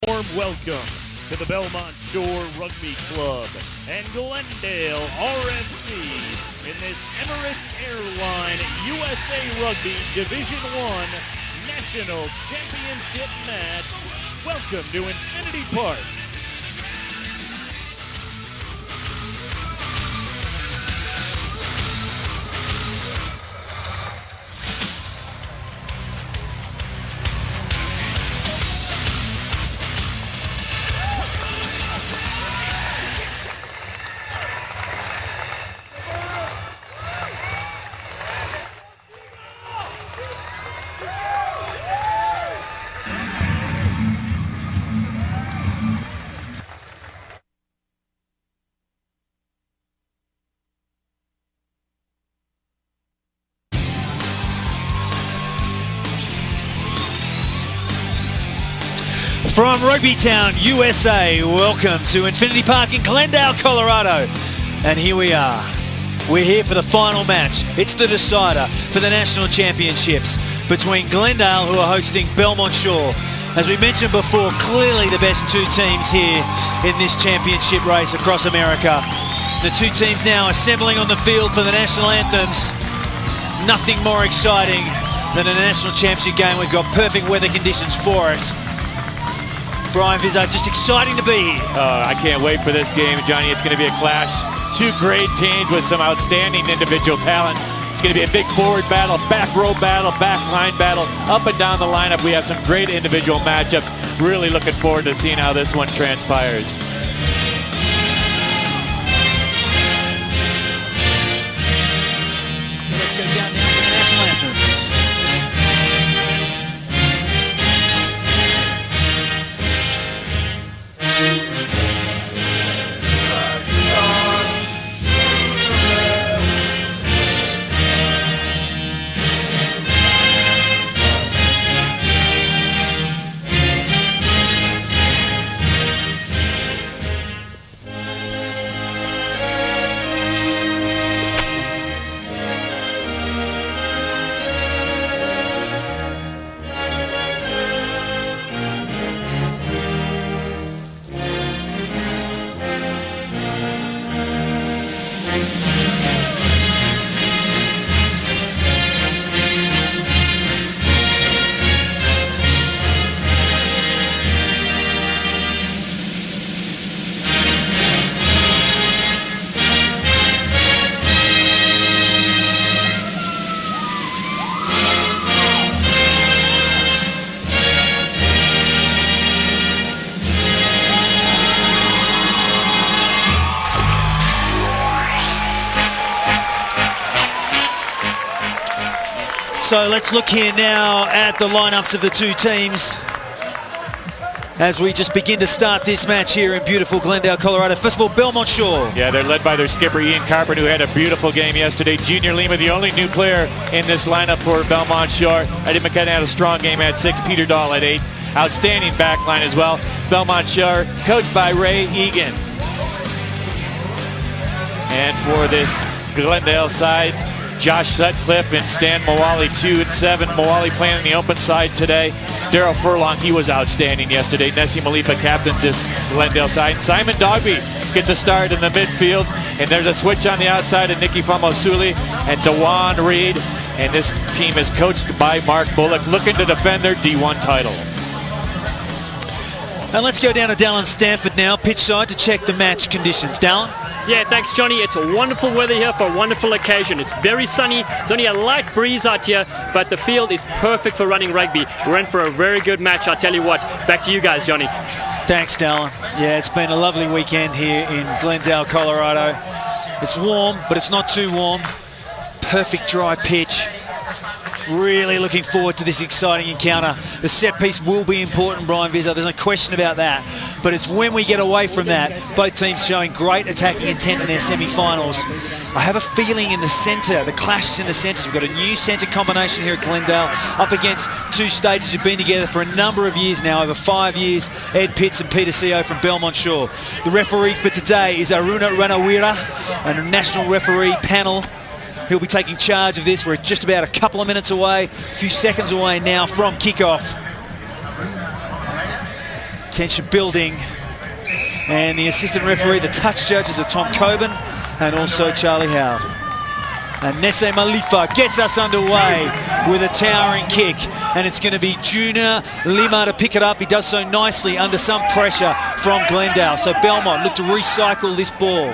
Warm welcome to the Belmont Shore Rugby Club and Glendale RFC in this Emirates Airline USA Rugby Division I National Championship match. Welcome to Infinity Park. From Rugby Town, USA, welcome to Infinity Park in Glendale, Colorado. And here we are. We're here for the final match. It's the decider for the national championships between Glendale, who are hosting Belmont Shore. As we mentioned before, clearly the best two teams here in this championship race across America. The two teams now assembling on the field for the national anthems. Nothing more exciting than a national championship game. We've got perfect weather conditions for it. Brian Vizard, just exciting to be here. I can't wait for this game, Johnny. It's going to be a clash. Two great teams with some outstanding individual talent. It's going to be a big forward battle, back row battle, back line battle, up and down the lineup. We have some great individual matchups. Really looking forward to seeing how this one transpires. So let's go down now for the national anthems. So let's look here now at the lineups of the two teams as we just begin to start this match here in beautiful Glendale, Colorado. First of all, Belmont Shore. Yeah, they're led by their skipper, Ian Carpenter, who had a beautiful game yesterday. Junior Lima, the only new player in this lineup for Belmont Shore. Eddie McKenna had a strong game at 6. Peter Dahl at 8. Outstanding backline as well. Belmont Shore, coached by Ray Egan. And for this Glendale side, Josh Sutcliffe and Stan Mawali 2 and 7. Mawali playing on the open side today. Daryl Furlong, he was outstanding yesterday. Nessie Malifa captains this Glendale side. Simon Dogby gets a start in the midfield. And there's a switch on the outside of Nicky Famosuli and Dewan Reed. And this team is coached by Mark Bullock, looking to defend their D1 title. And let's go down to Dallin Stanford now, pitch side, to check the match conditions. Dallin? Yeah, thanks, Johnny. It's a wonderful weather here for a wonderful occasion. It's very sunny. It's only a light breeze out here, but the field is perfect for running rugby. We're in for a very good match, I'll tell you what. Back to you guys, Johnny. Thanks, Dallin. Yeah, it's been a lovely weekend here in Glendale, Colorado. It's warm, but it's not too warm. Perfect dry pitch. Really looking forward to this exciting encounter. The set piece will be important, Brian Vizard. There's no question about that. But it's when we get away from that, both teams showing great attacking intent in their semi-finals. I have a feeling in the centre, the clashes in the centres. We've got a new centre combination here at Glendale, up against two stages who've been together for a number of years now, over 5 years. Ed Pitts and Peter Seo from Belmont Shore. The referee for today is Aruna Ranawira, and a national referee panel. He'll be taking charge of this. We're just about a couple of minutes away, a few seconds away now from kickoff. Tension building. And the assistant referee, the touch judges are Tom Coben and also Charlie Howard. And Nesse Malifa gets us underway with a towering kick. And it's going to be Junior Lima to pick it up. He does so nicely under some pressure from Glendale. So Belmont look to recycle this ball.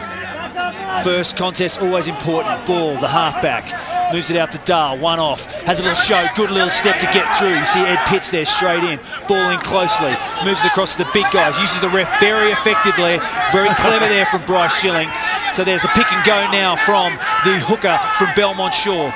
First contest, always important. Ball, the halfback. Moves it out to Dahl, one off. Has a little show, good little step to get through. You see Ed Pitts there straight in. Ball in closely. Moves it across to the big guys. Uses the ref very effectively. Very clever there from Bryce Schilling. So there's a pick and go now from the hooker from Belmont Shore.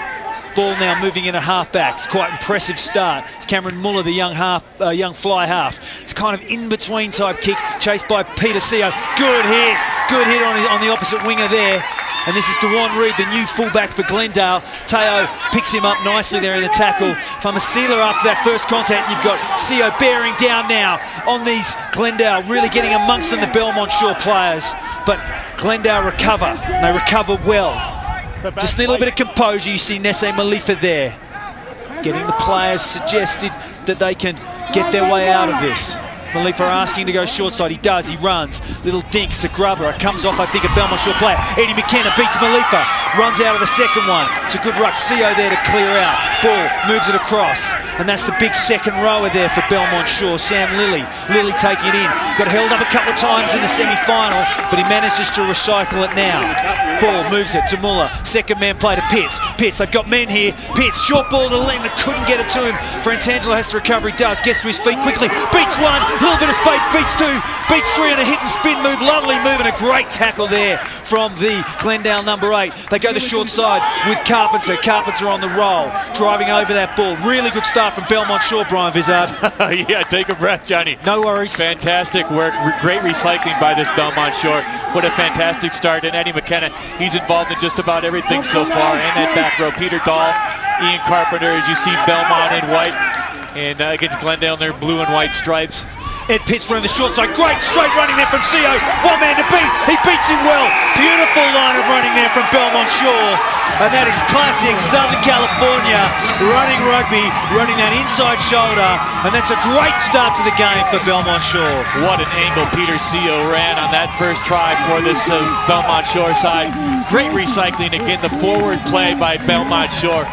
Ball now moving in a halfback. It's quite impressive start. It's Cameron Muller, the young fly half. It's kind of in-between type kick, chased by Peter Seo. Good hit on the opposite winger there. And this is Dewan Reed, the new fullback for Glendale. Teo picks him up nicely there in the tackle. Famasila after that first contact. You've got Seo bearing down now on these Glendale, really getting amongst them, the Belmont Shore players. But Glendale recover, and they recover well. Just need a little bit of composure. You see Nesse Malifa there, getting the players suggested that they can get their way out of this. Malifa asking to go short side. He does, he runs. Little dinks to Grubber. It comes off, I think, a Belmont Shore player. Eddie McKenna beats Malifa. Runs out of the second one. It's a good ruck. Seo there to clear out. Ball moves it across. And that's the big second rower there for Belmont Shore. Sam Lilly. Lilly taking it in. Got held up a couple of times in the semi-final, but he manages to recycle it now. Ball moves it to Muller. Second man play to Pitts. Pitts, they've got men here. Pitts, short ball to Ling that couldn't get it to him. Frantangelo has to recover. He does. Gets to his feet quickly. Beats one. Little bit of space, beats two, beats three on a hit and spin move. Lovely move and a great tackle there from the Glendale number 8. They go the short side with Carpenter. Carpenter on the roll, driving over that ball. Really good start from Belmont Shore, Brian Vizard. Yeah, take a breath, Johnny. No worries. Fantastic work. Great recycling by this Belmont Shore. What a fantastic start. And Eddie McKenna, he's involved in just about everything so far. And that back row, Peter Dahl, Ian Carpenter, as you see Belmont in white. And against Glendale in their blue and white stripes. Ed Pitts from the short side. Great straight running there from Seo. One man to beat. He beats him well. Beautiful line of running there from Belmont Shore. And that is classic Southern California running rugby, running that inside shoulder. And that's a great start to the game for Belmont Shore. What an angle Peter Seo ran on that first try for this Belmont Shore side. Great recycling again. The forward play by Belmont Shore.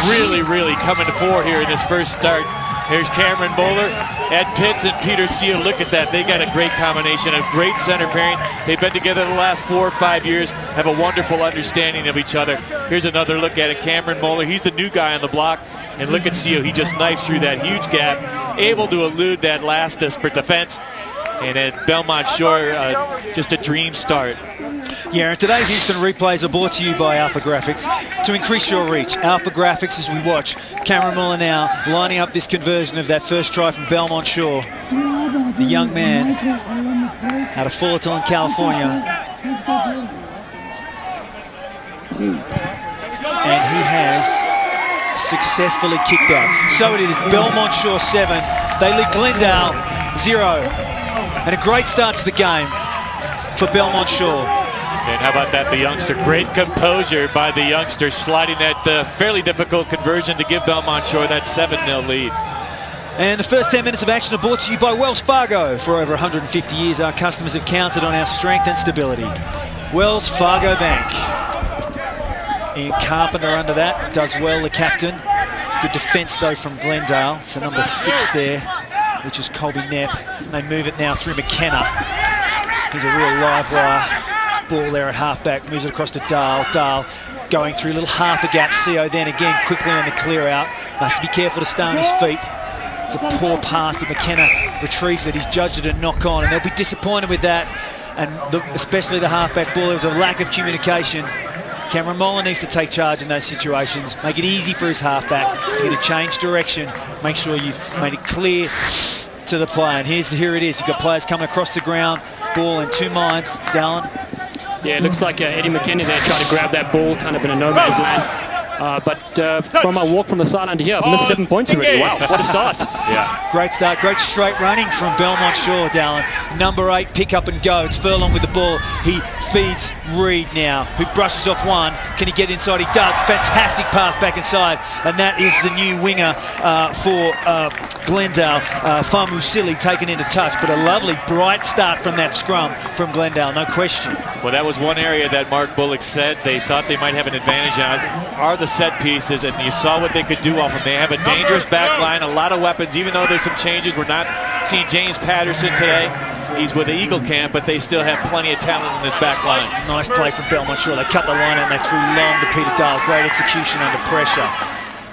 Really coming to fore here in this first start. Here's Cameron Bowler, Ed Pitts, and Peter Seo. Look at that. They got a great combination, a great center pairing. They've been together the last 4 or 5 years, have a wonderful understanding of each other. Here's another look at it. Cameron Bowler, he's the new guy on the block. And look at Seo. He just knifes through that huge gap, able to elude that last desperate defense. And at Belmont Shore, just a dream start. Yeah, and today's instant replays are brought to you by Alpha Graphics. To increase your reach, Alpha Graphics, as we watch Cameron Muller now lining up this conversion of that first try from Belmont Shore. The young man out of Fullerton, California. And he has successfully kicked out. So it is Belmont Shore 7. They lead Glendale 0. And a great start to the game for Belmont Shore. And how about that, the youngster? Great composure by the youngster, sliding that fairly difficult conversion to give Belmont Shore that 7-0 lead. And the first 10 minutes of action are brought to you by Wells Fargo. For over 150 years, our customers have counted on our strength and stability. Wells Fargo Bank. Ian Carpenter under that, does well, the captain. Good defence, though, from Glendale. So number 6 there, which is Colby Knapp. And they move it now through McKenna. He's a real live wire. Ball there at halfback, moves it across to Dahl. Dahl going through a little half a gap. Seo then again quickly on the clear out. Has to be careful to stay on his feet. It's a poor pass, but McKenna retrieves it. He's judged it a knock on, and they'll be disappointed with that. And especially the halfback ball, there was a lack of communication. Cameron Muller needs to take charge in those situations. Make it easy for his halfback. If you're going to change direction, make sure you've made it clear to the play. And here it is. You've got players coming across the ground. Ball in 2 minds. Dallin. Yeah, it looks like Eddie McKenna there trying to grab that ball kind of in a no man's land. From my walk from the sideline to here, I've missed 7 points already. Wow, what a start. Yeah. Great start, great straight running from Belmont Shore, Dallin. Number 8, pick up and go. It's Furlong with the ball. He feeds Reed now, who brushes off one. Can he get inside? He does. Fantastic pass back inside. And that is the new winger for Glendale. Famusili taken into touch, but a lovely, bright start from that scrum from Glendale, no question. Well, that was one area that Mark Bullock said they thought they might have an advantage on, are the set pieces, and you saw what they could do off them. They have a dangerous back line, a lot of weapons, even though there's some changes. We're not seeing James Patterson today. He's with the Eagle camp, but they still have plenty of talent in this back line. Nice play from Belmont Shore. They cut the line and they threw long to Peter Dahl. Great execution under pressure.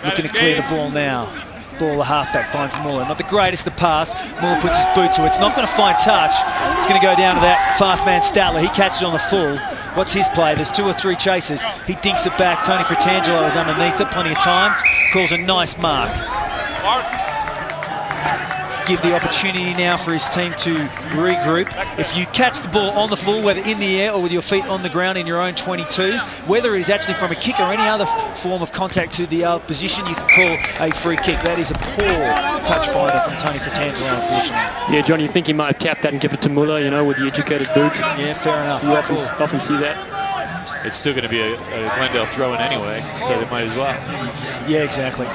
Looking to clear the ball now. Ball, the halfback finds Muller. Not the greatest of pass. Muller puts his boot to it. It's not going to find touch. It's going to go down to that fast man Statler. He catches it on the full. What's his play? There's 2 or 3 chases. He dinks it back. Tony Fratangelo is underneath it. Plenty of time. Calls a nice mark. Give the opportunity now for his team to regroup. If you catch the ball on the full, whether in the air or with your feet on the ground in your own 22, whether it is actually from a kick or any other form of contact to the opposition, you can call a free kick. That is a poor touch finder from Tony Fratangelo, unfortunately. Yeah, John, you think he might have tapped that and give it to Muller, you know, with the educated boots? Yeah, fair enough. You often see that. It's still going to be a Glendale throw-in anyway, so they might as well. Yeah, exactly.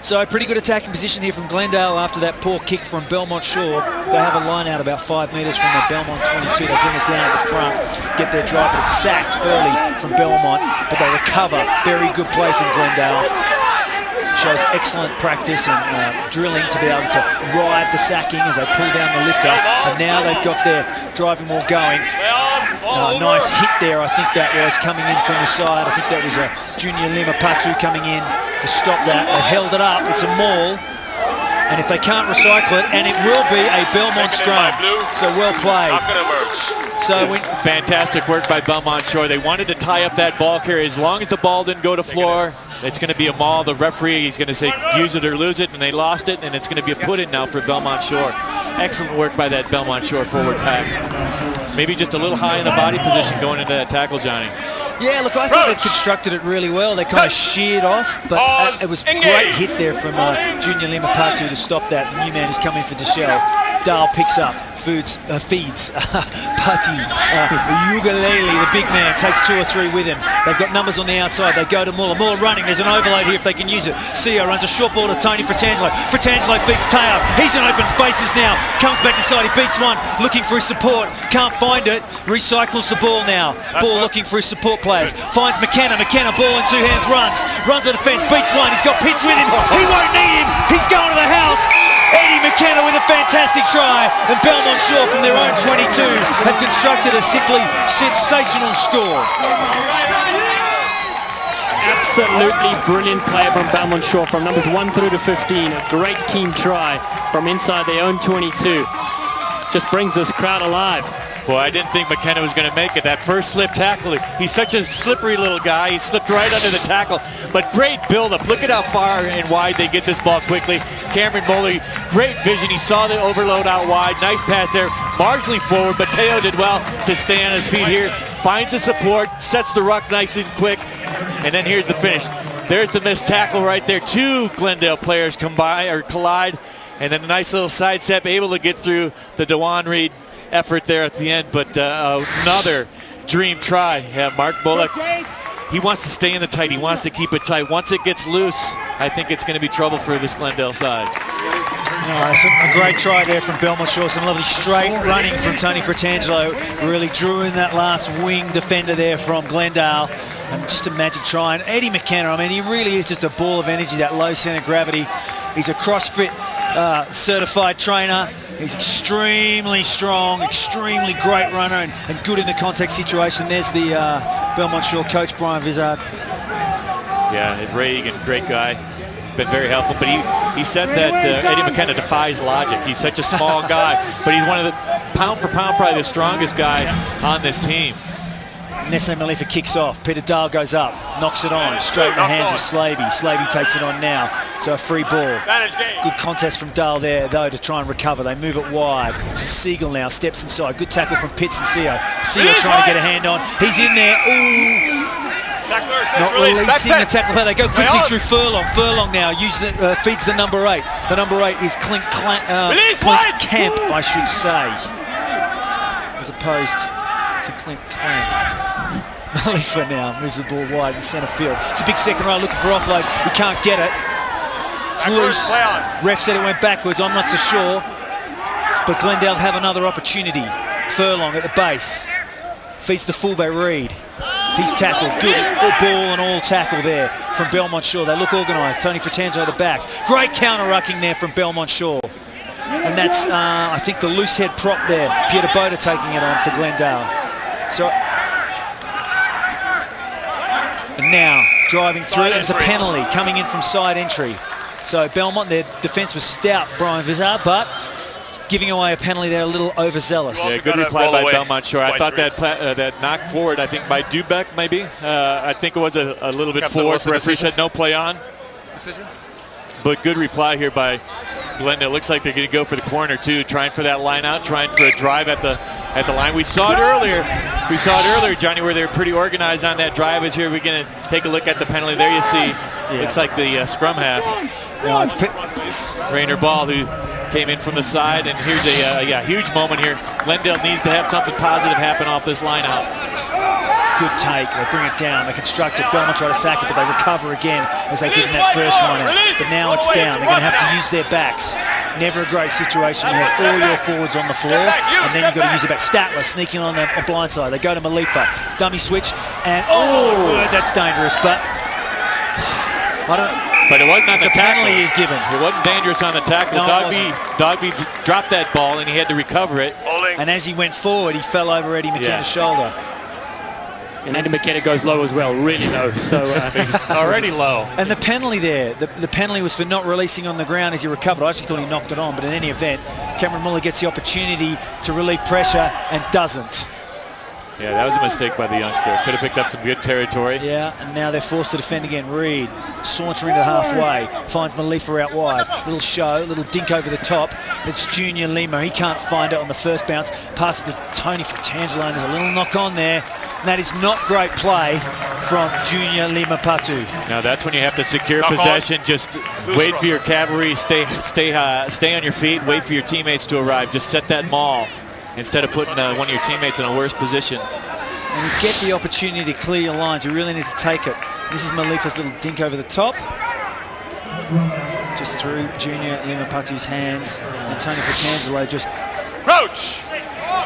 So a pretty good attacking position here from Glendale after that poor kick from Belmont Shore. They have a line out about 5 metres from the Belmont 22. They bring it down at the front, get their drive, but it's sacked early from Belmont, but they recover. Very good play from Glendale. Shows excellent practice and drilling to be able to ride the sacking as they pull down the lifter. And now they've got their driving ball going. Nice hit there, I think that was, coming in from the side. I think that was a Junior Lima Patu coming in to stop that. They held it up. It's a maul. And if they can't recycle it, and it will be a Belmont scrum. So well played. So fantastic work by Belmont Shore. They wanted to tie up that ball carrier. As long as the ball didn't go to floor, it's going to be a maul. The referee, he's going to say use it or lose it, and they lost it, and it's going to be a put-in now for Belmont Shore. Excellent work by that Belmont Shore forward pack. Maybe just a little high in the body position going into that tackle, Johnny. Yeah, look, I thought they constructed it really well. They kind of sheared off, but it was a great hit there from Junior Lima Patu to stop that. The new man who's coming for Deshelle. Dahl picks up, feeds Pati, Ugalele, the big man, takes 2 or 3 with him. They've got numbers on the outside. They go to Muller. Muller running. There's an overload here if they can use it. Sio runs a short ball to Tony Fratangelo. Fratangelo feeds Teo. He's in open spaces now. Comes back inside. He beats one. Looking for his support. Can't find it. Recycles the ball now. Ball looking for his support players. Finds McKenna. McKenna, ball in 2 hands, runs. Runs the defence. Beats one. He's got Pitts with him. He won't need him. He's going to the house. Eddie McKenna with a fantastic try. And Belmont Shore from their own 22 have constructed a simply sensational score. Absolutely brilliant play from Belmont Shore from numbers 1 through to 15. A great team try from inside their own 22. Just brings this crowd alive. Boy, I didn't think McKenna was going to make it. That first slip tackle, he's such a slippery little guy. He slipped right under the tackle. But great build-up. Look at how far and wide they get this ball quickly. Cameron Muller, great vision. He saw the overload out wide. Nice pass there, marginally forward, but Teo did well to stay on his feet here. Finds the support, sets the ruck nice and quick, and then here's the finish. There's the missed tackle right there. 2 Glendale players collide, and then a nice little side step, able to get through the DeJuan Reed effort there at the end, but another dream try. Yeah, Mark Bullock, he wants to stay in the tight. He wants to keep it tight. Once it gets loose, I think it's going to be trouble for this Glendale side. A great try there from Belmont Shore. Some lovely straight running from Tony Fratangelo. Really drew in that last wing defender there from Glendale. And just a magic try. And Eddie McKenna, I mean, he really is just a ball of energy, that low centre of gravity. He's a CrossFit certified trainer. He's extremely strong, extremely great runner, and good in the contact situation. There's the Belmont Shore coach, Brian Vizard. Yeah, Reagan, great guy. Been very helpful, but he said that Eddie McKenna defies logic. He's such a small guy, but he's one of the, pound for pound, probably the strongest guy on this team. Nesse Malifa kicks off. Peter Dahl goes up, knocks it on, straight in the hands of Slavey. Slavey takes it on now, so a free ball. Good contest from Dahl there, though, to try and recover. They move it wide. Siegel now steps inside. Good tackle from Pitts and Sio. Sio trying to get a hand on. He's in there. Ooh. Not releasing the tackle play. They go quickly through Furlong. Furlong now feeds the number 8. The number 8 is Clint Camp, I should say, as opposed to Clint Clamp. Malifa now moves the ball wide in centre field. It's a big second row looking for offload. He can't get it. It's loose. Ref said it went backwards. I'm not so sure. But Glendale have another opportunity. Furlong at the base. Feeds the fullback Reed. He's tackled. Good ball and all tackle there from Belmont Shore. They look organised. Tony Fratangelo at the back. Great counter-rucking there from Belmont Shore. And that's, I think, the loose head prop there. Peter Boda taking it on for Glendale. So, and now driving through. There's a penalty coming in from side entry. So Belmont, their defence was stout, Brian Vizar, but giving away a penalty there, a little overzealous. Yeah, good reply by Belmont Shore. I thought that knock forward, I think by Dubeck maybe. I think it was a little bit forward. Referee said no play on. Decision. But good reply here by Glendale. Looks like they're going to go for the corner too, trying for that line out, trying for a drive at the line. We saw it earlier. We saw it earlier, Johnny, where they were pretty organized on that drive. Is here we're going to take a look at the penalty. There you see. Yeah. Looks like the scrum half. Yeah, it's Rainer Ball, who came in from the side, and here's a huge moment here. Glendale needs to have something positive happen off this line out. Good take. They bring it down. They construct it. Belmont try to sack it, but they recover again as they did in that first line out. But now it's down. They're going to have to use their backs. Never a great situation. You have all your forwards on the floor, and then you've got to use your back. Statler sneaking on the blind side. They go to Malifa. Dummy switch, and that's dangerous, but I don't. But it wasn't on the tackle. Penalty is given. It wasn't dangerous on the tackle. No, Dogby dropped that ball, and he had to recover it. And as he went forward, he fell over Eddie McKenna's shoulder. And Eddie McKenna goes low as well, really low. So he's already low. And the penalty there, the penalty was for not releasing on the ground as he recovered. I actually thought he knocked it on, but in any event, Cameron Muller gets the opportunity to relieve pressure and doesn't. Yeah, that was a mistake by the youngster. Could have picked up some good territory. Yeah, and now they're forced to defend again. Reed sauntering to halfway, finds Malifa out wide. Little show, little dink over the top. It's Junior Lima. He can't find it on the first bounce. Pass it to Tony Fratangelo, and there's a little knock on there. And that is not great play from Junior Lima Patu. Now that's when you have to secure possession. Just wait for your cavalry. Stay on your feet. Wait for your teammates to arrive. Just set that maul instead of putting one of your teammates in a worse position. And you get the opportunity to clear your lines. You really need to take it. This is Malifa's little dink over the top. Just through Junior Lima Patu's hands. And Tony Fratangelo just... Crouch!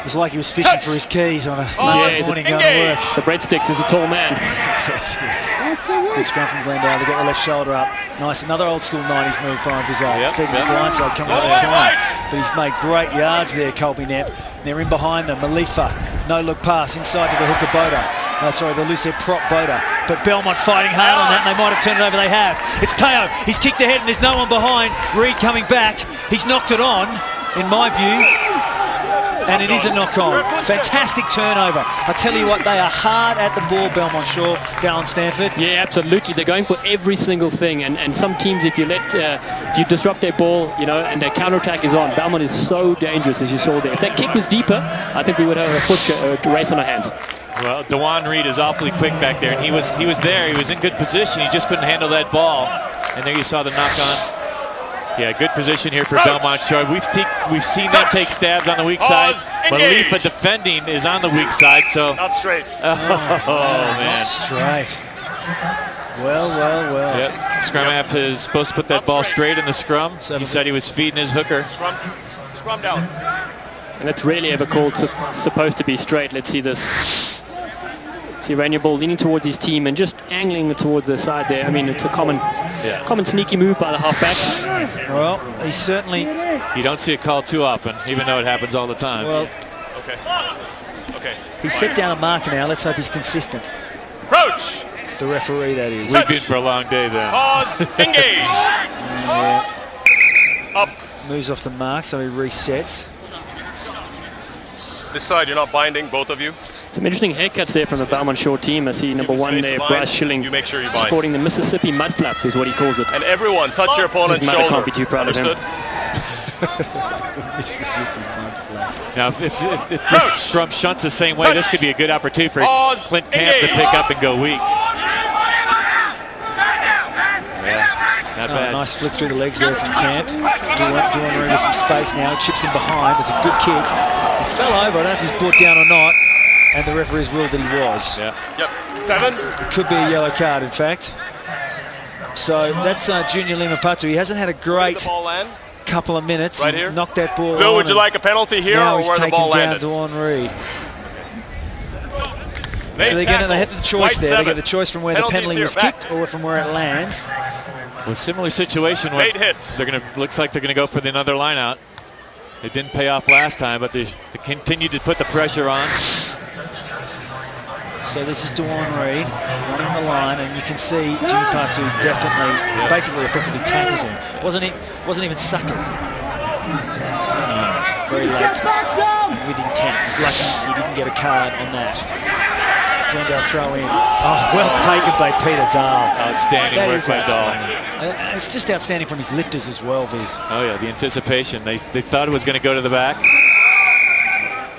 It was like he was fishing for his keys on a Monday morning going to work. The breadsticks is a tall man. Good scrum from Glendale. They got the left shoulder up. Nice. Another old school 90s move, Brian Vizar. Feeding the blindside coming up the corner. But he's made great yards there, Colby Knapp. They're in behind them. Malifa, no look pass inside to the hooker Boda. The loose head prop Boda. But Belmont fighting hard on that, and they might have turned it over. They have. It's Teo. He's kicked ahead, and there's no one behind. Reed coming back. He's knocked it on, in my view. And it is a knock-on. Fantastic turnover. I tell you what, they are hard at the ball, Belmont Shore, Dallin Stanford. Yeah, absolutely. They're going for every single thing. And some teams, if you disrupt their ball, and their counter-attack is on, Belmont is so dangerous, as you saw there. If that kick was deeper, I think we would have a foot race on our hands. Well, Dewan Reed is awfully quick back there, and he was there. He was in good position. He just couldn't handle that ball. And there you saw the knock-on. Yeah, good position here for Belmont Shore. We've seen them take stabs on the weak side. Malifa defending is on the weak side, so... Not straight. Man. Not straight. Well. Yep. Scrum half is supposed to put that ball straight in the scrum. He said he was feeding his hooker. Scrum down. And that's rarely ever called supposed to be straight. Let's see this. See Rainier Ball leaning towards his team and just angling towards the side there. I mean, it's a common sneaky move by the halfbacks. Well, he's certainly... You don't see it called too often, even though it happens all the time. Well, okay. He's set down a marker now. Let's hope he's consistent. Crouch! The referee, that is. We've been for a long day then. Pause. Engage. Up. Moves off the mark, so he resets. This side, you're not binding, both of you. Some interesting haircuts there from the Belmont Shore team. I see number 1 there, Bryce Schilling, sporting the Mississippi mud flap is what he calls it. And everyone, touch your opponent's shoulder. His mother can't be too proud of him. Mississippi mud flap. Now, if this scrum shunts the same way, this could be a good opportunity for Clint Camp to pick up and go weak. Not bad. Nice flick through the legs there from Camp. Duan with some space now. Chips in behind. It's a good kick. He fell over. I don't know if he's brought down or not. And the referee's ruled that he was. Yeah. Yep. 7. It could be a yellow card, in fact. So that's Junior Limapatu. He hasn't had a great The ball land. couple of minutes. Right He here. knocked that ball Bill, on would you and like a penalty here now or he's where the taken ball down landed? Duan Reid. Late So they tackle. have the choice White there. They 7. get the choice from where Penalties the penalty here, was back. kicked or from where it lands. Well, similar situation. Late hit. They're gonna looks like they're gonna go for the another line out. It didn't pay off last time, but they continue to put the pressure on. So this is Duan Reid running the line, and you can see Limapatu definitely, basically, effectively tackles him. Wasn't even subtle. No, very late with intent. He's lucky he didn't get a card on that. Glendale throw in. Oh, well taken by Peter Dahl. Outstanding That work is by Dahl. outstanding. It's just outstanding from his lifters as well, Viz. Oh yeah, the anticipation. They thought it was going to go to the back.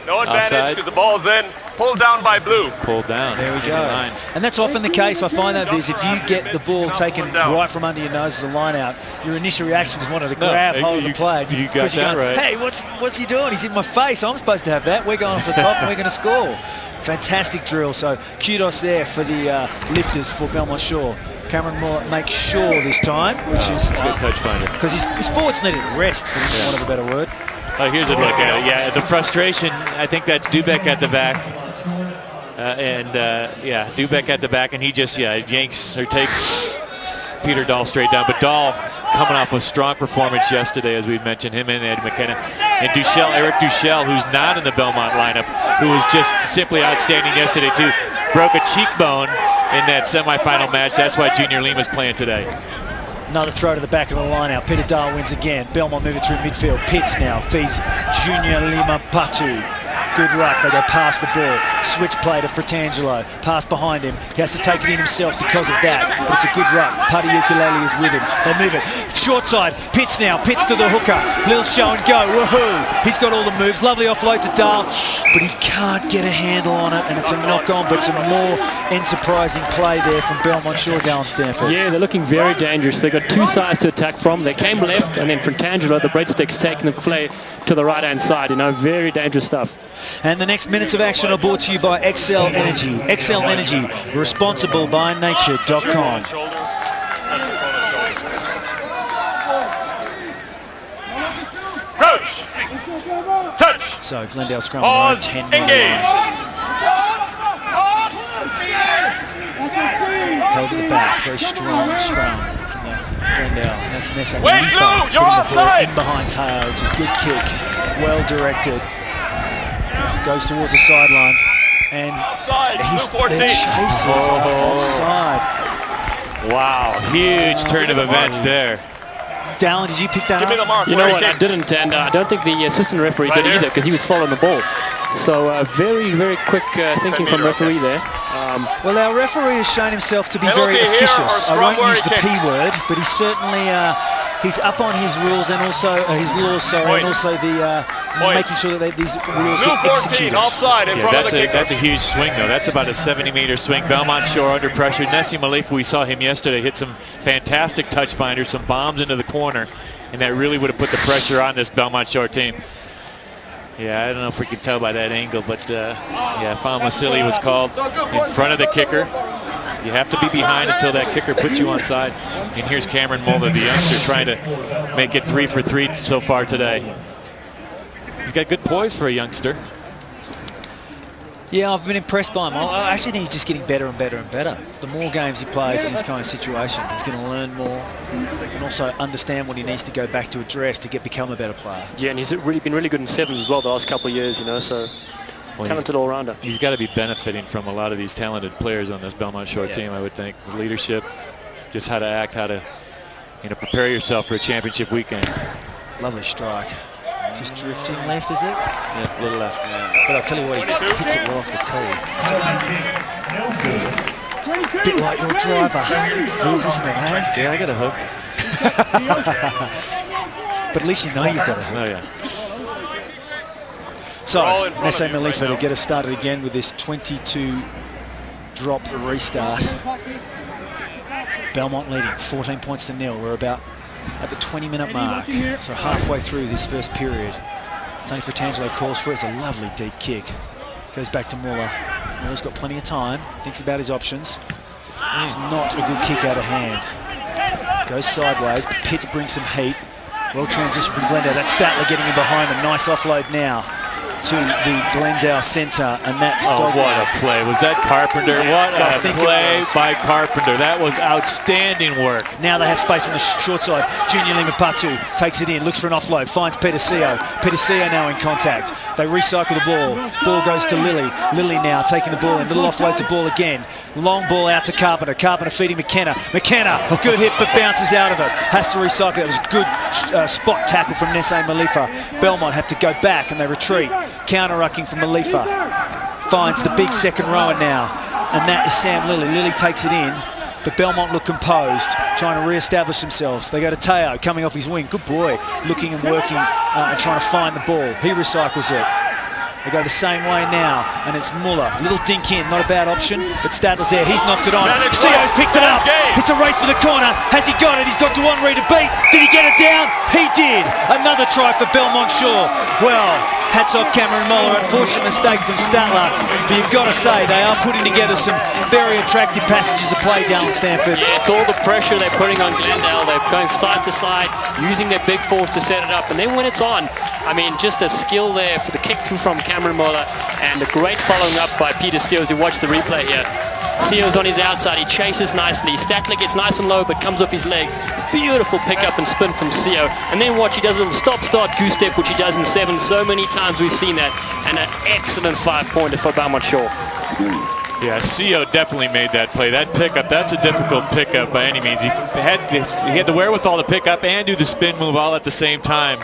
No advantage Offside. because the ball's in. Pulled down by Blue. Pulled down. There we in go. the line. And that's often the case. I find that, Viz, if you get the ball taken down. right from under your nose as a line out, your initial reaction is wanting to No, grab hold of the you- play. you got because you're that going, right. Hey, what's he doing? He's in my face. I'm supposed to have that. We're going off the top and we're going to score. Fantastic drill. So kudos there for the lifters for Belmont Shore. Cameron Moore makes sure this time, which is Good touch finder. because his forwards needed rest, for want of a better word. Oh, here's a look at it. Yeah, the frustration. I think that's Dubek at the back. Yeah, Dubek at the back, and he just, yanks or takes Peter Dahl straight down. But Dahl coming off a strong performance yesterday, as we mentioned, him and Ed McKenna. And Eric Duchel, who's not in the Belmont lineup, who was just simply outstanding yesterday, too. Broke a cheekbone in that semifinal match. That's why Junior Lima's playing today. Another throw to the back of the line out. Peter Dahl wins again. Belmont moving through midfield. Pitts now feeds Junior Limapatu. Good ruck. They go past the ball. Switch play to Fratangelo. Pass behind him. He has to take it in himself because of that. But it's a good ruck. Putty Ukulele is with him. They move it. Short side. Pitts now. Pitts to the hooker. Little show and go. Woohoo! He's got all the moves. Lovely offload to Dahl. But he can't get a handle on it. And it's a knock on. But some more enterprising play there from Belmont Shore down Stanford. Yeah, they're looking very dangerous. They've got two sides to attack from. They came left, and then Fratangelo, the breadsticks, taking the play to the right-hand side. Very dangerous stuff. And the next minutes of action are brought to you by XL Energy. XL Energy, responsible by nature.com. Crouch. Touch. So Glendale scrum Pause. 10 Engage. held at the back, very strong scrum from the Glendale. And that's Nessa Wait, Manifa Lou, putting you're the ball offside. in behind tail. It's a good kick, well directed. Goes towards the sideline, and Offside. he's Blue 14. they're chasers offside. Wow, huge turn of events there. Dallin, did you pick that Give me the up? mark. You know where he what? I kicked. didn't, and I don't think the assistant referee Right did here. either because he was following the ball. So very, very quick thinking from referee there. Well, our referee has shown himself to be Penalty very here, officious. or I won't scrum where use he the P kicked. word, but he's certainly he's up on his rules and also his laws, sorry, and Points. also the Points. making sure that these rules Blue get 14 executed. offside in Yeah, front of the kicker. that's a huge swing, though. That's about a 70-meter swing. Belmont Shore under pressure. Nessie Malifa, we saw him yesterday, hit some fantastic touch finders, some bombs into the corner, and that really would have put the pressure on this Belmont Shore team. Yeah, I don't know if we can tell by that angle, but yeah, Fam Wasili was called in front of the kicker. You have to be behind until that kicker puts you onside. And here's Cameron Mulder, the youngster, trying to make it 3 for 3 so far today. He's got good poise for a youngster. Yeah, I've been impressed by him. I actually think he's just getting better and better and better. The more games he plays in this kind of situation, he's going to learn more and also understand what he needs to go back to address to become a better player. Yeah, and he's been really good in sevens as well the last couple of years, so talented all-rounder. He's got to be benefiting from a lot of these talented players on this Belmont Shore team, I would think. Leadership, just how to act, how to prepare yourself for a championship weekend. Lovely strike. Just drifting left, is it? Yeah, a little left. But I'll tell you what, he hits it well off the tee. Bit like your driver, Liz, isn't it, eh? Yeah, I got a hook. But at least you know you've got a hook. Oh, yeah. So, All in front Nessa of you right Malifa now. to get us started again with this 22 drop restart. Belmont leading 14 points to 0. We're about at the 20-minute mark, so halfway through this first period. Tony Fratangelo calls for it. It's a lovely deep kick. Goes back to Muller. Muller's got plenty of time. Thinks about his options. It's not a good kick out of hand. Goes sideways. Pitts brings some heat. Well transition from Glendale. That's Statler getting in behind them. Nice offload now to the Glendale centre, and that's what a play. Was that Carpenter? What a play by Carpenter. That was outstanding work. Now they have space on the short side. Junior Limapatu takes it in, looks for an offload, finds Petercio. Petercio now in contact. They recycle the ball. Ball goes to Lilly. Lilly now taking the ball in. Little offload to ball again. Long ball out to Carpenter. Carpenter feeding McKenna. McKenna, good hit but bounces out of it. Has to recycle. It was a good spot tackle from Nesse Malifa. Belmont have to go back and they retreat. Counter-rucking from Malifa. Finds the big second rower now. And that is Sam Lilly. Lilly takes it in. But Belmont look composed, trying to re-establish themselves. They go to Teo, coming off his wing. Good boy, looking and working and trying to find the ball. He recycles it. They go the same way now, and it's Muller. Little dink in, not a bad option, but Stadler's there. He's knocked it on. Sio's picked it up. It's a race for the corner. Has he got it? He's got Dewan Reed to beat. Did he get it down? He did. Another try for Belmont Shore. Well, hats off Cameron Muller. Unfortunate mistake from Statler, but you've got to say they are putting together some very attractive passages of play down in Stanford. Yeah, it's all the pressure they're putting on Glendale. They're going side to side, using their big force to set it up, and then when it's on, I mean, just a skill there for the kick through from Cameron Muller, and a great following up by Peter Seals. You watch the replay here. Seals on his outside, he chases nicely. Statler gets nice and low, but comes off his leg. Beautiful pickup and spin from Seo. And then watch, he does a little stop-start goose step, which he does in 7. So many times we've seen that. And an excellent 5-pointer for Belmont Shore. Yeah, Seo definitely made that play. That pickup, that's a difficult pickup by any means. He had the wherewithal to pick up and do the spin move all at the same time.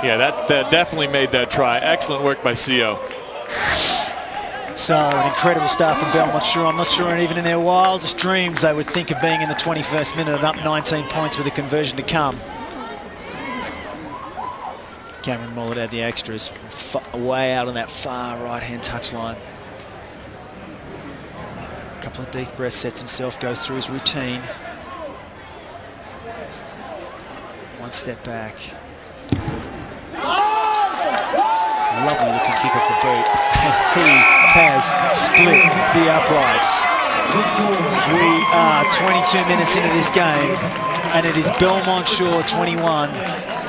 Yeah, that definitely made that try. Excellent work by Seo. So an incredible start from Belmont Shore. I'm not sure even in their wildest dreams they would think of being in the 21st minute and up 19 points with a conversion to come. Cameron Muller had the extras way out on that far right-hand touchline. A couple of deep breaths, sets himself, goes through his routine. One step back. Lovely looking kick off the boot. And he has split the uprights. We are 22 minutes into this game, and it is Belmont Shore 21,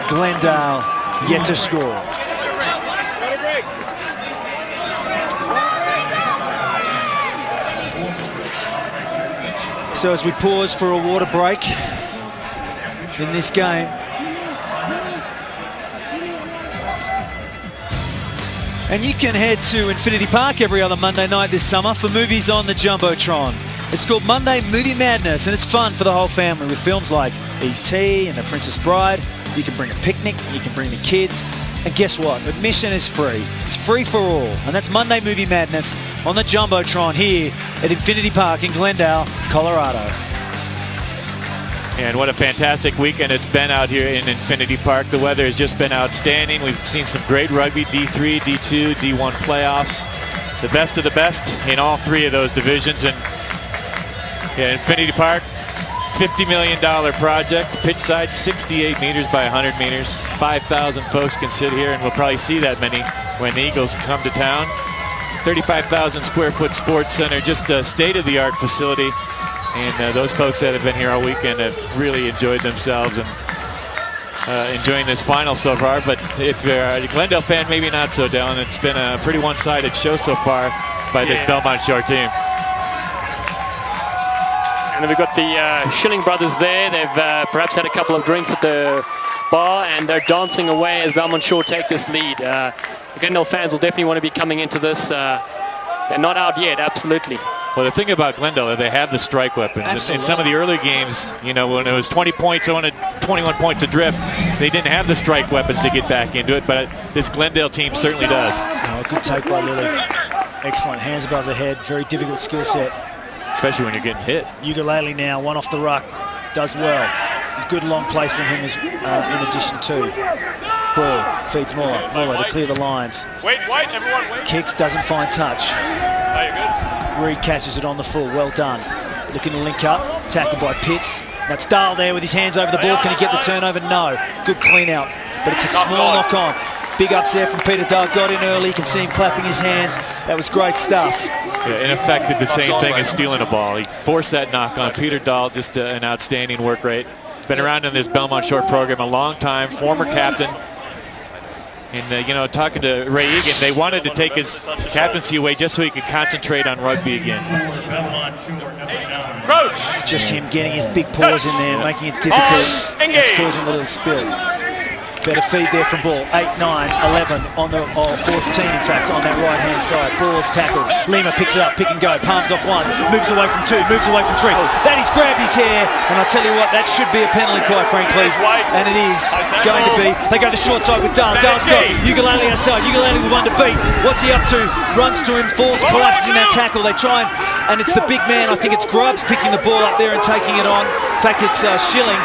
Glendale yet to score. So as we pause for a water break in this game, and you can head to Infinity Park every other Monday night this summer for movies on the Jumbotron. It's called Monday Movie Madness, and it's fun for the whole family with films like E.T. and The Princess Bride. You can bring a picnic, you can bring the kids, and guess what? Admission is free. It's free for all, and that's Monday Movie Madness on the Jumbotron here at Infinity Park in Glendale, Colorado. And what a fantastic weekend it's been out here in Infinity Park. The weather has just been outstanding. We've seen some great rugby, D3, D2, D1 playoffs. The best of the best in all 3 of those divisions. And yeah, Infinity Park, $50 million project. Pitch size 68 meters by 100 meters. 5,000 folks can sit here, and we'll probably see that many when the Eagles come to town. 35,000 square foot sports center, just a state-of-the-art facility. And those folks that have been here all weekend have really enjoyed themselves and enjoying this final so far. But if you're a Glendale fan, maybe not so, Dylan. It's been a pretty one-sided show so far by this Belmont Shore team. And then we've got the Schilling brothers there. They've perhaps had a couple of drinks at the bar, and they're dancing away as Belmont Shore take this lead. The Glendale fans will definitely want to be coming into this. They're not out yet, absolutely. Well, the thing about Glendale, they have the strike weapons. In some of the early games, you know, when it was 20 points on 21 points adrift, they didn't have the strike weapons to get back into it, but this Glendale team certainly does. Oh, good take by Lilly. Excellent, hands above the head, very difficult skill set. Especially when you're getting hit. Ukulele now, one off the ruck, does well. A good long place from him in addition to. Ball, feeds Muller, Muller to clear the lines. Wait, everyone wait. Kicks, doesn't find touch. Oh, you're good. Reed catches it on the full, well done. looking to link up, tackled by Pitts. That's Dahl there with his hands over the ball. Can he get the turnover? No. Good clean out, but it's a small knock on. Big ups there from Peter Dahl. Got in early. You can see him clapping his hands. That was great stuff. Yeah, in effect, did the same thing as stealing a ball. He forced that knock on. Peter Dahl, just an outstanding work rate. Been around in this Belmont Short program a long time. Former captain. And, you know, talking to Ray Egan, they wanted to take his captaincy away just so he could concentrate on rugby again. It's just him getting his big paws in there, making it difficult. It's causing a little spill. Better feed there from ball. 8, 9, 11 on the 14, in fact, on that right-hand side. Ball's tackled. Lima picks it up, pick and go. Palms off 1, moves away from 2, moves away from 3. That he's grabbed his hair, and I tell you what, that should be a penalty, quite frankly. And it is going to be. They go to short side with Dahl. Dahl's got Ukulele outside. Ukulele with 1 to beat. What's he up to? Runs to him, falls, collapses in that tackle. They try and it's the big man. I think it's Grubbs picking the ball up there and taking it on. In fact, it's Schilling.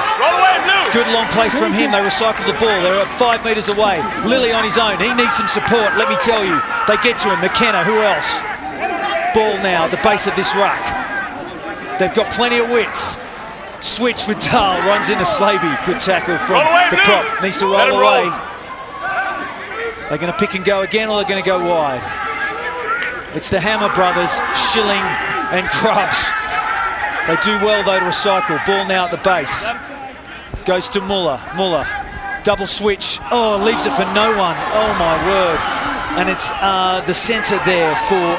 Good long place from him. They recycle the ball. They're 5 metres away. Lilly on his own. He needs some support, let me tell you. They get to him. McKenna, who else? Ball now, the base of this ruck. They've got plenty of width. Switch with Dahl, runs into Slaby. Good tackle from the prop. Needs to roll away. They're going to pick and go again, or they're going to go wide. It's the Hammer brothers, Schilling and Grubbs. They do well, though, to recycle. Ball now at the base. Goes to Muller. Muller. Double switch. Oh, leaves it for no one. Oh, my word. And it's the centre there for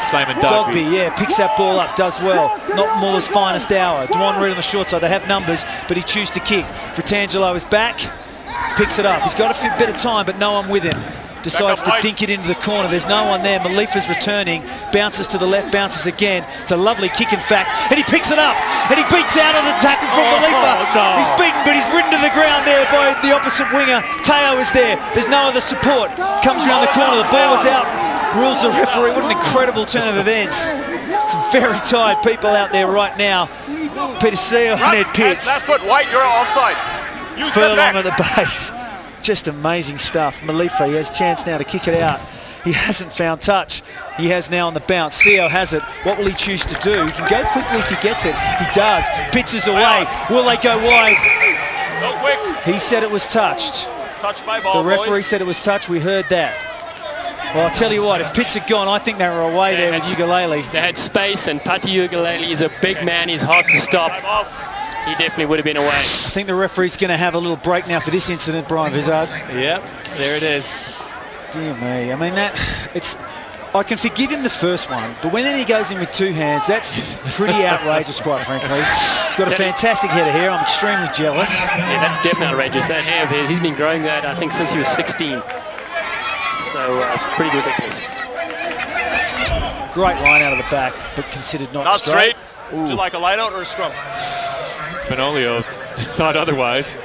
Simon Dogby. Yeah, picks that ball up, does well. Not Muller's finest hour. Dwan Reed on the short side. They have numbers, but he chooses to kick. Fratangelo is back. Picks it up. He's got a bit of time, but no one with him. Decides to dink it into the corner. There's no one there. Malifa's returning. Bounces to the left, bounces again. It's a lovely kick, in fact. And he picks it up. And he beats out of the tackle from Malifa. No. He's beaten, but he's ridden to the ground there by the opposite winger. Teo is there. There's no other support. Comes around the corner. The ball is out. Rules the referee. What an incredible turn of events. Some very tired people out there right now. Peter Seal, Ned Pitts. Last foot, White, you're offside. Furlong at the base. Just amazing stuff. Malifa, he has a chance now to kick it out. He hasn't found touch. He has now on the bounce. Seo has it. What will he choose to do? He can go quickly if he gets it. He does. Pitts is away. Will they go wide? Go quick. He said it was touched. Touch my ball, the referee said it was touched. We heard that. Well, I'll tell you what, if Pitts had gone, I think they were away there with Ukulele. They had space, and Pati Ukulele is a big man. He's hard to stop. He definitely would have been away. I think the referee's going to have a little break now for this incident, Brian Vizard. Yep, there it is. Dear me. I mean, I can forgive him the first one, but when then he goes in with 2 hands, that's pretty outrageous, quite frankly. He's got a fantastic header here. I'm extremely jealous. Yeah, that's definitely outrageous. That hair of his, he's been growing that, I think, since he was 16. So, pretty ridiculous. Great line out of the back, but considered not straight. Would you like a line out or a scrum? Finolio thought otherwise.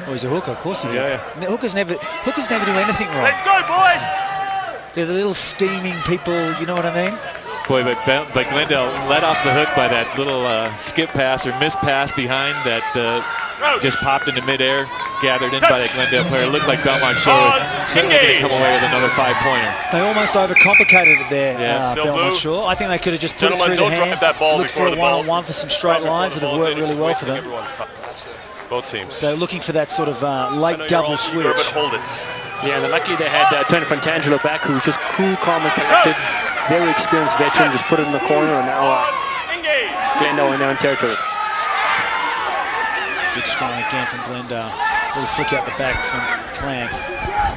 Oh, he's a hooker, of course he did. Yeah. Hookers never do anything wrong. Let's go, boys! They're the little scheming people, you know what I mean? Boy, but Glendale let off the hook by that little skip pass or miss pass behind that just popped into midair, gathered in by the Glendale player. It looked like Belmont Shore was certainly going to come away with another 5-pointer. They almost overcomplicated it there, Belmont Shore. I think they could have just put it through the hands, looked for a one-on-one for some straight lines that have worked really well for them. Both teams. They're looking for that sort of late double switch. Hold it. Yeah, and luckily they had Tony Fratangelo back, who's just cool, calm, and collected. Very experienced veteran, just put it in the corner, and now Glendale in their own territory. Good scrum again from Glendale. Little flick out the back from Clamp.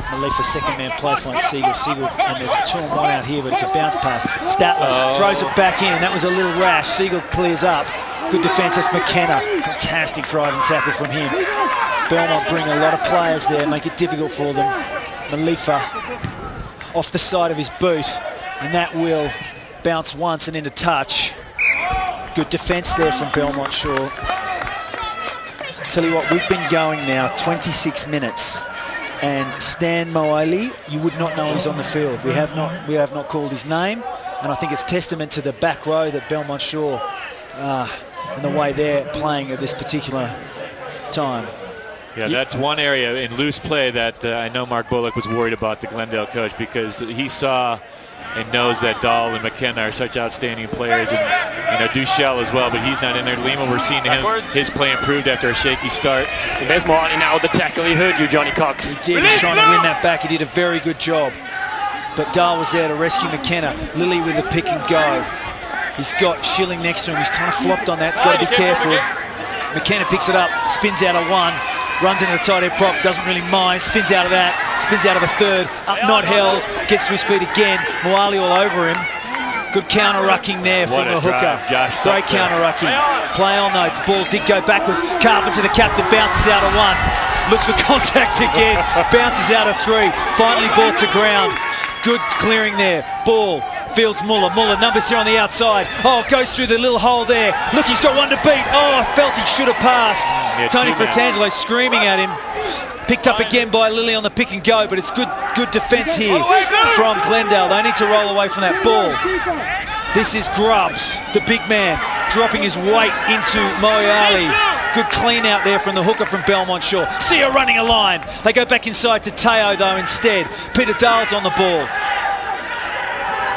Malifa second man play finds Siegel. Siegel, and there's a 2-on-1 out here, but it's a bounce pass. Statler throws it back in. That was a little rash. Siegel clears up. Good defense. That's McKenna. Fantastic driving tackle from him. Belmont bring a lot of players there, make it difficult for them. Malifa off the side of his boot, and that will bounce once and into touch. Good defense there from Belmont Shore. Tell you what, we've been going now 26 minutes, and Stan Moali, you would not know he's on the field. We have not called his name, and I think it's testament to the back row that Belmont Shore and the way they're playing at this particular time. Yeah, that's one area in loose play that I know Mark Bullock was worried about, the Glendale coach, because he saw and knows that Dahl and McKenna are such outstanding players, and Duchel as well, but he's not in there. Lima, we're seeing his play improved after a shaky start. And there's Moali now with the tackle. He heard you, Johnny Cox. He did. He's trying to win that back. He did a very good job. But Dahl was there to rescue McKenna. Lilly with the pick and go. He's got Schilling next to him. He's kind of flopped on that. He's got to be careful. McKenna picks it up, spins out of one, runs into the tight head prop, doesn't really mind, spins out of that, spins out of a third, up not held, gets to his feet again. Moali all over him. Good counter-rucking there from the hooker. Great counter-rucking. Play on though, the ball did go backwards. Carpenter, the captain, bounces out of one. Looks for contact again, bounces out of three. Finally brought to ground. Good clearing there. Ball, fields Muller. Muller, numbers here on the outside. Oh, goes through the little hole there. Look, he's got one to beat. Oh, I felt he should have passed. Yeah, Tony Fratangelo screaming at him. Picked up again by Lilly on the pick and go, but it's good defence here from Glendale. They need to roll away from that ball. This is Grubbs, the big man, dropping his weight into Moali. Good clean out there from the hooker from Belmont Shore. See her running a line. They go back inside to Teo though instead. Peter Dahl's on the ball.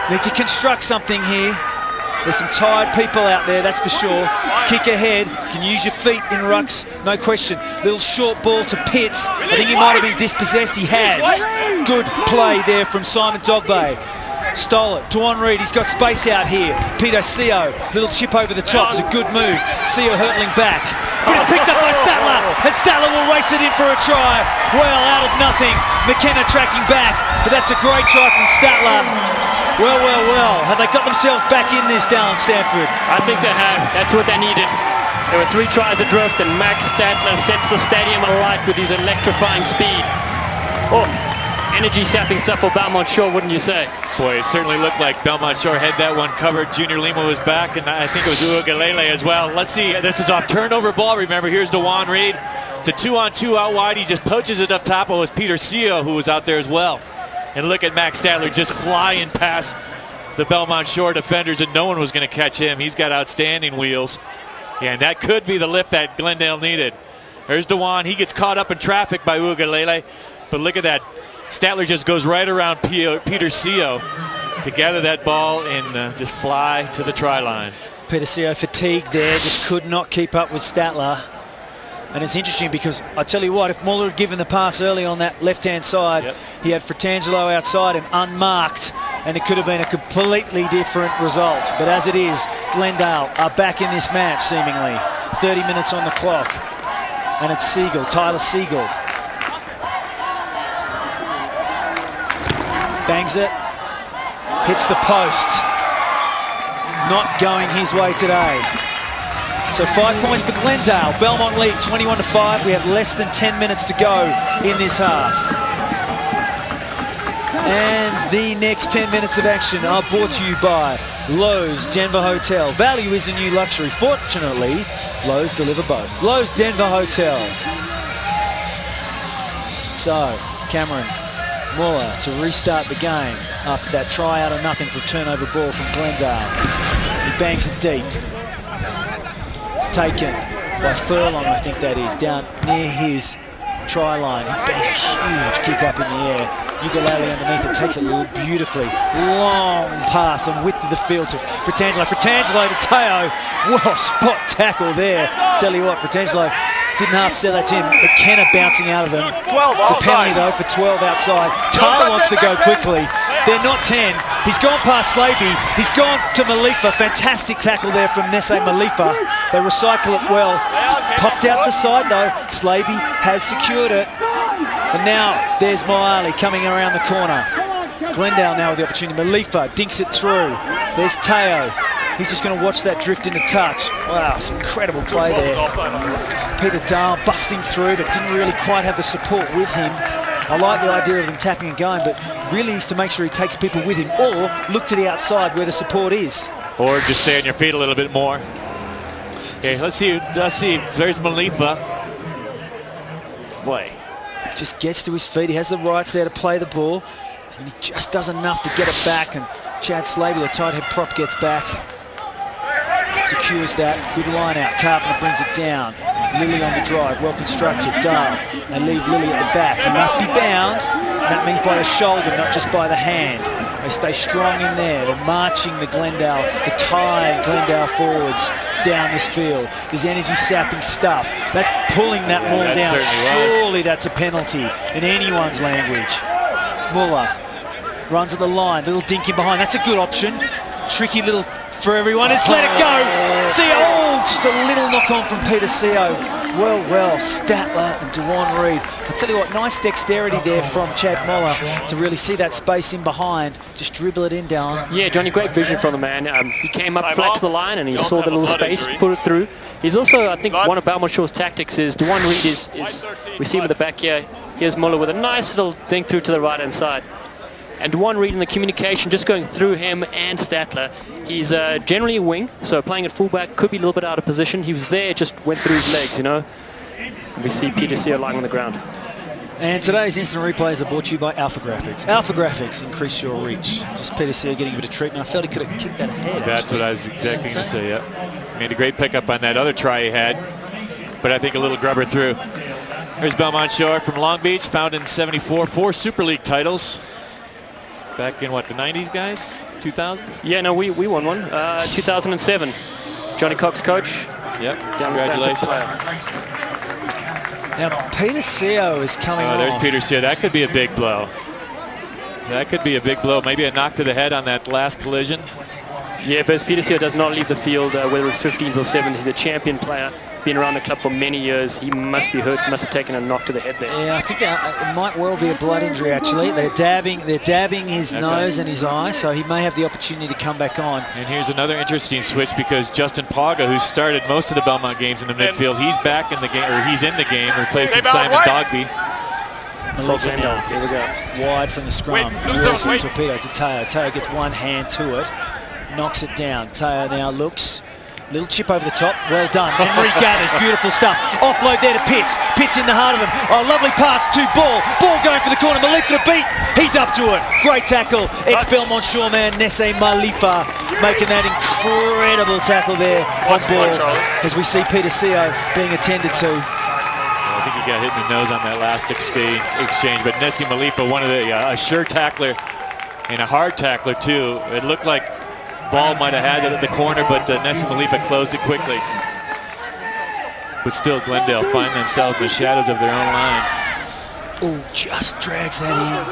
Need to construct something here. There's some tired people out there, that's for sure. Kick ahead, you can use your feet in rucks, no question. Little short ball to Pitts. I think he might have been dispossessed, he has. Good play there from Simon Dogbay. Stole it, Dwan Reed, he's got space out here. Peter Seo, little chip over the top, it's a good move. Seo hurtling back. But it's picked up by Statler, and Statler will race it in for a try. Well, out of nothing, McKenna tracking back, but that's a great try from Statler. Well. Have they got themselves back in this down Stanford? I think they have. That's what they needed. There were 3 tries adrift, and Max Statler sets the stadium alight with his electrifying speed. Oh, energy sapping stuff for Belmont Shore, wouldn't you say? Boy, it certainly looked like Belmont Shore had that one covered. Junior Lima was back, and I think it was Uiagalelei as well. Let's see. This is off turnover ball. Remember, here's Dwan Reed. It's a 2-on-2 out wide. He just poaches it up top. It was Peter Seo who was out there as well. And look at Max Statler just flying past the Belmont Shore defenders, and no one was going to catch him. He's got outstanding wheels. Yeah, and that could be the lift that Glendale needed. There's Dwan. He gets caught up in traffic by Uiagalelei. But look at that. Statler just goes right around Peter Seo to gather that ball and just fly to the try line. Peter Seo fatigued there, just could not keep up with Statler. And it's interesting because I tell you what, if Muller had given the pass early on that left-hand side, he had Fratangelo outside him unmarked, and it could have been a completely different result. But as it is, Glendale are back in this match seemingly. 30 minutes on the clock. And it's Siegel, Tyler Siegel. Bangs it, hits the post. Not going his way today. So 5 points for Glendale. Belmont lead 21-5. We have less than 10 minutes to go in this half. And the next 10 minutes of action are brought to you by Lowe's Denver Hotel. Value is a new luxury. Fortunately, Lowe's deliver both. Lowe's Denver Hotel. So, Cameron Muller to restart the game after that try out of nothing for a turnover ball from Glendale. He bangs it deep. It's taken by Furlong, I think that is, down near his try line. He bangs a huge kick up in the air. Uiagalelei underneath it, takes it beautifully. Long pass and width of the field to Fratangelo. Fratangelo to Teo. Whoa, spot tackle there. Tell you what, Fratangelo didn't half sell that in. McKenna bouncing out of them. It's a penalty though for 12 outside. Tyler wants to go quickly. They're not 10. He's gone past Slaby. He's gone to Malifa. Fantastic tackle there from Nesse Malifa. They recycle it well. It's popped out the side though. Slaby has secured it. And now there's Moali coming around the corner. Glendale now with the opportunity. Malifa dinks it through. There's Teo. He's just going to watch that drift into touch. Wow, some incredible play there. Peter Dahl busting through, but didn't really quite have the support with him. I like the idea of him tapping and going, but really needs to make sure he takes people with him, or look to the outside where the support is. Or just stay on your feet a little bit more. Okay, let's see. There's Malifa. Boy. Just gets to his feet. He has the rights there to play the ball, and he just does enough to get it back. And Chad Slaby, the tight head prop, gets back. Secures that. Good line out. Carpenter brings it down. Lilly on the drive. Well constructed. Dahl. They leave Lilly at the back. He must be bound. And that means by the shoulder, not just by the hand. They stay strong in there. They're marching the tired Glendale forwards down this field. There's energy sapping stuff. That's pulling that maul down. Surely that's a penalty in anyone's language. Muller runs at the line, little dink in behind. That's a good option. Tricky little for everyone. It's let it go. Seo, just a little knock on from Peter Seo. Well, Statler and Dewan Reid. I'll tell you what, nice dexterity there from Chad Muller to really see that space in behind. Just dribble it in, Darren. Yeah, Johnny, great vision from the man. He came up flat to the line and he saw the little space, put it through. He's also, I think, one of Belmont Shaw's tactics is Dewan Reid is we see him at the back here. Here's Muller with a nice little thing through to the right-hand side. And Dewan Reid in the communication, just going through him and Statler. He's generally a wing, so playing at fullback could be a little bit out of position. He was there, just went through his legs, you know. And we see Peter Seo lying on the ground. And today's instant replays are brought to you by Alpha Graphics. Alpha Graphics, increase your reach. Just Peter Seo getting a bit of treatment. I felt he could have kicked that ahead. That's what I was exactly going to say, yeah. Made a great pickup on that other try he had, but I think a little grubber through. Here's Belmont Shore from Long Beach, founded in '74, 4 Super League titles. Back in, what, the 90s, guys? 2000s? Yeah, no, we won one. 2007. Johnny Cox coach. Yep, congratulations. Now, Peter Seo is coming off. There's Peter Seo. That could be a big blow. That could be a big blow. Maybe a knock to the head on that last collision. Yeah, but Peter Seo does not leave the field, whether it's 15s or 7s. He's a champion player. Been around the club for many years. He must be hurt. Must have taken a knock to the head there. Yeah, I think it might well be a blood injury. Actually, they're dabbing his nose and his eye, so he may have the opportunity to come back on. And here's another interesting switch because Justin Paga, who started most of the Belmont games in the midfield, he's back in the game, or he's in the game, replacing Simon Dogby. Glendale, here we go. Wide from the scrum. Drills the torpedo to Teo. Teo gets one hand to it, knocks it down. Teo now looks. Little chip over the top, well done. Henry gathers, beautiful stuff. Offload there to Pitts. Pitts in the heart of him. Oh, lovely pass to Ball. Ball going for the corner. Malifa to beat. He's up to it. Great tackle. Ex-Belmont Shore man, Nesse Malifa, making that incredible tackle there on Ball. As we see Peter Seo being attended to. I think he got hit in the nose on that last exchange. But Nesse Malifa, one of the a sure tackler and a hard tackler too. It looked like Ball might have had it at the corner, but Nesse Malifa closed it quickly. But still, Glendale find themselves in the shadows of their own line. Oh, just drags that in.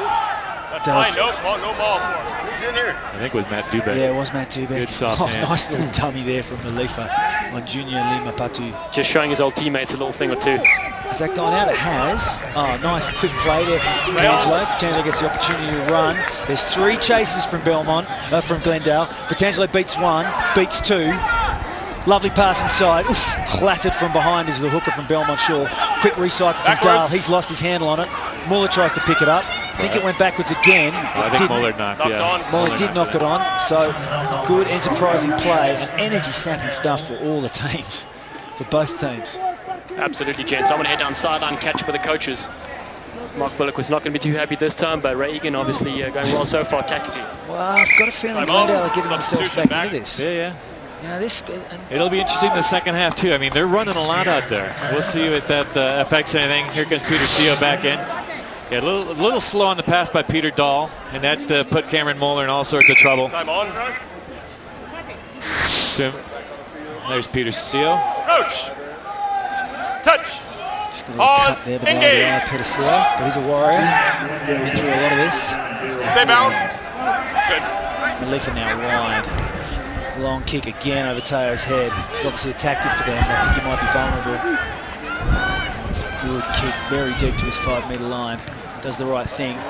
That's fine. No ball for him. Who's in here? I think it was Matt Dubek. Yeah, it was Matt Dubek. Good soft hands. Nice little dummy there from Malifa on Junior Lima Patu. Just showing his old teammates a little thing or two. Has that gone out? It has. Oh, nice quick play there from Fratangelo. Fratangelo gets the opportunity to run. There's 3 chases from from Glendale. Fratangelo beats 1, beats 2. Lovely pass inside. Oof, clattered from behind is the hooker from Belmont Shore. Quick recycle from Dale. He's lost his handle on it. Muller tries to pick it up. I think it went backwards again. I think Muller knocked on. Muller did knock it on. So good enterprising play and energy sapping stuff for all the teams, for both teams. Absolutely, gents. I'm going to head down sideline, catch up with the coaches. Mark Bullock was not going to be too happy this time, but Ray Egan obviously going well so far tactically. Well, I've got a feeling Glendale are getting themselves back into this. Yeah. You know, it'll be interesting in the second half too. I mean, they're running a lot out there. We'll see if that affects anything. Here comes Peter Seo back in. Yeah, a little slow on the pass by Peter Dahl, and that put Cameron Muller in all sorts of trouble. Time on. There's Peter Seo. Roach. Touch. Just going to cut there by Peter Seo, but he's a warrior. Been through a lot of this. Stay bound. Good. Malifa now wide. Long kick again over Teo's head. It's obviously a tactic for them. I think he might be vulnerable. It's a good kick, very deep to his 5-metre line. Does the right thing.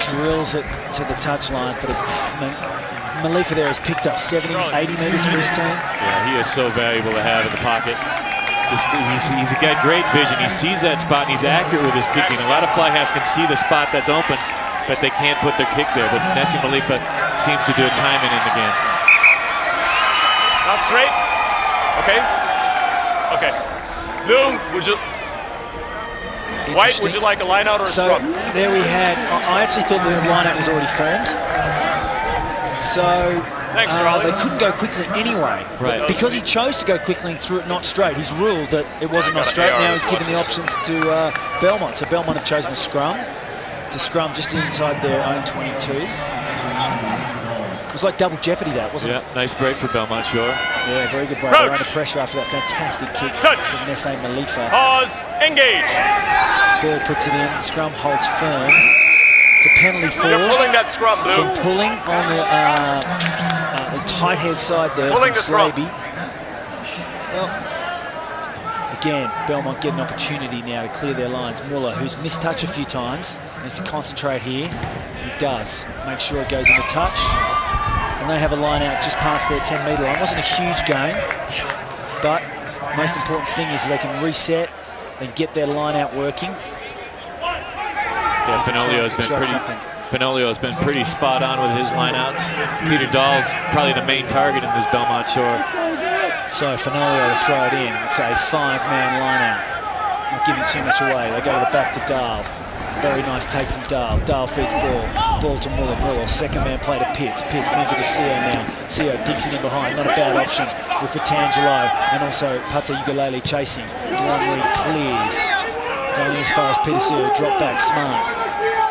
Drills it to the touchline, but Malifa there has picked up 70, 80 metres for his team. Yeah, he is so valuable to have in the pocket. He's got great vision. He sees that spot and he's accurate with his kicking. A lot of fly halves can see the spot that's open, but they can't put their kick there. But Nesse Malifa seems to do a time in again. Not straight. Okay. Blue, White, would you like a line out or a scrum? There we had, I actually thought the line out was already formed. So they couldn't go quickly anyway. Right. Because he chose to go quickly and threw it not straight. He's ruled that it wasn't not straight. Now he's given the options to Belmont. So Belmont have chosen a scrum. to scrum just inside their own 22. It was like double jeopardy, that, wasn't it? Yeah, nice break for Belmont Shore. Yeah, very good break. They're under pressure after that fantastic kick from Nesse Malifa. Pause, engage. Ball puts it in, scrum holds firm. It's a penalty for You're pulling that scrum, Blue. from pulling on the tight head side there Pulling from the scrum. Slaby. Well, again, Belmont get an opportunity now to clear their lines. Muller, who's missed touch a few times, needs to concentrate here. He does. Make sure it goes into touch. And they have a line out just past their 10-metre line. It wasn't a huge game, but most important thing is they can reset and get their line out working. Yeah, Fenolio's been pretty spot on with his lineouts. Peter Dahl's probably the main target in this Belmont Shore. So Fenolio to throw it in. It's a 5-man lineout. Not giving too much away. They go to the back to Dahl. Very nice take from Dahl. Dahl feeds ball. Ball to Muller. Muller, second man play to Pitts. Pitts moves it to Sio now. Sio digs it in behind. Not a bad option with Fratangelo and also Pata Ugalele chasing. Duan Reid clears. It's only as far as Peter Sio. Drop back, smart.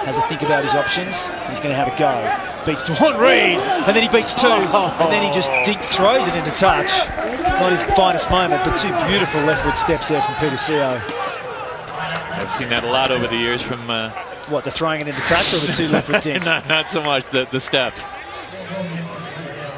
Has a think about his options. He's going to have a go. Beats Duan Reid, and then he beats two, and then he just throws it into touch. Not his finest moment, but two beautiful leftward steps there from Peter Sio. I've seen that a lot over the years from... What, the throwing it into touch or the two leftward dinks? not so much the steps.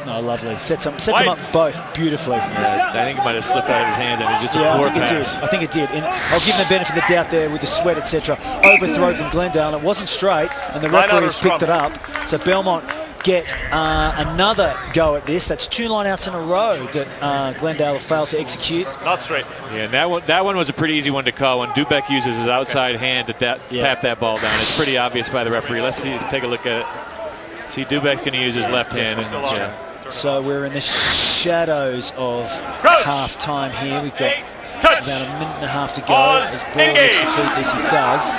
No, lovely. Sets them up both beautifully. Yeah, I think it might have slipped out of his hands. I mean, just a poor pass. I think it did. And I'll give him the benefit of the doubt there with the sweat, etc. Overthrow from Glendale. It wasn't straight, and the referees picked it up. So Belmont get another go at this. That's 2 lineouts in a row that Glendale have failed to execute. Not straight. Yeah, and that one was a pretty easy one to call when Dubek uses his outside hand to tap that ball down. It's pretty obvious by the referee. Let's take a look at it. See, Dubek's going to use his left hand. And, so we're in the shadows of half-time here. We've got about a minute and a half to go. As Ball looks to feed this, he does.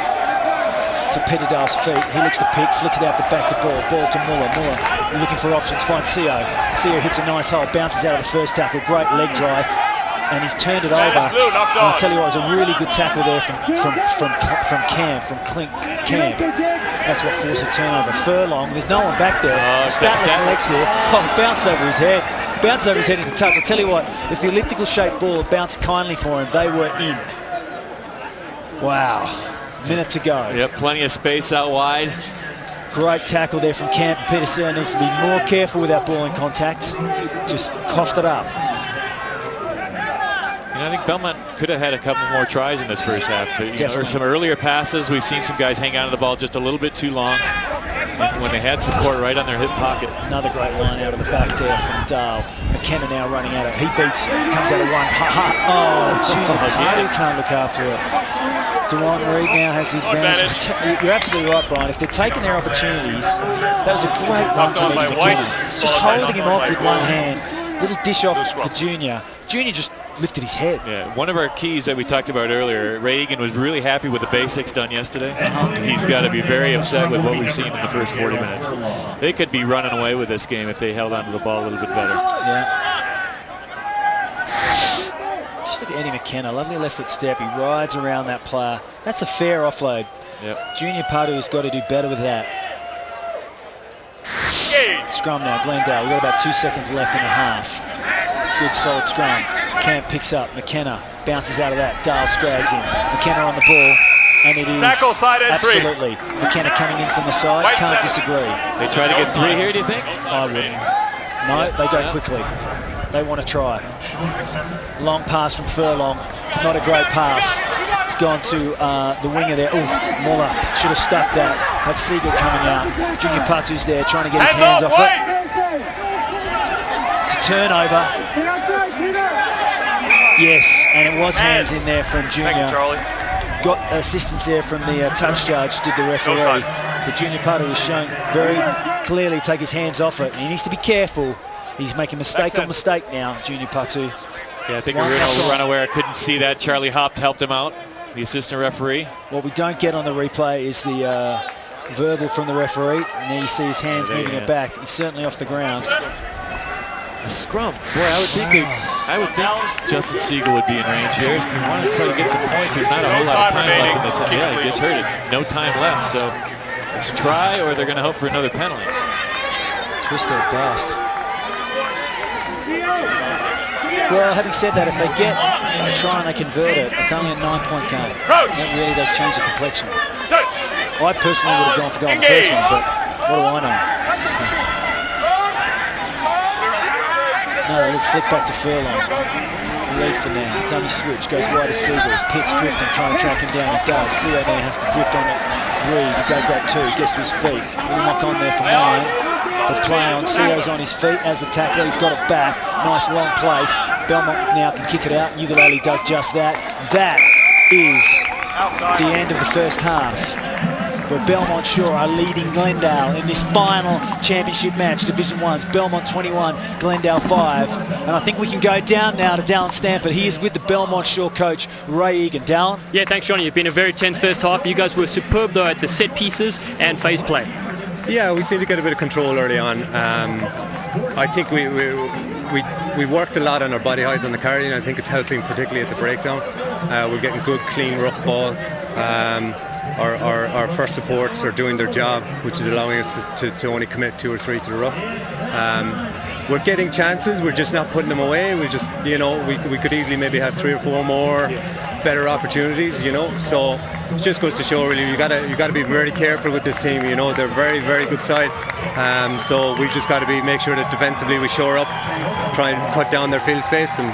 So Peter Dahl's feet, he looks to pick, flicks it out the back to Ball. Ball to Muller. Muller looking for options, finds Sio. Sio hits a nice hole, bounces out of the first tackle. Great leg drive, and he's turned it over. And I'll tell you what, it was a really good tackle there from Clink Cam. That's what forced a turnover. Furlong, there's no one back there. Statler collects there. Oh, bounced over his head. Bounced over his head into touch. I'll tell you what, if the elliptical shaped ball had bounced kindly for him, they were in. Wow. Minute to go. Yep, plenty of space out wide. Great tackle there from Camp. Peter Sio needs to be more careful with that ball in contact. Just coughed it up. I think Belmont could have had a couple more tries in this first half. Definitely. Some earlier passes, we've seen some guys hang on to the ball just a little bit too long. And when they had support right on their hip pocket. Another great line out of the back there from Dahl. McKenna now running at it. He beats, comes out of one. Junior can't look after it. Duan Reid now has the advantage. You're absolutely right, Brian. If they're taking their opportunities, that was a great run from McKenna. Just holding him off with one hand. Little dish off for Junior. Junior just lifted his head. Yeah, one of our keys that we talked about earlier, Ray Egan was really happy with the basics done yesterday. He's got to be very upset with what we've seen in the first 40 minutes. They could be running away with this game if they held onto the ball a little bit better. Yeah. Just look at Eddie McKenna, lovely left foot step. He rides around that player. That's a fair offload. Yep. Junior Padu's got to do better with that. Scrum now, Glendale. We've got about 2 seconds left in the half. Good solid scrum. Camp picks up. McKenna bounces out of that. Dahl scrags in. McKenna on the ball. And it is tackle side entry. Absolutely. McKenna coming in from the side. Can't disagree. They try to get 3 here, do you think? I wouldn't. No, they go quickly. They want to try. Long pass from Furlong. It's not a great pass. It's gone to the winger there. Ooh, Muller should have stuck that. That's Siegel coming out. Junior Patu's there trying to get his hands off it. It's a turnover. Yes, and it was hands in there from Junior. Thank you, Charlie. Got assistance there from the touch judge, did the referee. But Junior Patu was shown very clearly take his hands off it. He needs to be careful. He's making mistake on mistake now, Junior Patu. Yeah, I think Runaway couldn't see that. Charlie Hopp helped him out, the assistant referee. What we don't get on the replay is the verbal from the referee. And there you see his hands moving it back. He's certainly off the ground. A scrum. Boy, I would think Justin Siegel would be in range here. He wanted to try to get some points. There's not a whole lot of time left in this. Yeah, he just heard it. No time left, so Bulldogs try, or they're going to hope for another penalty. Twist or bust. Well, having said that, if they get a try and they convert it, it's only a 9-point game. That really does change the complexion. I personally would have gone for going the first one, but what do I know? No, a little flick back to Furlong. Lead for now. Dummy switch, goes wide to Siegel. Pitt's drifting, trying to track him down. It does. Seo now has to drift on it. Reed, he does that too. Gets to his feet. Little knock on there for 9. But play on. Seo's on his feet as the tackler. He's got it back. Nice long place. Belmont now can kick it out. Ukulele does just that. That is the end of the first half, where Belmont Shore are leading Glendale in this final championship match. Division 1's Belmont 21, Glendale 5. And I think we can go down now to Dallin Stanford. He is with the Belmont Shore coach, Ray Egan. Dallin? Yeah, thanks, Johnny. It's been a very tense first half. You guys were superb, though, at the set pieces and phase play. Yeah, we seemed to get a bit of control early on. I think we worked a lot on our body height on the carry, and I think it's helping, particularly at the breakdown. We're getting good, clean ruck ball. Our first supports are doing their job, which is allowing us to only commit 2 or 3 to the ruck. We're getting chances, we're just not putting them away. We just, we could easily maybe have 3 or 4 more better opportunities, So it just goes to show, really, you got to be very careful with this team. They're a very, very good side. So we've just got to make sure that defensively we shore up, try and cut down their field space, and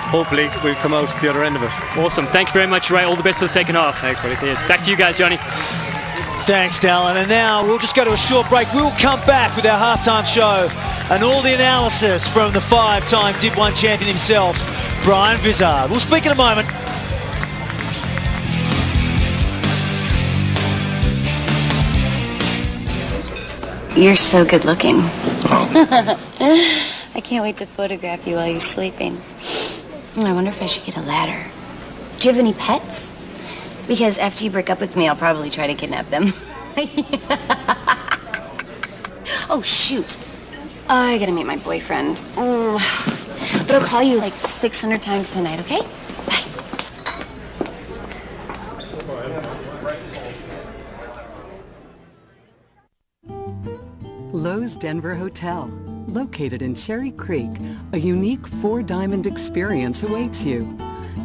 hopefully we'll come out the other end of it. Awesome. Thanks very much, Ray. All the best for the second half. Thanks, buddy. Yes. Back to you guys, Johnny. Thanks, Dallin. And now we'll just go to a short break. We'll come back with our halftime show and all the analysis from the 5-time Div 1 champion himself, Brian Vizard. We'll speak in a moment. You're so good looking. I can't wait to photograph you while you're sleeping. I wonder if I should get a ladder. Do you have any pets? Because after you break up with me, I'll probably try to kidnap them. Oh, shoot. I gotta meet my boyfriend. But I'll call you like 600 times tonight, okay? Bye. Lowe's Denver Hotel, located in Cherry Creek, a unique 4-diamond experience awaits you.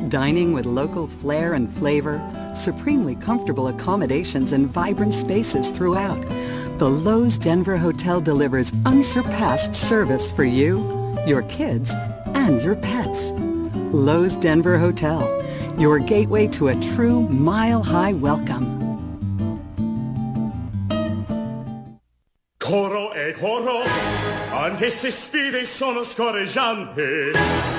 Dining with local flair and flavor, supremely comfortable accommodations and vibrant spaces throughout, the Lowe's Denver Hotel delivers unsurpassed service for you, your kids, and your pets. Lowe's Denver Hotel, your gateway to a true mile-high welcome. Coro e coro, anche se sfide sono scorreggianti,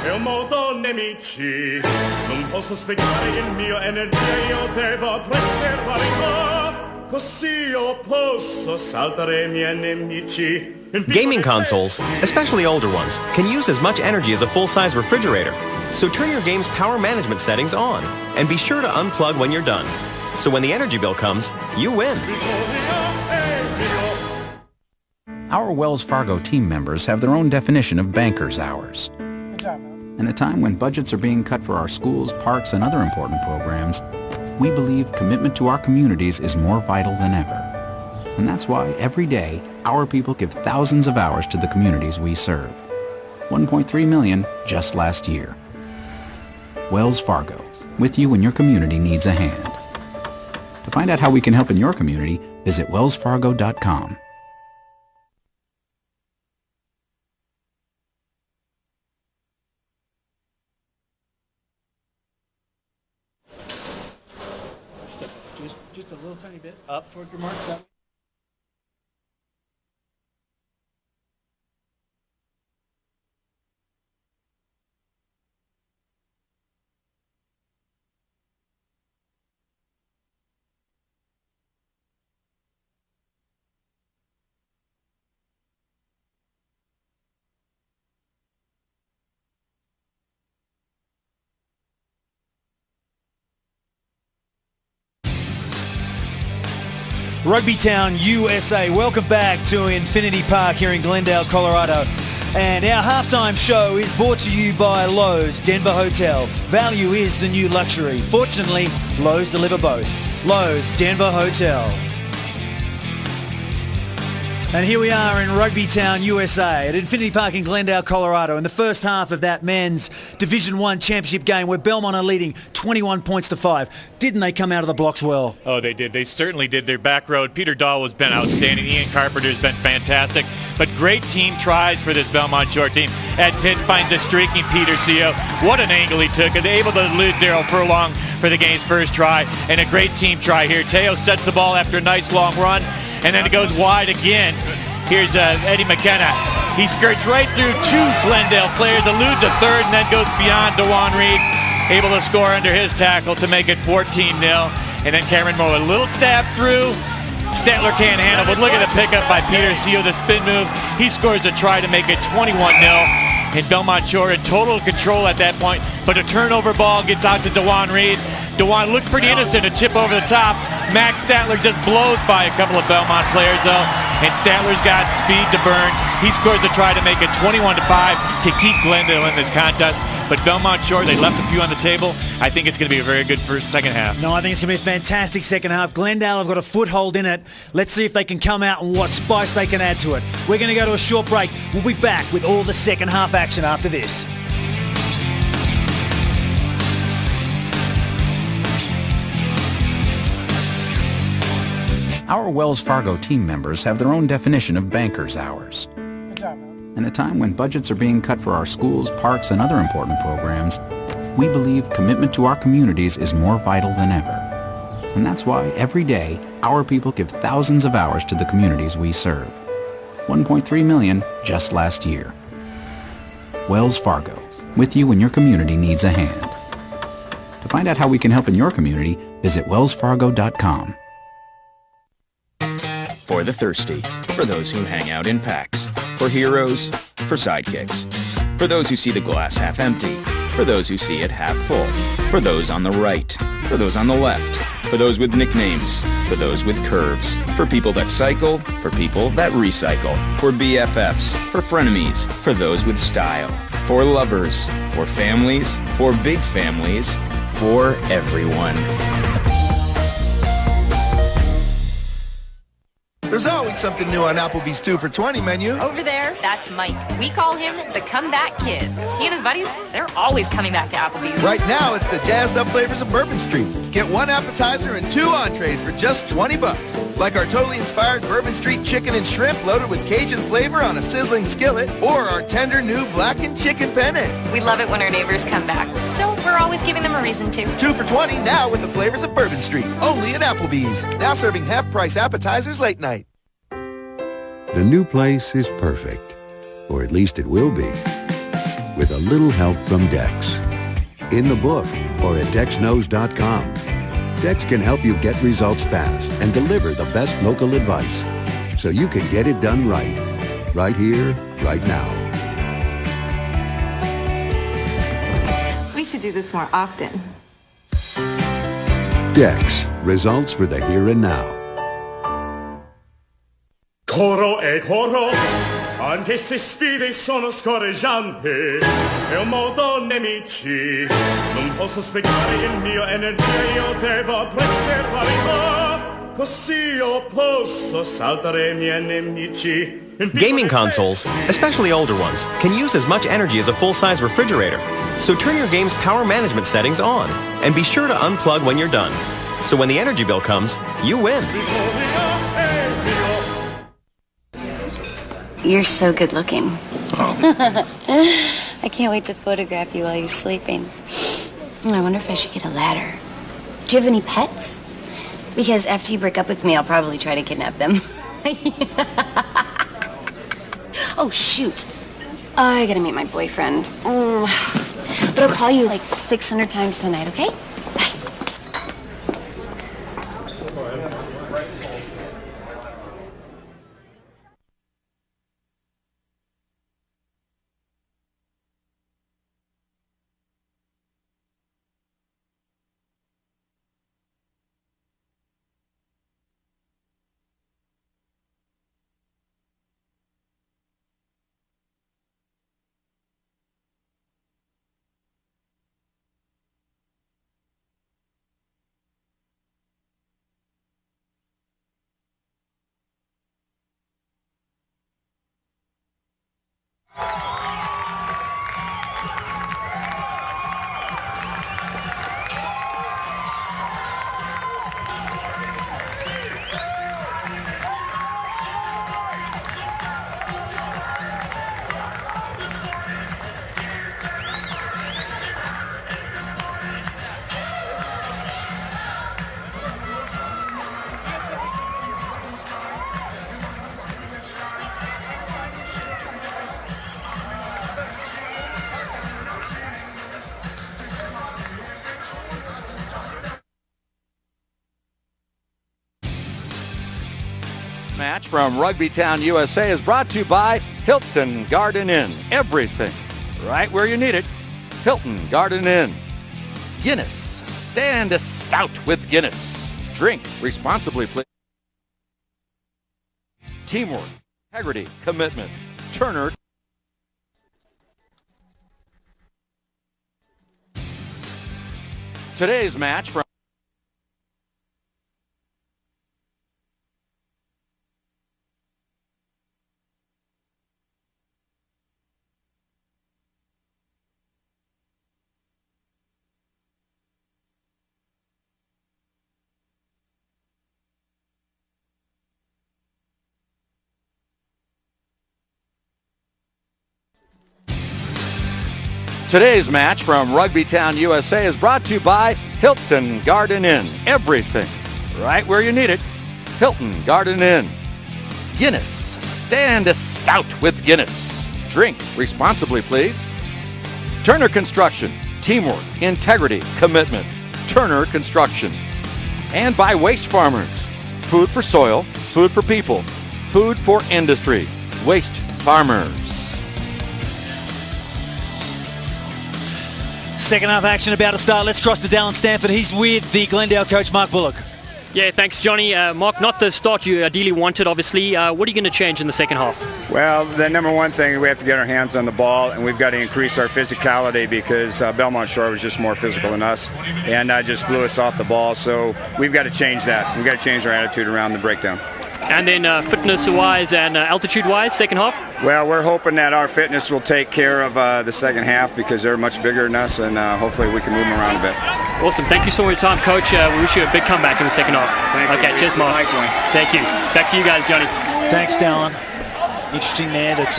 e un modo nemici, non posso spiegare il mio energia, io devo preservare il così io posso saltare I miei nemici. Gaming consoles, especially older ones, can use as much energy as a full-size refrigerator. So turn your game's power management settings on, and be sure to unplug when you're done. So when the energy bill comes, you win. Our Wells Fargo team members have their own definition of banker's hours. In a time when budgets are being cut for our schools, parks, and other important programs, we believe commitment to our communities is more vital than ever. And that's why every day, our people give thousands of hours to the communities we serve. 1.3 million just last year. Wells Fargo, with you when your community needs a hand. To find out how we can help in your community, visit wellsfargo.com. Just a little tiny bit up towards your mark. Rugby Town, USA. Welcome back to Infinity Park here in Glendale, Colorado. And our halftime show is brought to you by Lowe's Denver Hotel. Value is the new luxury. Fortunately, Lowe's deliver both. Lowe's Denver Hotel. And here we are in Rugby Town, USA, at Infinity Park in Glendale, Colorado, in the first half of that men's Division 1 championship game where Belmont are leading 21 points to 5. Didn't they come out of the blocks well? Oh, they did. They certainly did. Their back row, Peter Dahl has been outstanding. Ian Carpenter's been fantastic. But great team tries for this Belmont short team. Ed Pitts finds a streaking Peter Seo. What an angle he took. They're able to elude Daryl Furlong for the game's first try. And a great team try here. Teo sets the ball after a nice long run. And then it goes wide again. Here's Eddie McKenna. He skirts right through two Glendale players, eludes a third, and then goes beyond DeJuan Reed. Able to score under his tackle to make it 14-0. And then Cameron Moore, a little stab through. Statler can't handle, but look at the pickup by Peter Seo, the spin move. He scores a try to make it 21-0. And Belmont Shore in total control at that point. But a turnover ball gets out to DeJuan Reed. DeJuan looked pretty innocent, a chip over the top. Max Statler just blows by a couple of Belmont players, though. And Statler's got speed to burn. He scores a try to make it 21-5 to keep Glendale in this contest. But Belmont Shore, they left a few on the table. I think it's going to be a very good second half. No, I think it's going to be a fantastic second half. Glendale have got a foothold in it. Let's see if they can come out and what spice they can add to it. We're going to go to a short break. We'll be back with all the second half action after this. Our Wells Fargo team members have their own definition of banker's hours. In a time when budgets are being cut for our schools, parks, and other important programs, we believe commitment to our communities is more vital than ever. And that's why every day, our people give thousands of hours to the communities we serve. 1.3 million just last year. Wells Fargo, with you when your community needs a hand. To find out how we can help in your community, visit wellsfargo.com. For the thirsty, for those who hang out in packs, for heroes, for sidekicks, for those who see the glass half empty, for those who see it half full, for those on the right, for those on the left, for those with nicknames, for those with curves, for people that cycle, for people that recycle, for BFFs, for frenemies, for those with style, for lovers, for families, for big families, for everyone. There's always something new on Applebee's 2 for $20 menu. Over there, that's Mike. We call him the Comeback Kid. He and his buddies, they're always coming back to Applebee's. Right now, it's the jazzed up flavors of Bourbon Street. Get one appetizer and 2 entrees for just $20. Like our totally inspired Bourbon Street chicken and shrimp loaded with Cajun flavor on a sizzling skillet, or our tender new blackened chicken penne. We love it when our neighbors come back, so we're always giving them a reason to. 2 for $20 now with the flavors of Bourbon Street. Only at Applebee's. Now serving half-price appetizers late night. The new place is perfect, or at least it will be, with a little help from Dex. In the book or at DexKnows.com. Dex can help you get results fast and deliver the best local advice, so you can get it done right. Right here, right now. We should do this more often. Dex, results for the here and now. Coro e coro, anche se sfide sono scorreggianti, e un modo nemici, non posso spiegare il mio energia, io devo preservare, così io posso saltare I miei nemici. Gaming consoles, especially older ones, can use as much energy as a full-size refrigerator. So turn your game's power management settings on, and be sure to unplug when you're done. So when the energy bill comes, you win. You're so good looking. Oh. I can't wait to photograph you while you're sleeping. I wonder if I should get a ladder. Do you have any pets? Because after you break up with me, I'll probably try to kidnap them. Oh, shoot. I gotta meet my boyfriend. But I'll call you like 600 times tonight, okay? match from Rugby Town, USA is brought to you by Hilton Garden Inn. Everything right where you need it. Hilton Garden Inn. Guinness. Stand a stout with Guinness. Drink responsibly, please. Teamwork, integrity, commitment. Turner. Today's match from Today's match from Rugby Town, USA is brought to you by Hilton Garden Inn. Everything right where you need it. Hilton Garden Inn. Guinness. Stand a stout with Guinness. Drink responsibly, please. Turner Construction. Teamwork, integrity, commitment. Turner Construction. And by Waste Farmers. Food for soil, food for people, food for industry. Waste Farmers. Second half action about to start. Let's cross to Dallin Stanford. He's with the Glendale coach, Mark Bullock. Yeah, thanks, Johnny. Mark, not the start you ideally wanted, obviously. What are you going to change in the second half? Well, the number one thing, we have to get our hands on the ball, and we've got to increase our physicality because Belmont Shore was just more physical than us and just blew us off the ball. So we've got to change that. We've got to change our attitude around the breakdown. And then fitness-wise and altitude-wise, second half? Well, we're hoping that our fitness will take care of the second half because they're much bigger than us, and hopefully we can move them around a bit. Awesome. Thank you so much for your time, Coach. We wish you a big comeback in the second half. Okay, cheers, Mark. Thank you. Back to you guys, Johnny. Thanks, Dallin. Interesting there that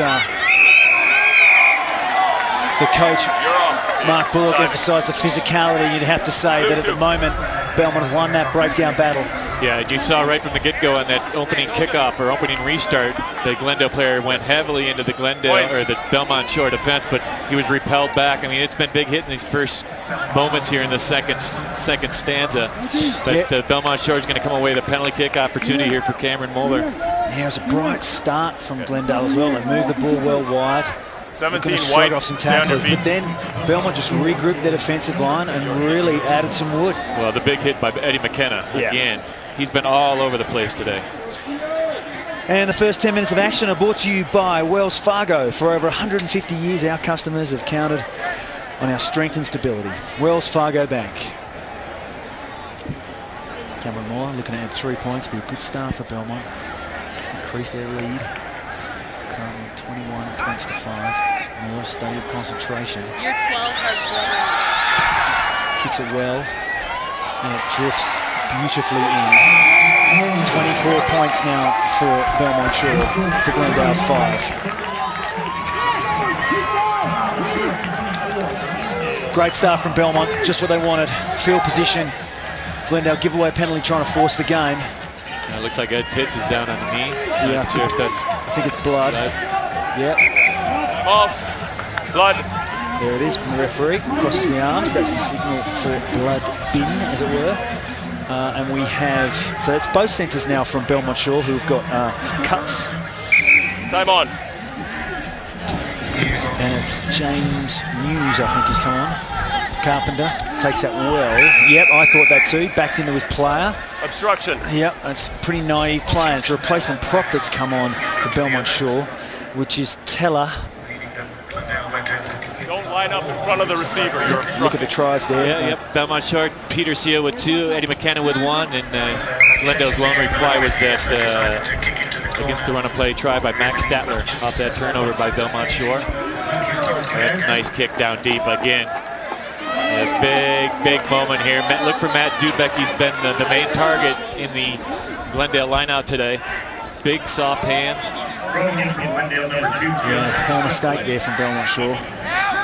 the coach, Mark Bullock, emphasised the physicality. You'd have to say that at the moment, Belmont won that breakdown battle. Yeah, you saw right from the get-go on that opening kickoff or opening restart, the Glendale player went heavily into the Glendale or the Belmont Shore defense, but he was repelled back. I mean, it's been big hit in these first moments here in the second stanza. But Belmont Shore is going to come away with a penalty kick opportunity here for Cameron Moeller. Yeah, it was a bright start from Glendale as well. They moved the ball well wide. 17 white off some tacklers, but then Belmont just regrouped their defensive line and really added some wood. Well, the big hit by Eddie McKenna again. He's been all over the place today. And the first 10 minutes of action are brought to you by Wells Fargo. For over 150 years, our customers have counted on our strength and stability. Wells Fargo Bank. Cameron Moore looking to add 3 points, be a good start for Belmont. Just increase their lead. Currently 21 points to 5. More state of concentration. Year 12 has blown. Kicks it well, and it drifts beautifully in. 24 points now for Belmont Shore to Glendale's 5. Great start from Belmont, just what they wanted. Field position. Glendale give away a penalty trying to force the game. It looks like Ed Pitts is down on the knee. Yeah, I think it's blood. Yep. Off. Blood. There it is from the referee. Crosses the arms. That's the signal for blood bin, as it were. And we have, so it's both centres now from Belmont Shore who've got cuts. Time on. And it's James News, I think, has come on. Carpenter takes that well. Yep, I thought that too. Backed into his player. Obstruction. Yep, that's a pretty naive play. It's a replacement prop that's come on for Belmont Shore, which is Teller. Don't line up in front of the receiver. You're obstructing. Look at the tries there. Yeah, yep. Belmont Shore, Peter Seal with 2, Eddie McKenna with 1, and Glendale's lone reply was that against the run of play try by Max Statler off that turnover by Belmont Shore. Nice kick down deep again. A big moment here. Look for Matt Dudbeck. He's been the main target in the Glendale lineout today. Big, soft hands. Yeah, poor mistake there from Belmont Shore.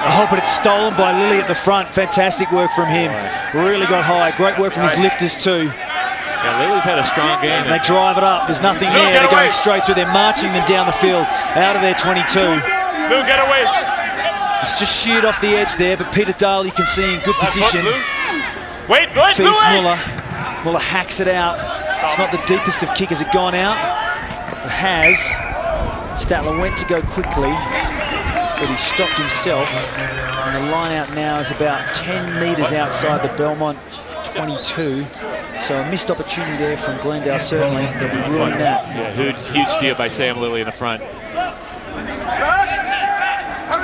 Oh, but it's stolen by Lilly at the front. Fantastic work from him. Really got high. Great work from his lifters too. Yeah, Lily's had a strong game. They drive it up. There's nothing there. They're going straight through. They're marching them down the field out of their 22. Lou, get away. It's just sheared off the edge there, but Peter Dahl, you can see in good position. Wait, feeds Muller. Muller hacks it out. It's not the deepest of kickers. It gone out. has. Statler went to go quickly, but he stopped himself. And the line out now is about 10 metres outside the Belmont 22. So a missed opportunity there from Glendale, certainly. They'll ruin that. Yeah, huge steal by Sam Lilly in the front.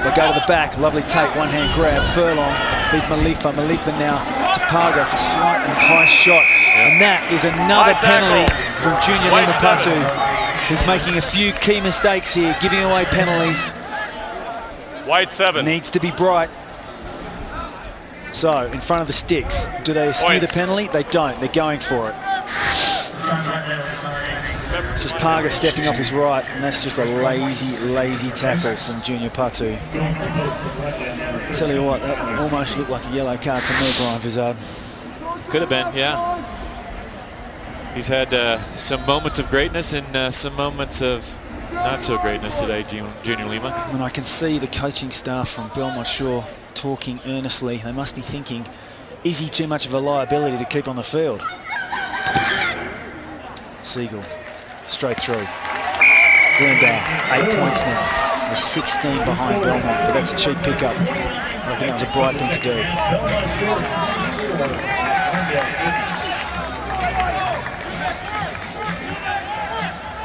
They go to the back. Lovely take. One-hand grab. Furlong feeds Malifa. Malifa now to Parga. It's a slightly high shot. And that is another penalty from Junior Lima Patu, who's making a few key mistakes here, giving away penalties. White 7. Needs to be bright. So, in front of the sticks, do they eschew the penalty? They don't. They're going for it. It's just Parga stepping off his right, and that's just a lazy tackle from Junior Patu. Tell you what, that almost looked like a yellow card to me, Brian Vizard. Could have been, yeah. He's had some moments of greatness and some moments of not so greatness today, Junior Lima. And I can see the coaching staff from Belmont Shore talking earnestly. They must be thinking, is he too much of a liability to keep on the field? Siegel, straight through. Glendale, 8 points now. They're 16 behind Belmont, but that's a cheap pickup. I think that was a bright thing to do.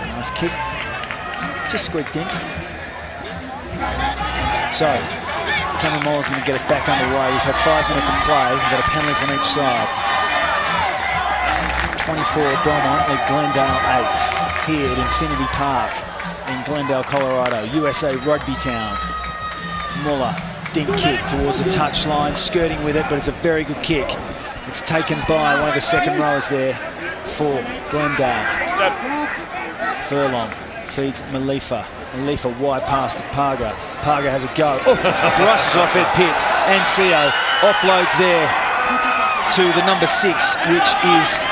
Nice kick. Just squeaked in. So, Cameron Muller's going to get us back underway. We've had 5 minutes of play. We've got a penalty from each side. 24 Belmont, lead Glendale 8 here at Infinity Park in Glendale, Colorado, USA Rugby Town. Muller, dink kick towards the touchline, skirting with it, but it's a very good kick. It's taken by one of the second rowers there for Glendale. Furlong feeds Malifa. Malifa wide pass to Parga. Parga has a go. Oh, brushes off Ed Pitts, and Sio offloads there to the number 6, which is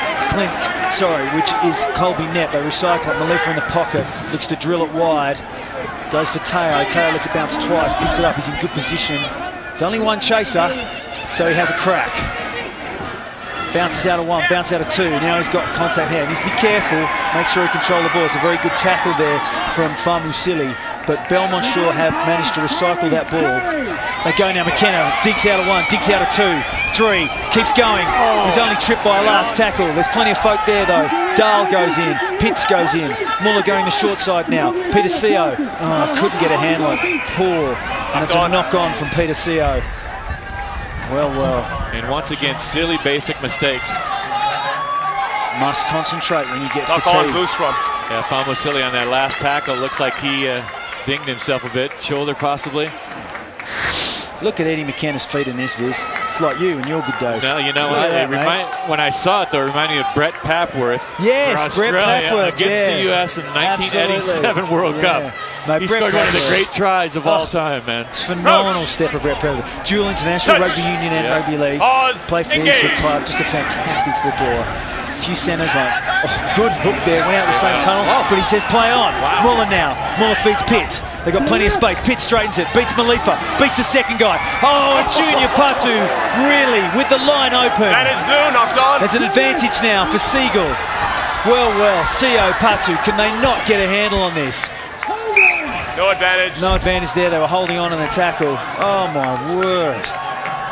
Colby Knepp. They recycle it. Malifa in the pocket, looks to drill it wide. Goes for Teo. Teo lets it bounce twice, picks it up. He's in good position. There's only one chaser, so he has a crack. Bounces out of 1, bounces out of 2. Now he's got contact here. He needs to be careful, make sure he controls the ball. It's a very good tackle there from Famusili, but Belmont Shore have managed to recycle that ball. They go now. McKenna digs out of 1, digs out of 2, 3, keeps going. He's only tripped by a last tackle. There's plenty of folk there though. Dahl goes in, Pitts goes in. Muller going the short side now. Peter Sio, couldn't get a handle on it. Poor, and it's a knock on from Peter Sio. Well. And once again, silly basic mistake. Must concentrate when you get knock fatigued. On, loose run. Yeah, Famusili on that last tackle. Looks like he dinged himself a bit. Shoulder possibly. Look at Eddie McKenna's feet in this, Viz. It's like you in your good days. No, you know what? When I saw it, though, it reminded me of Brett Papworth. Yes, Brett Papworth against the U.S. in the 1987 World Cup. He scored one of the great tries of all time, man. It's phenomenal step of Brett Papworth. Dual international, rugby union and rugby league. Played for the Eastwood Club. Just a fantastic footballer. A few centres like, good hook there, went out the same tunnel, but he says play on. Muller now. Muller feeds Pitts. They've got plenty of space. Pitts straightens it, beats Malifa, beats the second guy. Oh, and Junior Patu really with the line open. That is blue, knocked on. There's an advantage now for Siegel. Well, Sio Patu, can they not get a handle on this? No advantage. No advantage there. They were holding on in the tackle. Oh, my word.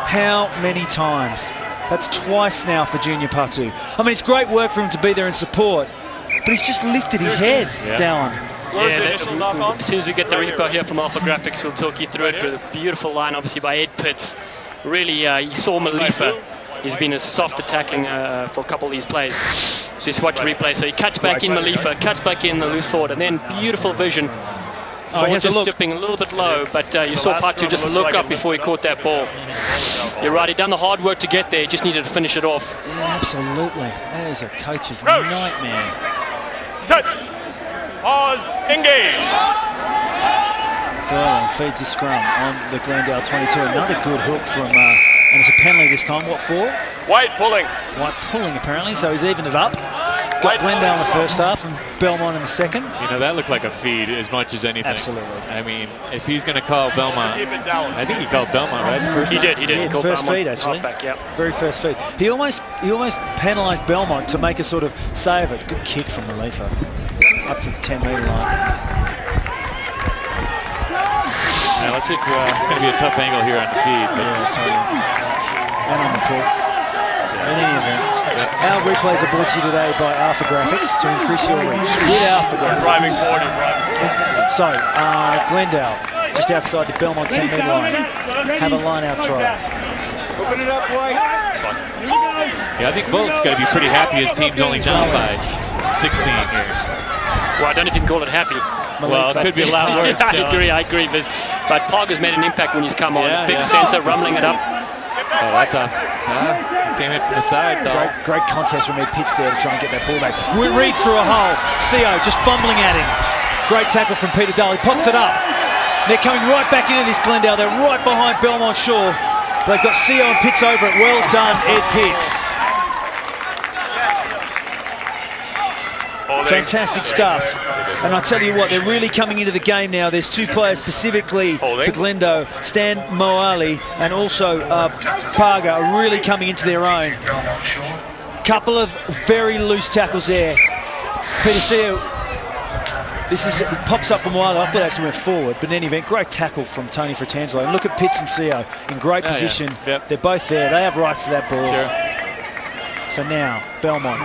How many times? That's twice now for Junior Patu. I mean, it's great work for him to be there in support, but he's just lifted his head down. As soon as we get the repo here from Alpha Graphics, we'll talk you through it. But a beautiful line, obviously, by Ed Pitts. Really, he saw Malifa. He's been a softer tackling for a couple of these plays. So just watch replay. So he cuts back in Malifa, cuts back in the loose forward, and then beautiful vision. He has just dipping a little bit low, but you saw Patu just look up before he caught that ball. You're right, he done the hard work to get there, he just needed to finish it off. Yeah, absolutely. That is a coach's nightmare. Touch. Pause. Engage. Furlong feeds the scrum on the Glendale 22. Another good hook from, and it's a penalty this time. What for? White pulling. White pulling apparently, so he's evened it up. Got Glendale in the first half and Belmont in the second. You know, that looked like a feed as much as anything. Absolutely. I mean, if he's going to call Belmont, I think he called Belmont, right? He did. He First Belmont feed, actually. Back, yep. Very first feed. He almost penalised Belmont to make a sort of say of it. Good kick from Malifa. up to the 10-metre line. Yeah, let's see. It's going to be a tough angle here on the feed. But yeah, totally. And on the pull. In any event, our replays are brought to you today by Alpha Graphics to increase your reach with Alpha Graphics. Driving 40, So, Glendale, just outside the Belmont 10-metre line, have a line-out throw. Open it up, White. yeah, I think Bullock's got to be pretty happy his team's only down by 16 here. Well, I don't know if you can call it happy. Well, it could be a lot worse. I agree. But Parker's made an impact when he's come on. Big sensor, rumbling it up. Oh, that's off. Came in from the side, though. Great contest from Ed Pitts there to try and get that ball back. We read through a hole. CO just fumbling at him. Great tackle from Peter Dahl. He pops it up. They're coming right back into this Glendale. They're right behind Belmont Shore. They've got CO and Pitts over it. Well done, Ed Pitts. Fantastic stuff. And I tell you what, they're really coming into the game now. There's two players specifically for Glendale, Stan Moali and also Parga, are really coming into their own. Couple of very loose tackles there. Peter CO, it pops up from Moali. I thought it actually went forward, but in any event, great tackle from Tony Fratangelo. And look at Pitts and CO in great position. Yeah. Yep. They're both there. They have rights to that ball. Sure. So now, Belmont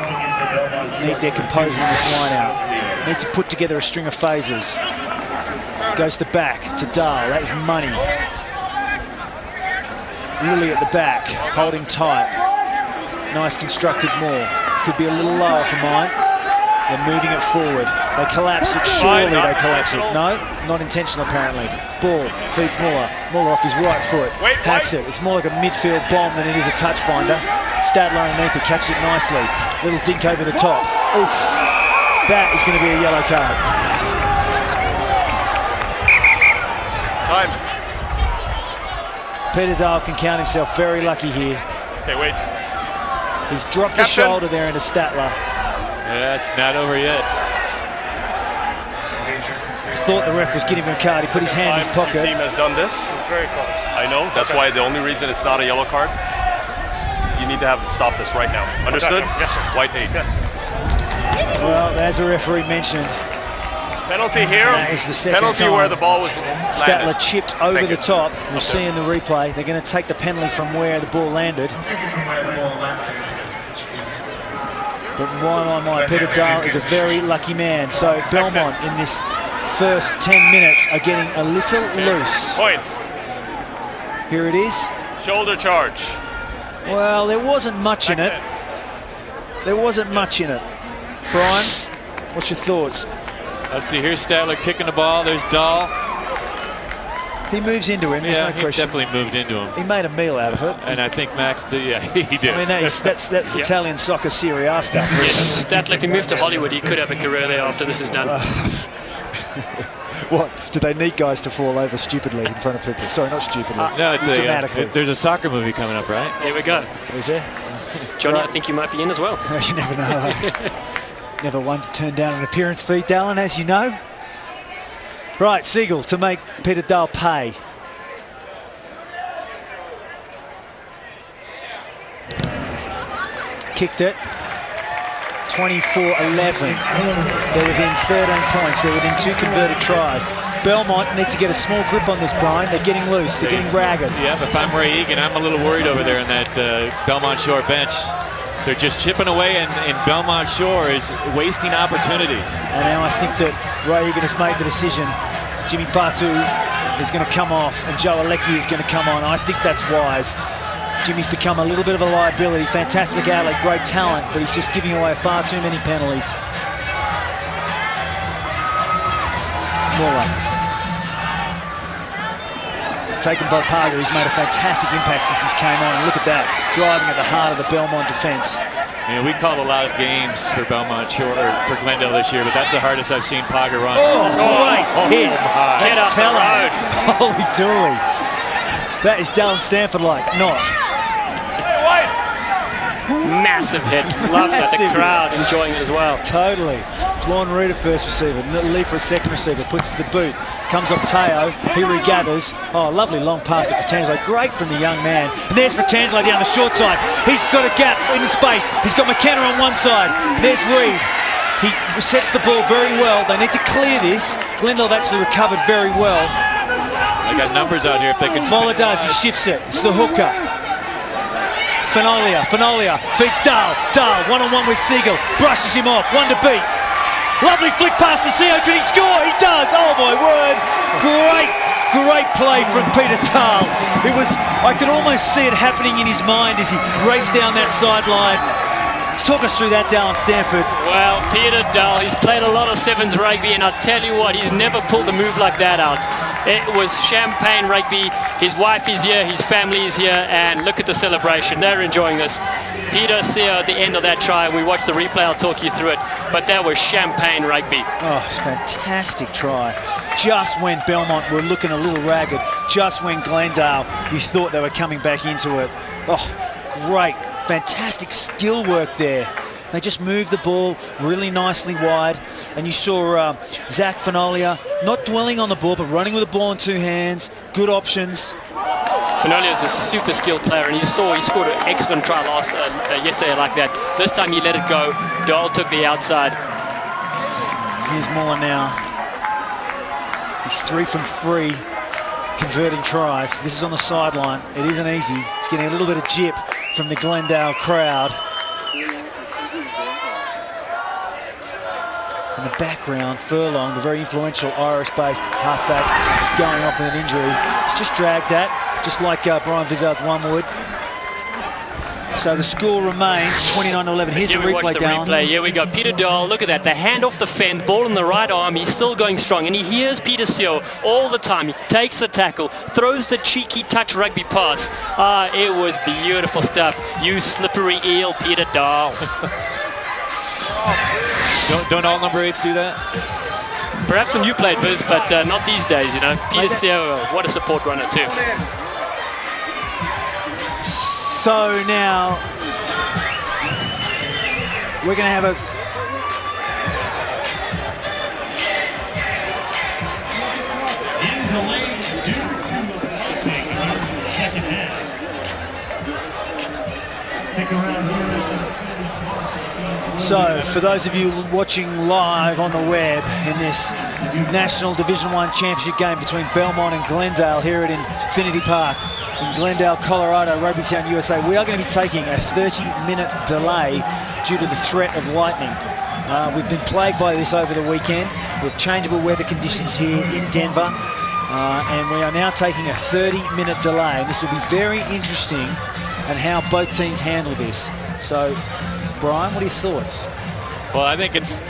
need their composure in this line-out. Need to put together a string of phases. Goes to back to Dahl. That is money. Lilly at the back, holding tight. Nice constructed maul. Could be a little lower for mine. They're moving it forward. They collapse it. Surely they collapse it. No, not intentional apparently. Ball feeds Muller. Muller off his right foot. Hacks it. It's more like a midfield bomb than it is a touch finder. Stadler underneath it, catches it nicely. Little dink over the top. Oof. That is going to be a yellow card. Time. Peter Dahl can count himself very lucky here. Okay, wait. He's dropped the shoulder there into Statler. Yeah, it's not over yet. Thought the ref was getting him a card. He put his hand in his pocket. Your team has done this. It's very close. I know. That's why the only reason it's not a yellow card, you need to have stop this right now. Understood? Yes, sir. White 8. Yes. Well, as the referee mentioned, penalty here. That was the second penalty time. Where the ball was Statler landed. chipped over the top. We'll see in the replay. They're going to take the penalty from where the ball landed. But my, Peter Dahl is a very lucky man. So Belmont in this first 10 minutes are getting a little loose. Points. Here it is. Shoulder charge. Well, there wasn't much in it. There wasn't much in it. Brian, what's your thoughts? Let's see, here's Stadler kicking the ball. There's Dahl. He moves into him, there's no he question. definitely moved into him. He made a meal out of it. And I think Max did, yeah, he did. I mean, that's Italian soccer Serie A stuff. Really. Yes, Statler, if he moved to Hollywood, he could have a career there after this is done. What? Do they need guys to fall over stupidly in front of people? Sorry, not stupidly. No, it's dramatically. there's a soccer movie coming up, right? Here we go. Is there? Johnny, I think you might be in as well. You never know. Never one to turn down an appearance fee, Dallin, as you know. Right, Siegel to make Peter Dahl pay. Kicked it. 24-11. They're within 13 points. They're within 2 converted tries. Belmont needs to get a small grip on this, Brian. They're getting loose. They're getting ragged. Yeah, if I'm Ray Egan, I'm a little worried over there in that Belmont Shore bench. They're just chipping away, and Belmont Shore is wasting opportunities. And now I think that Ray Egan has made the decision. Jimmy Batu is going to come off, and Joe Alecki is going to come on. I think that's wise. Jimmy's become a little bit of a liability. Fantastic athlete, great talent, but he's just giving away far too many penalties. Muller. Taken by Parga, who's made a fantastic impact since he's came on. And look at that, driving at the heart of the Belmont defence. We called a lot of games for Belmont Shore, or for Glendale this year, but that's the hardest I've seen Parga run. Oh, great hit. Get up the road. Holy dooly. That is Dallin Stanford-like, not. Massive hit. Love that. The crowd enjoying it as well. Totally. Dwan Reed at first receiver. Lee for a second receiver. Puts to the boot. Comes off Teo. He regathers. Oh, lovely long pass to Fratangelo. Great from the young man. And there's Fratangelo down the short side. He's got a gap in the space. He's got McKenna on one side. There's Reed. He sets the ball very well. They need to clear this. Glendale have actually recovered very well. They got numbers out here if they can. Mola does. He shifts it. It's the hooker. Fenolia feeds Dahl. Dahl one-on-one with Siegel. Brushes him off. One to beat. Lovely flick past to Seo. Can he score? He does. Oh my word. Great play from Peter Dahl. I could almost see it happening in his mind as he raced down that sideline. Talk us through that, Dallin Stanford. Well, Peter Dahl, he's played a lot of sevens rugby, and I'll tell you what, he's never pulled a move like that out. It was champagne rugby. His wife is here, his family is here, and look at the celebration. They're enjoying this. Peter Seo at the end of that try, and we watched the replay, I'll talk you through it, but that was champagne rugby. Oh, fantastic try. Just when Belmont were looking a little ragged, just when Glendale, you thought they were coming back into it. Oh, great. Fantastic skill work there. They just moved the ball really nicely wide, and you saw Zach Fenolia not dwelling on the ball, but running with the ball in two hands. Good options. Fenolia is a super skilled player, and you saw he scored an excellent try yesterday like that. This time he let it go. Dahl took the outside. Here's Muller now. He's 3 from 3. Converting tries. This is on the sideline. It isn't easy. It's getting a little bit of jip from the Glendale crowd. In the background, Furlong, the very influential Irish-based halfback, is going off with an injury. He's just dragged that, just like Brian Vizard's one would. So the score remains 29-11. Here's the replay, Dallin. Here we go. Peter Dahl, look at that. The hand off the fence, ball in the right arm. He's still going strong. And he hears Peter Seo all the time. He takes the tackle, throws the cheeky touch rugby pass. It was beautiful stuff. You slippery eel, Peter Dahl. Don't all number 8s do that? Perhaps when you played, Viz, but not these days, you know. Peter Seo, what a support runner, too. So now we're going to have a So for those of you watching live on the web in this National Division 1 Championship game between Belmont and Glendale here at Infinity Park in Glendale, Colorado, Rugby Town, USA, we are going to be taking a 30-minute delay due to the threat of lightning. We've been plagued by this over the weekend with changeable weather conditions here in Denver, and we are now taking a 30-minute delay, and this will be very interesting and how both teams handle this. So, Brian, what are your thoughts? Well, I think it's...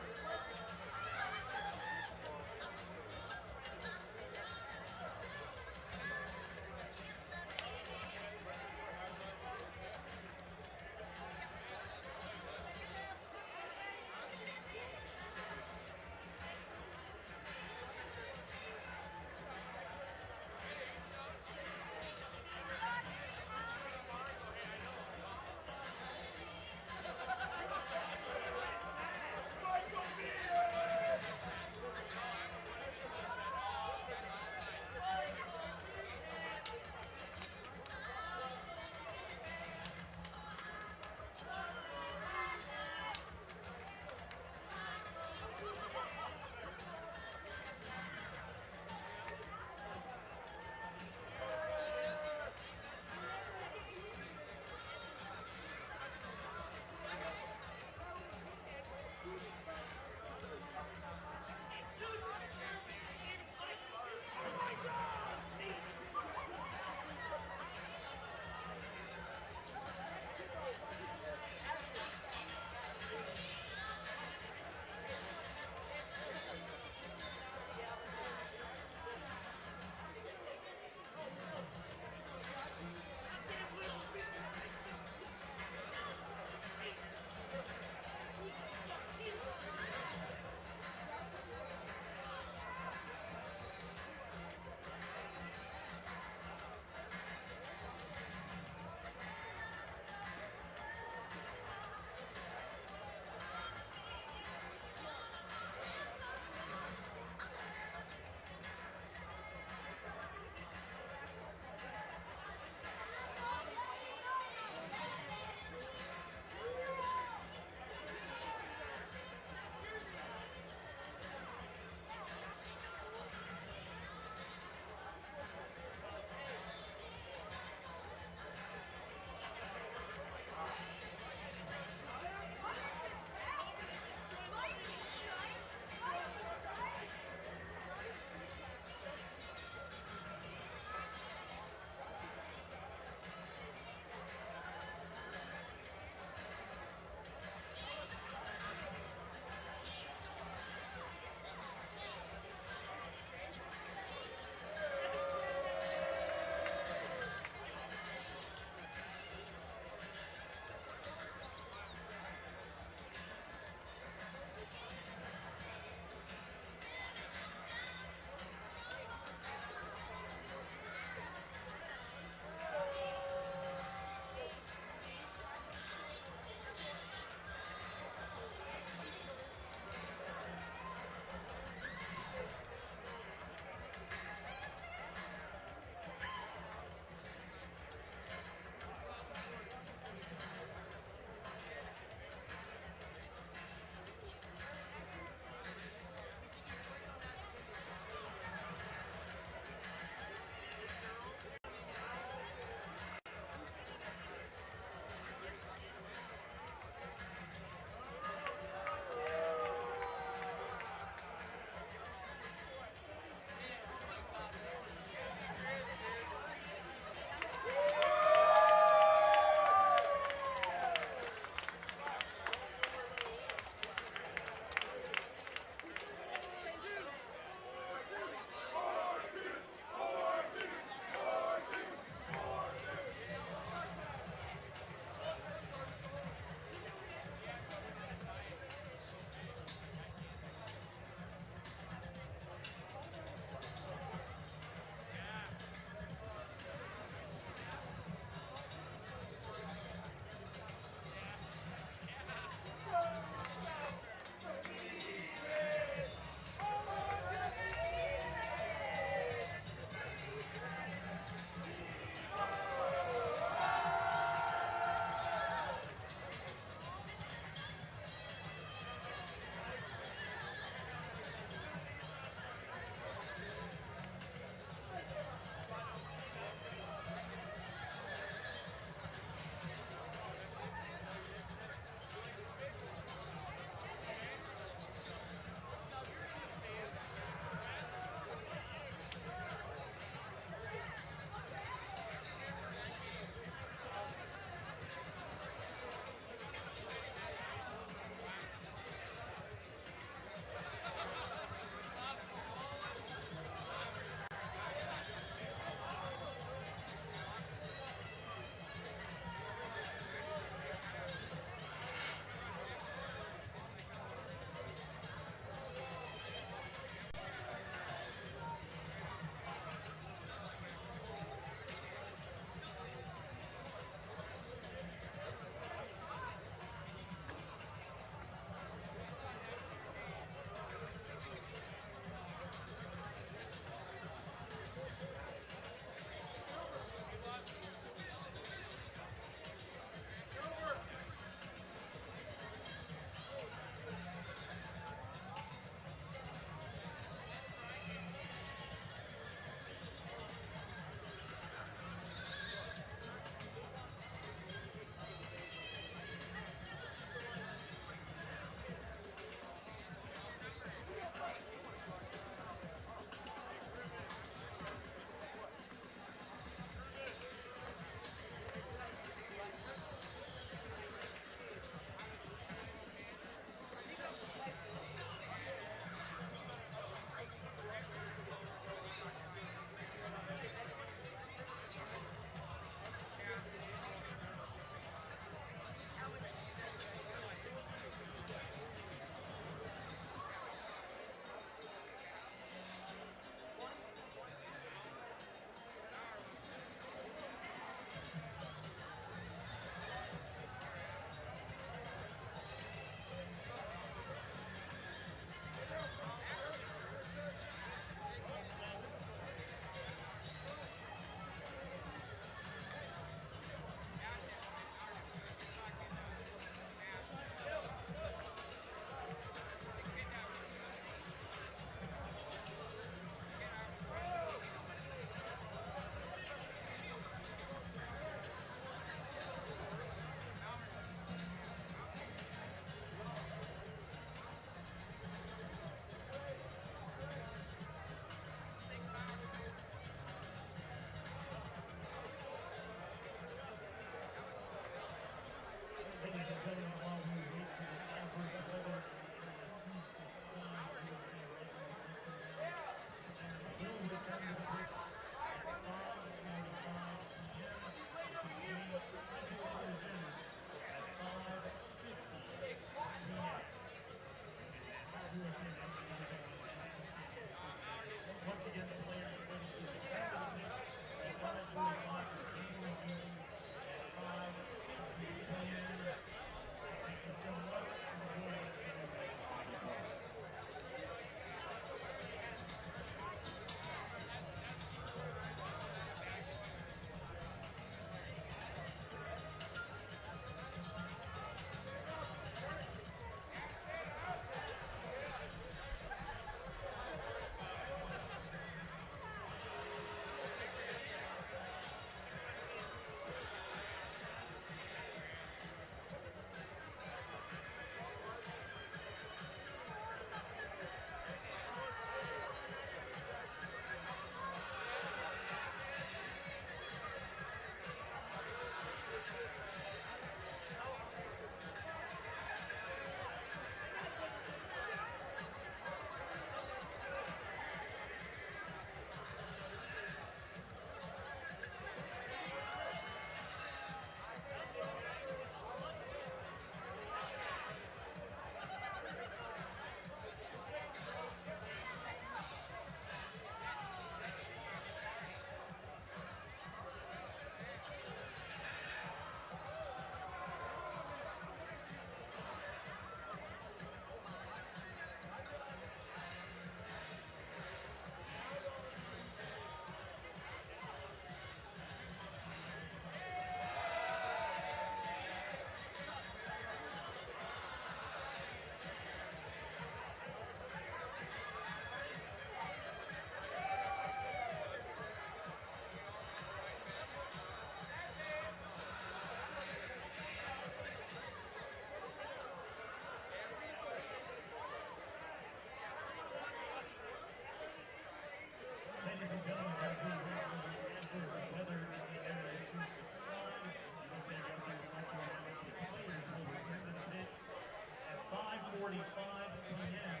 p.m.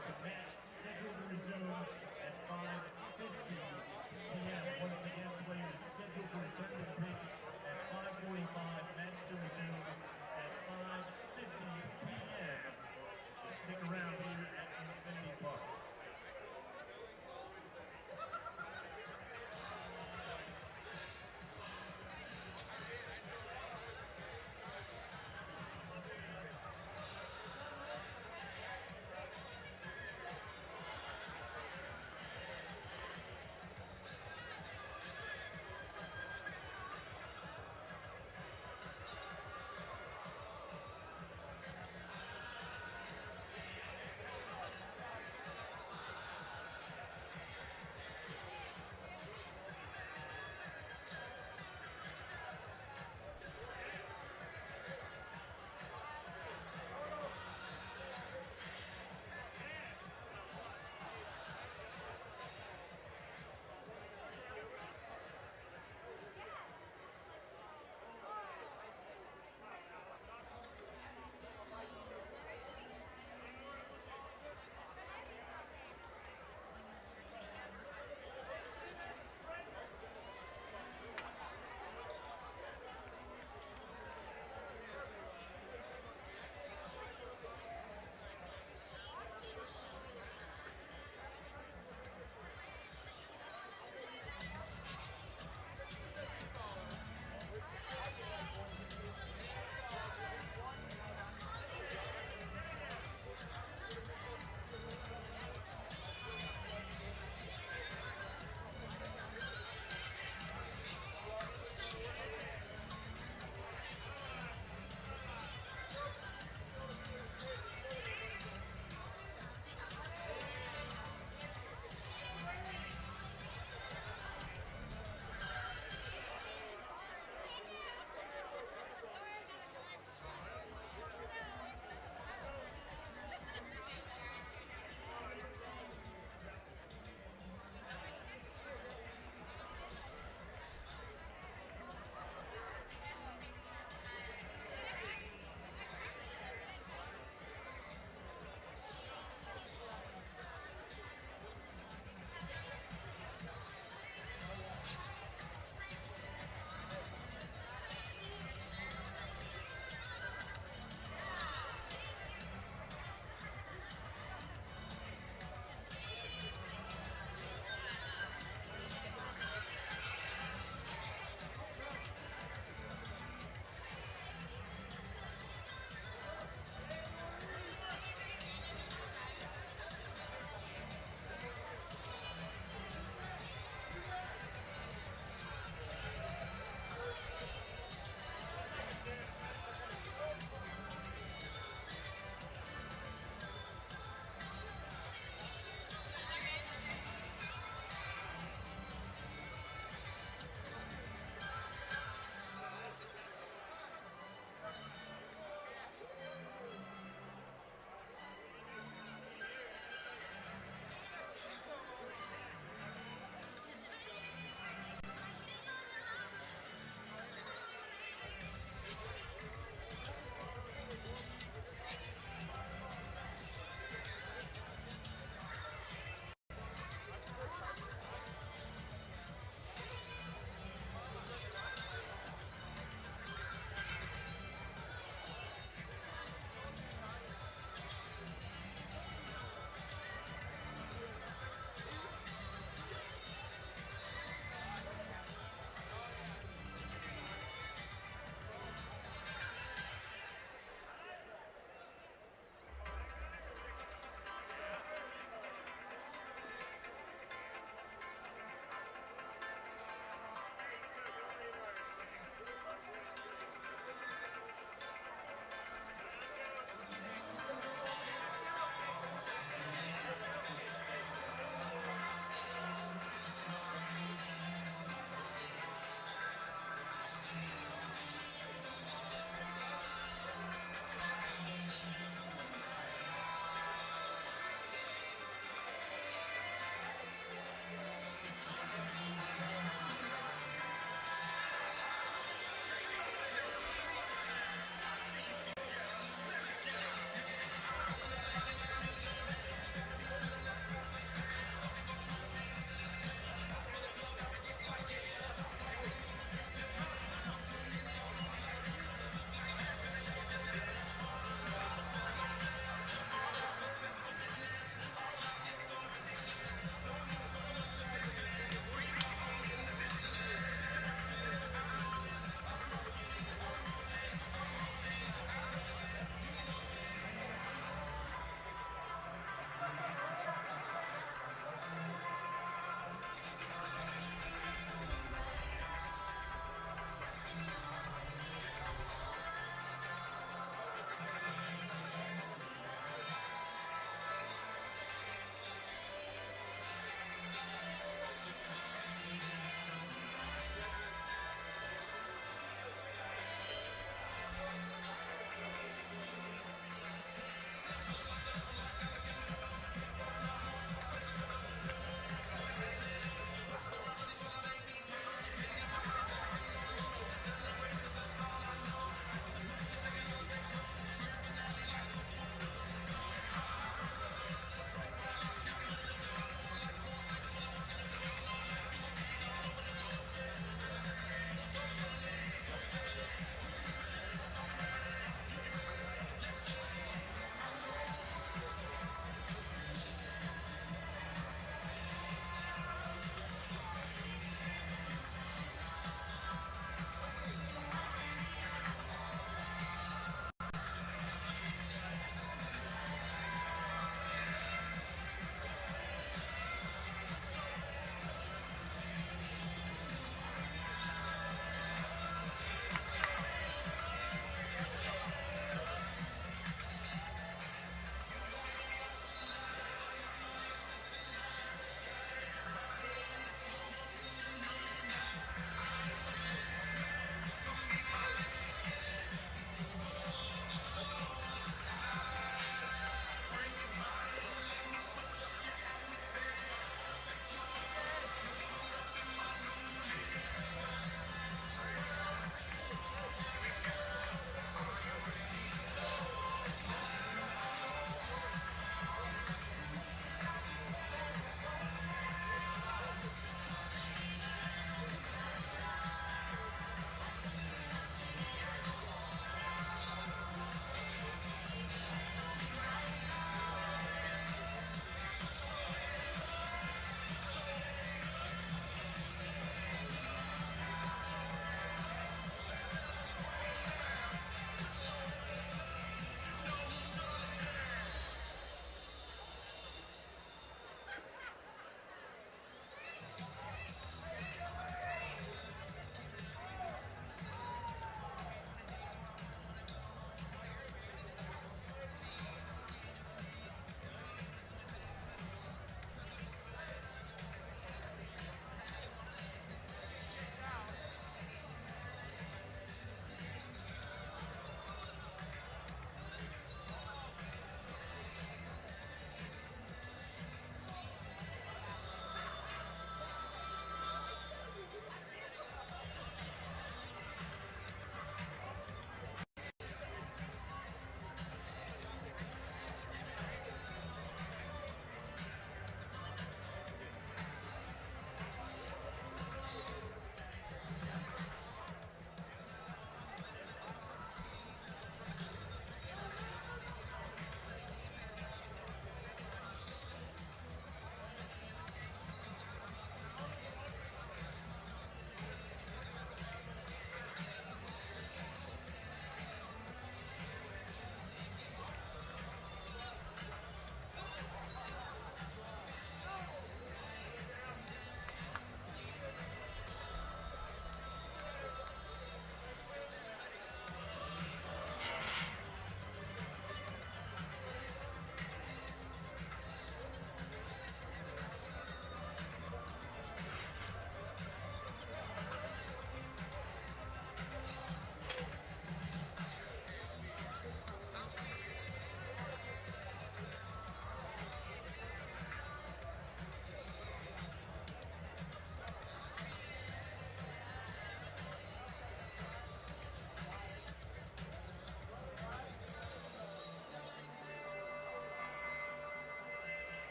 The match scheduled to resume at 5:50 p.m. Once again, players scheduled to return to the pitch at 5:45. Match to resume at 5:50 p.m. So stick around here at Infinity Park.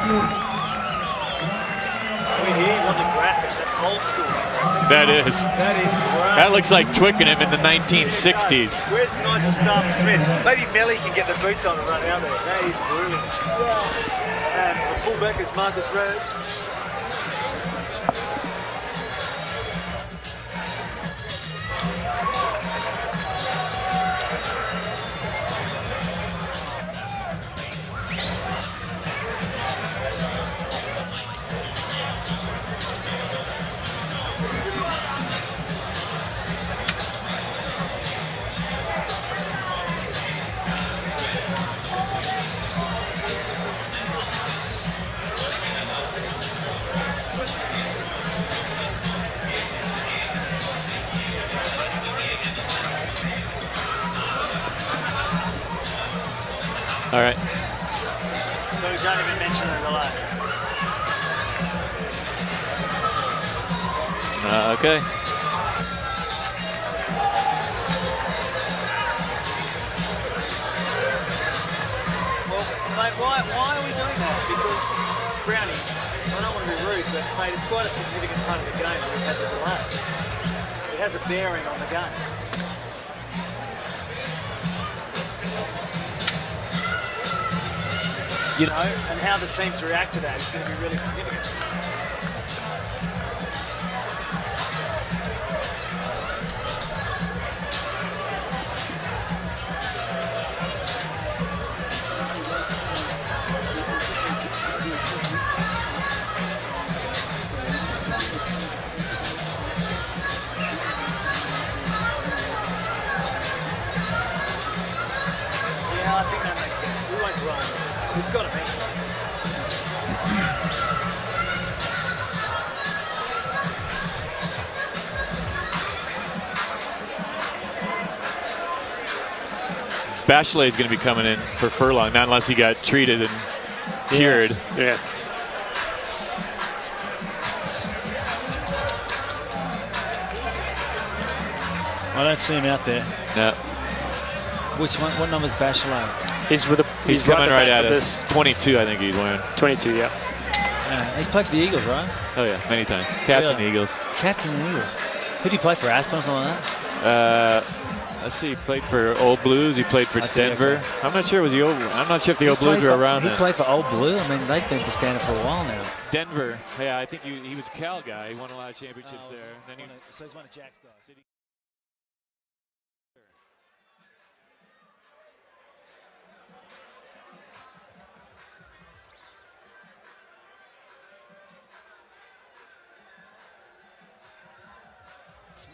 We here on the graphic. That's old school. That is. That is great. That looks like Twickenham in the 1960s. Where's Nigel Starmer-Smith? Maybe Melly can get the boots on and run out there. That is brilliant. And the fullback is Marcus Rose. All right. So we don't even mention it alone. Okay. Well, mate, why are we doing that? Because Brownie, I don't want to be rude, but mate, it's quite a significant part of the game that we've had to delay. It has a bearing on the game. You know, and how the teams react to that is going to be really significant. Yeah, I think that makes sense. We won't dwell on it. We've got to mention it. Bachelet is going to be coming in for Furlong, not unless he got treated and cured. Yeah. I don't see him out there. No. Which one? What number's Bachelet? He's coming right at us. 22, I think he's wearing. 22, yeah. He's played for the Eagles, right? Oh yeah, many times. Captain Eagles. Captain Eagles. Who did he play for? Aspen or something like that? Let's see. He played for Old Blues. He played for Denver. I'm not sure. I'm not sure if the Old Blues were around then. He played for Old Blue. I mean, they've been disbanded for a while now. Denver. Yeah, I think he was a Cal guy. He won a lot of championships there. Then So he's one of Jack's guys.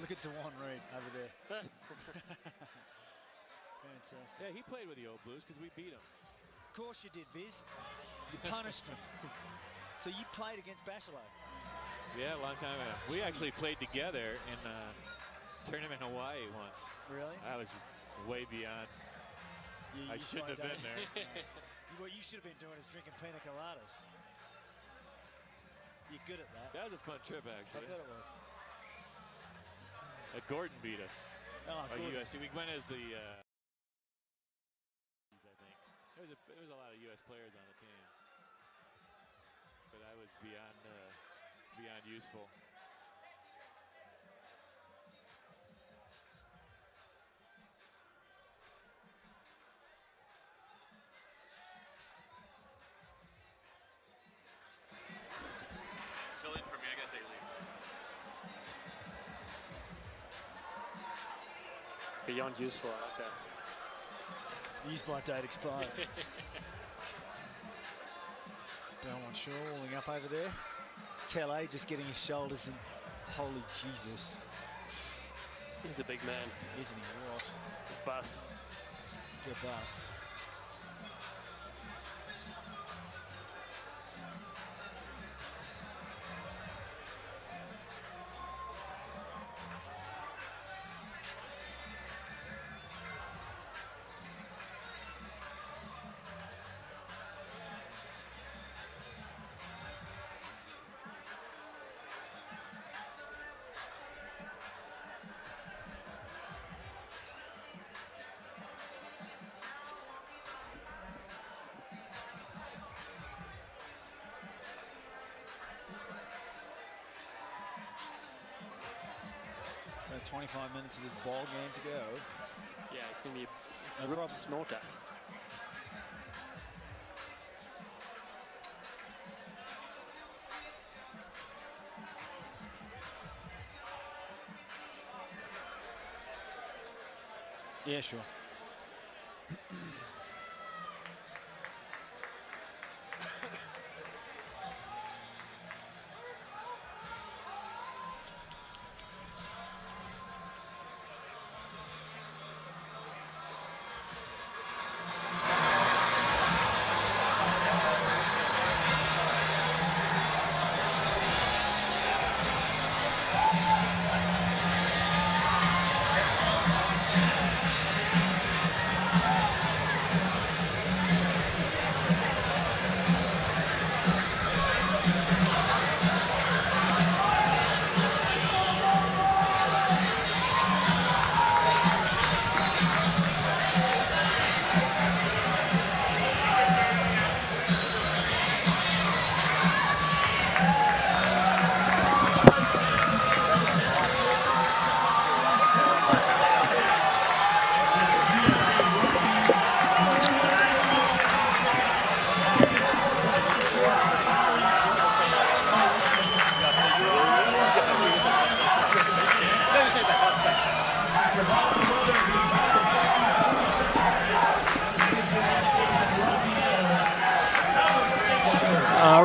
Look at DeJuan Reed over there. Fantastic. Yeah, he played with the Old Blues because we beat him. Of course you did, Viz. You punished him. So you played against Bachelet? Yeah, a long time ago. We actually played together in a tournament in Hawaii once. Really? I was way beyond. I shouldn't have been there. What you should have been doing is drinking pina coladas. You're good at that. That was a fun trip, actually. I bet it was. Gordon beat us. Oh, Gordon. USC. We went as the. I think there was a lot of U.S. players on the team, but I was beyond useful. Fill in for me. I got day leave. Beyond useful, I like that. Use by date expired. Belmont Shaw walling up over there. Tele just getting his shoulders in. Holy Jesus. He's a big man. Isn't he? What? The bus. The bus. 25 minutes of this ball game to go. Yeah, it's going to be a real snorter. Yeah, sure.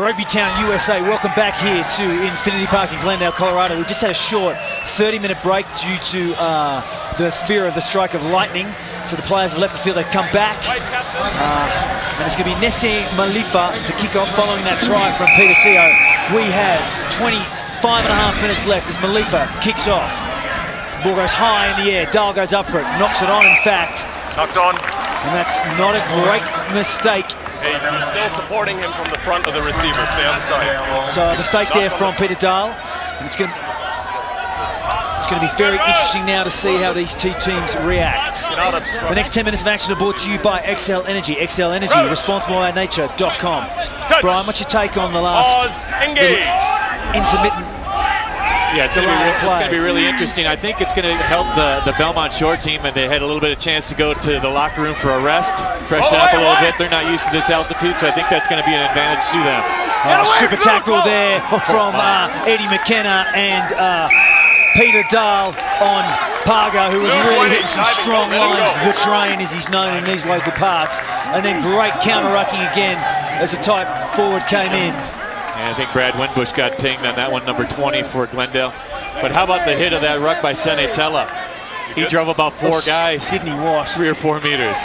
Rugby Town, USA, welcome back here to Infinity Park in Glendale, Colorado. We just had a short 30-minute break due to the fear of the strike of lightning. So the players have left the field, they've come back. And it's going to be Nessie Malifa to kick off following that try from Peter Seo. We have 25.5 minutes left as Malifa kicks off. Ball goes high in the air, Dahl goes up for it, knocks it on in fact. Knocked on. And that's not a great mistake. Hey, he's still supporting him from the front of the receiver. Stay on the side. So a mistake there from Peter Dahl. And it's going to be very interesting now to see how these two teams react. The next 10 minutes of action are brought to you by XL Energy. XL Energy, responsiblebynature.com. Brian, what's your take on the last intermittent? Yeah, it's going to be really interesting. I think it's going to help the Belmont Shore team, and they had a little bit of chance to go to the locker room for a rest, freshen up a little bit. They're not used to this altitude, so I think that's going to be an advantage to them. Super tackle there from Eddie McKenna and Peter Dahl on Parga, who was really hitting some strong lines. The Train, as he's known in these local parts. And then great counter-rucking again as a tight forward came in. And I think Brad Winbush got pinged on that one, number 20 for Glendale. But how about the hit of that ruck by Senetella? He drove about 4 guys. Sydney Watt. 3 or 4 meters.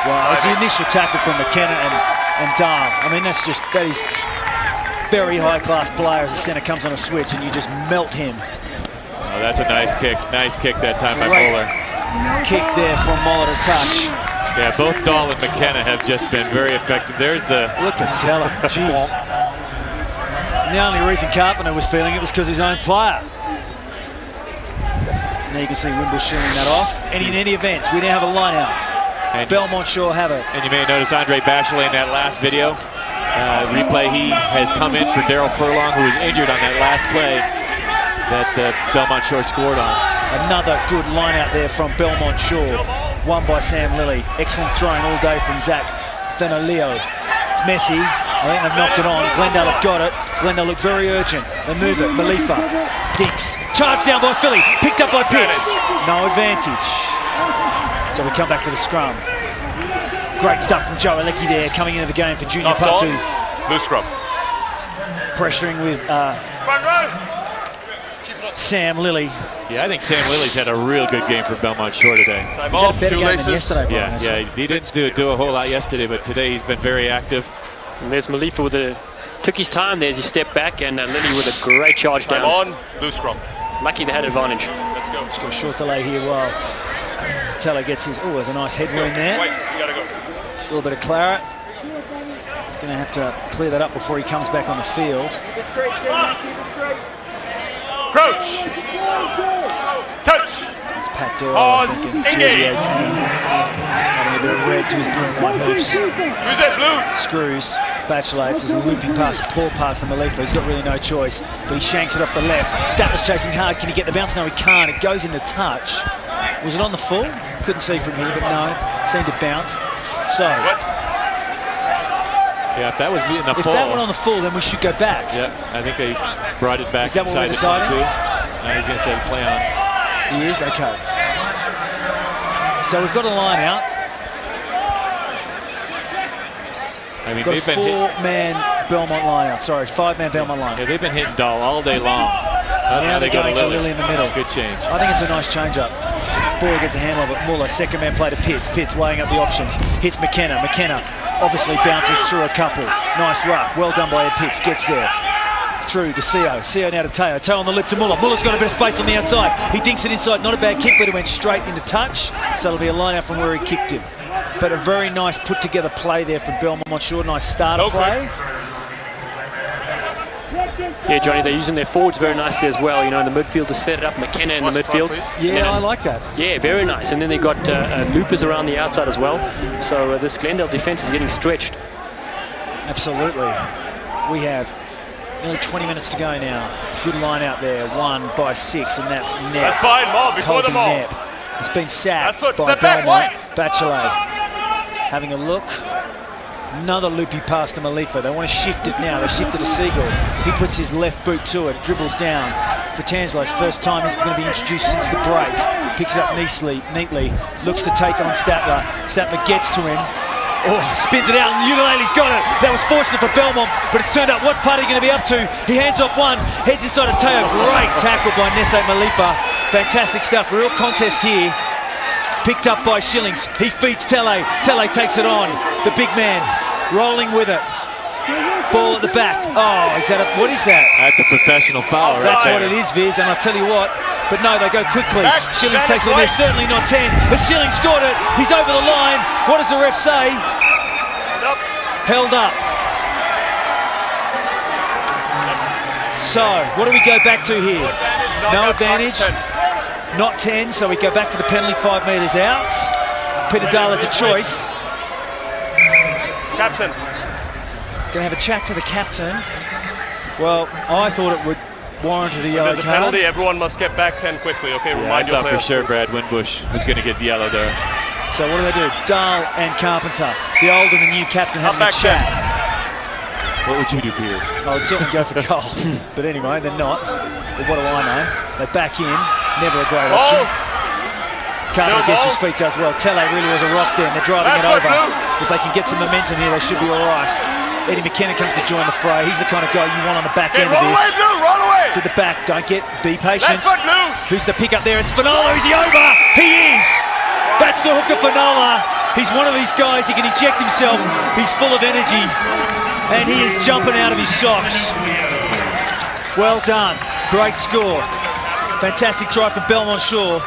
Wow, it was the initial tackle from McKenna and Dahl. I mean, that is very high-class player as the centre comes on a switch and you just melt him. Oh, that's a nice kick. Nice kick that time by Moeller. Kick there from Moeller to touch. Yeah, both Dahl and McKenna have just been very effective. There's the... Look at Teller, jeez. The only reason Carpenter was feeling it was because his own player. Now you can see Wimbush shooting that off. And in any event, we now have a line out. And Belmont Shore have it. And you may notice Andre Bachelet in that last video. Replay, he has come in for Daryl Furlong, who was injured on that last play that Belmont Shore scored on. Another good line out there from Belmont Shore. Won by Sam Lilly. Excellent throwing all day from Zach Fenolio. It's messy. I think they've knocked it on. Glendale have got it. Glendale look very urgent. They move it. Malifa. Dinks. Charged down by Philly. Picked up by Pitts. No advantage. So we come back for the scrum. Great stuff from Joe Alecki there coming into the game for Junior Patu. Blue scrum. Pressuring with Sam Lilly. Yeah, I think Sam Lilly's had a real good game for Belmont Shore today. He's had a better game than yesterday. Yeah, he didn't do a whole lot yesterday, but today he's been very active. And there's Malifa with took his time there as he stepped back, and Lilly with a great charge down. On, blue scrum. Lucky they had advantage. Let's go. Just got a short delay here while Teller gets his, there's a nice head wound there. Wait, you gotta go. A little bit of claret. He's going to have to clear that up before he comes back on the field. Crouch. Touch. It's Pat Doyle, I think, in jersey 18. Adding a bit of red to his blue and white hoops. Who's that blue? Screws. Bachelor, it's a loopy pass, a poor pass to Malifa. He's got really no choice, but he shanks it off the left. Statler's chasing hard. Can he get the bounce? No, he can't. It goes into touch. Was it on the full? Couldn't see from here, but no. Seemed to bounce. So... Yeah, if that was in the full. If that went on the full, then we should go back. Yeah, I think they brought it back. Is that what we're deciding? Now he's going to say play on. He is? Okay. So we've got a line out. I mean, got they've a been four-man Belmont line out. Sorry, five-man Belmont line. Yeah, they've been hitting Dahl all day long. Now they're going to Lily in the middle. Good change. I think it's a nice change-up. Boy gets a handle of it. Muller, second-man play to Pitts. Pitts weighing up the options. Hits McKenna. McKenna obviously bounces through a couple. Nice ruck. Well done by Ed Pitts. Gets there. Through to Seo. Seo now to Teo. Teo on the lip to Muller. Muller's got a bit of space on the outside. He dinks it inside. Not a bad kick, but it went straight into touch. So it'll be a line out from where he kicked him. But a very nice put-together play there for Belmont Shore. Nice starter play. Yeah, Johnny, they're using their forwards very nicely as well. You know, in the midfield to set it up. McKenna in the midfield. Yeah, I like that. Yeah, very nice. And then they got loopers around the outside as well. So this Glendale defense is getting stretched. Absolutely. We have nearly 20 minutes to go now. Good line out there. 1 by 6, and that's Knapp. That's fine, Maul, before the ball. Knapp. It's been sacked That's by Belmont. Bachelet having a look. Another loopy pass to Malifa. They want to shift it now. They shift it to Siegel. He puts his left boot to it, dribbles down for Tanslow's first time. He's going to be introduced since the break. Picks it up neatly. Looks to take on Statler. Statler gets to him. Oh, spins it out, and Ukulele's got it. That was fortunate for Belmont, but it's turned out what's Party going to be up to. He hands off one, heads inside a Teo. Great tackle by Nesse Malifa. Fantastic stuff. Real contest here. Picked up by Shillings. He feeds Tele. Tele takes it on. The big man rolling with it. Ball at the back. Oh, is that what is that? That's a professional foul, right? That's what it is, Viz, and I'll tell you what. But no, they go quickly. Shillings takes it on there. Certainly not 10. But Shillings got it. He's over the line. What does the ref say? Held up. So, what do we go back to here? No advantage. Not 10, so we go back for the penalty 5 metres out. Peter Dahl has a choice. Captain. Going to have a chat to the captain. Well, I thought it would warrant a yellow card. There's a penalty. Everyone must get back 10 quickly, okay? Remind I thought for sure Brad Winbush was going to get the yellow there. So what do? Dahl and Carpenter, the old and the new captain, having a chat. What would you do, Peter? I would certainly go for goal. But anyway, they're not. But what do I know? They back in. Never a great option. Carpenter gets his feet, does well. Tele really was a rock there, and they're driving it over. If they can get some momentum here, they should be all right. Eddie McKenna comes to join the fray. He's the kind of guy you want on the back end of this. Roll away! To the back, don't get, be patient. Blue. Who's the pick up there? It's Finola. Is he over? He is! That's the hooker Finola. He's one of these guys, he can inject himself. He's full of energy. And he is jumping out of his socks. Well done. Great score. Fantastic try for Belmont Shore.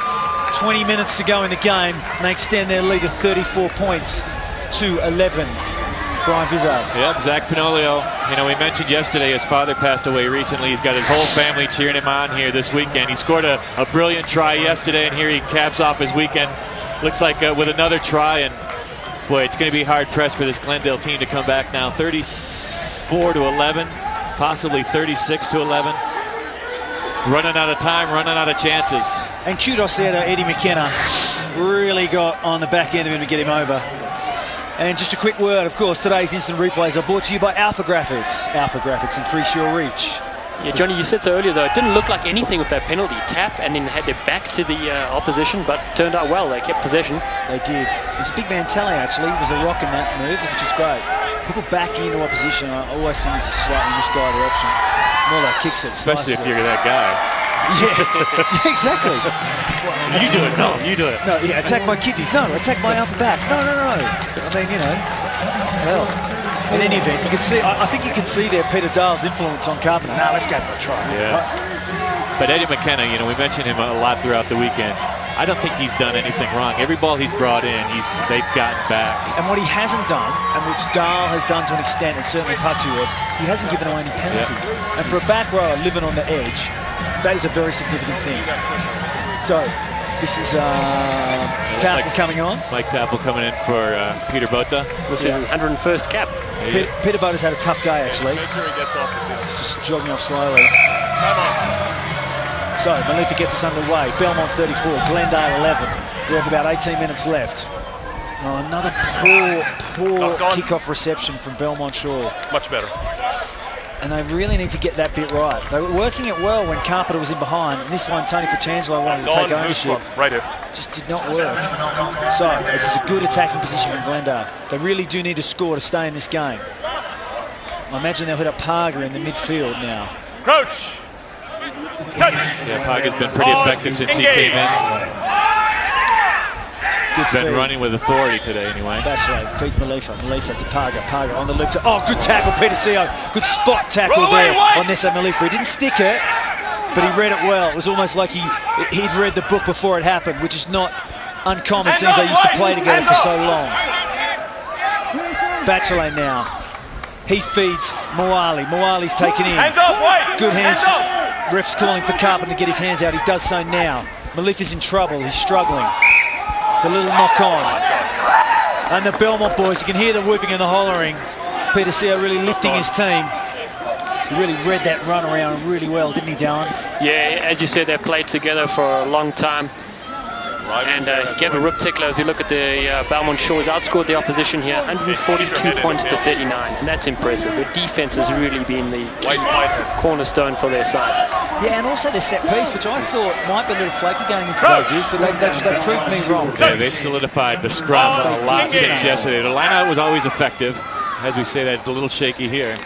20 minutes to go in the game, and they extend their lead to 34 points to 11. Brian Vizard. Yep, Zach Pinolio. You know, we mentioned yesterday his father passed away recently. He's got his whole family cheering him on here this weekend. He scored a brilliant try yesterday, and here he caps off his weekend. Looks like with another try, and boy, it's going to be hard pressed for this Glendale team to come back now. 34 to 11, possibly 36 to 11. Running out of time, running out of chances. And kudos there to Eddie McKenna. Really got on the back end of him to get him over. And just a quick word, of course, today's instant replays are brought to you by Alpha Graphics. Alpha Graphics, increase your reach. Yeah, Johnny, you said so earlier, though. It didn't look like anything with that penalty. Tap, and then had their back to the opposition, but turned out well. They kept possession. They did. It was a big man Tele, actually. It was a rock in that move, which is great. People backing into opposition, I always think is a slightly misguided option. Muller kicks it. Especially if you're that guy. Yeah, exactly. You do it. No, you do it. No, yeah, attack my kidneys. No, attack my upper back. No. I mean, you know, hell. In any event, you can see. I think you can see there Peter Dahl's influence on Carpenter. Now let's go for a try. Yeah. Right? But Eddie McKenna, you know, we mentioned him a lot throughout the weekend. I don't think he's done anything wrong. Every ball he's brought in, they've gotten back. And what he hasn't done, and which Dahl has done to an extent, and certainly Patu was, he hasn't given away any penalties. And for a back rower living on the edge, that is a very significant thing. So, This is Taffel coming on. Mike Taffel coming in for Peter Bota. This is his 101st cap. Peter Bota's had a tough day, actually. Make sure he gets off the field. He's just jogging off slowly. So, Malifa gets us underway. Belmont 34, Glendale 11. We have about 18 minutes left. Oh, another poor kickoff reception from Belmont Shore. Much better. And they really need to get that bit right. They were working it well when Carpenter was in behind. And this one, Tony Fratello wanted to take ownership. Right here. Just did not work. So, this is a good attacking position from Glendale. They really do need to score to stay in this game. I imagine they'll hit up Parga in the midfield now. Crouch! Touch! Yeah, Parga's been pretty effective since he came in. He's been running with authority today anyway. Bachelet feeds Malifa. Malifa to Parga. Parga on the loop. Oh, good tackle, Peter Seo. Good spot tackle there on Nessa Malifa. He didn't stick it, but he read it well. It was almost like he'd read the book before it happened, which is not uncommon since they used to play together for so long. Bachelet now. He feeds Moali. Moali's taken in. Hands up, White! Good hands. Ref's calling for Carpenter to get his hands out. He does so now. Malifa's in trouble. He's struggling. It's a little knock on. And the Belmont boys, you can hear the whooping and the hollering. Peter Seo really lifting his team. He really read that run around really well, didn't he, Darren? Yeah, as you said, they've played together for a long time. And he gave a rip tickler. If you look at the Belmont Shores, outscored the opposition here, 142 points to 39. And that's impressive. The defense has really been the key cornerstone for their side. Yeah, and also the set piece, which I thought might be a little flaky going into those, but they proved me wrong. Yeah, they solidified the scrum a lot since yesterday. The line-out was always effective. As we say, that a little shaky here.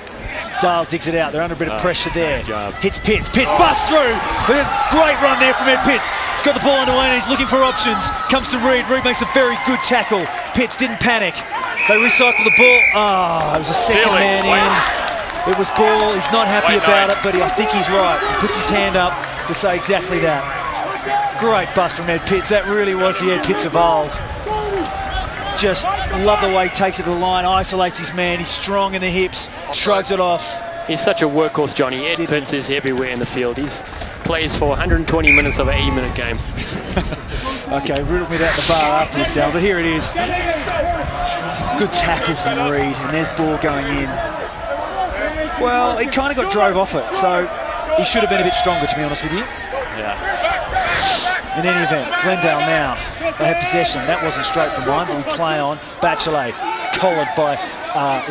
Dahl digs it out. They're under a bit of pressure there. Nice job. Hits Pitts. Pitts busts through. Great run there from Ed Pitts. He's got the ball underway and he's looking for options. Comes to Reed. Reed makes a very good tackle. Pitts didn't panic. They recycle the ball. Oh, it was a second man in. It was ball. He's not happy about it, but I think he's right. He puts his hand up to say exactly that. Great bust from Ed Pitts. That really was the Ed Pitts of old. Just love the way he takes it to the line, isolates his man, he's strong in the hips, shrugs it off. He's such a workhorse, Johnny. Ed Pitts is everywhere in the field. He plays for 120 minutes of an 80-minute game. Okay, riddle me that at the bar afterwards, Dal, but here it is. Good tackle from Reed, and there's ball going in. Well, he kind of got drove off it, so he should have been a bit stronger, to be honest with you. Yeah. In any event, Glendale now, they have possession. That wasn't straight from mine, but we play on. Bachelet, collared by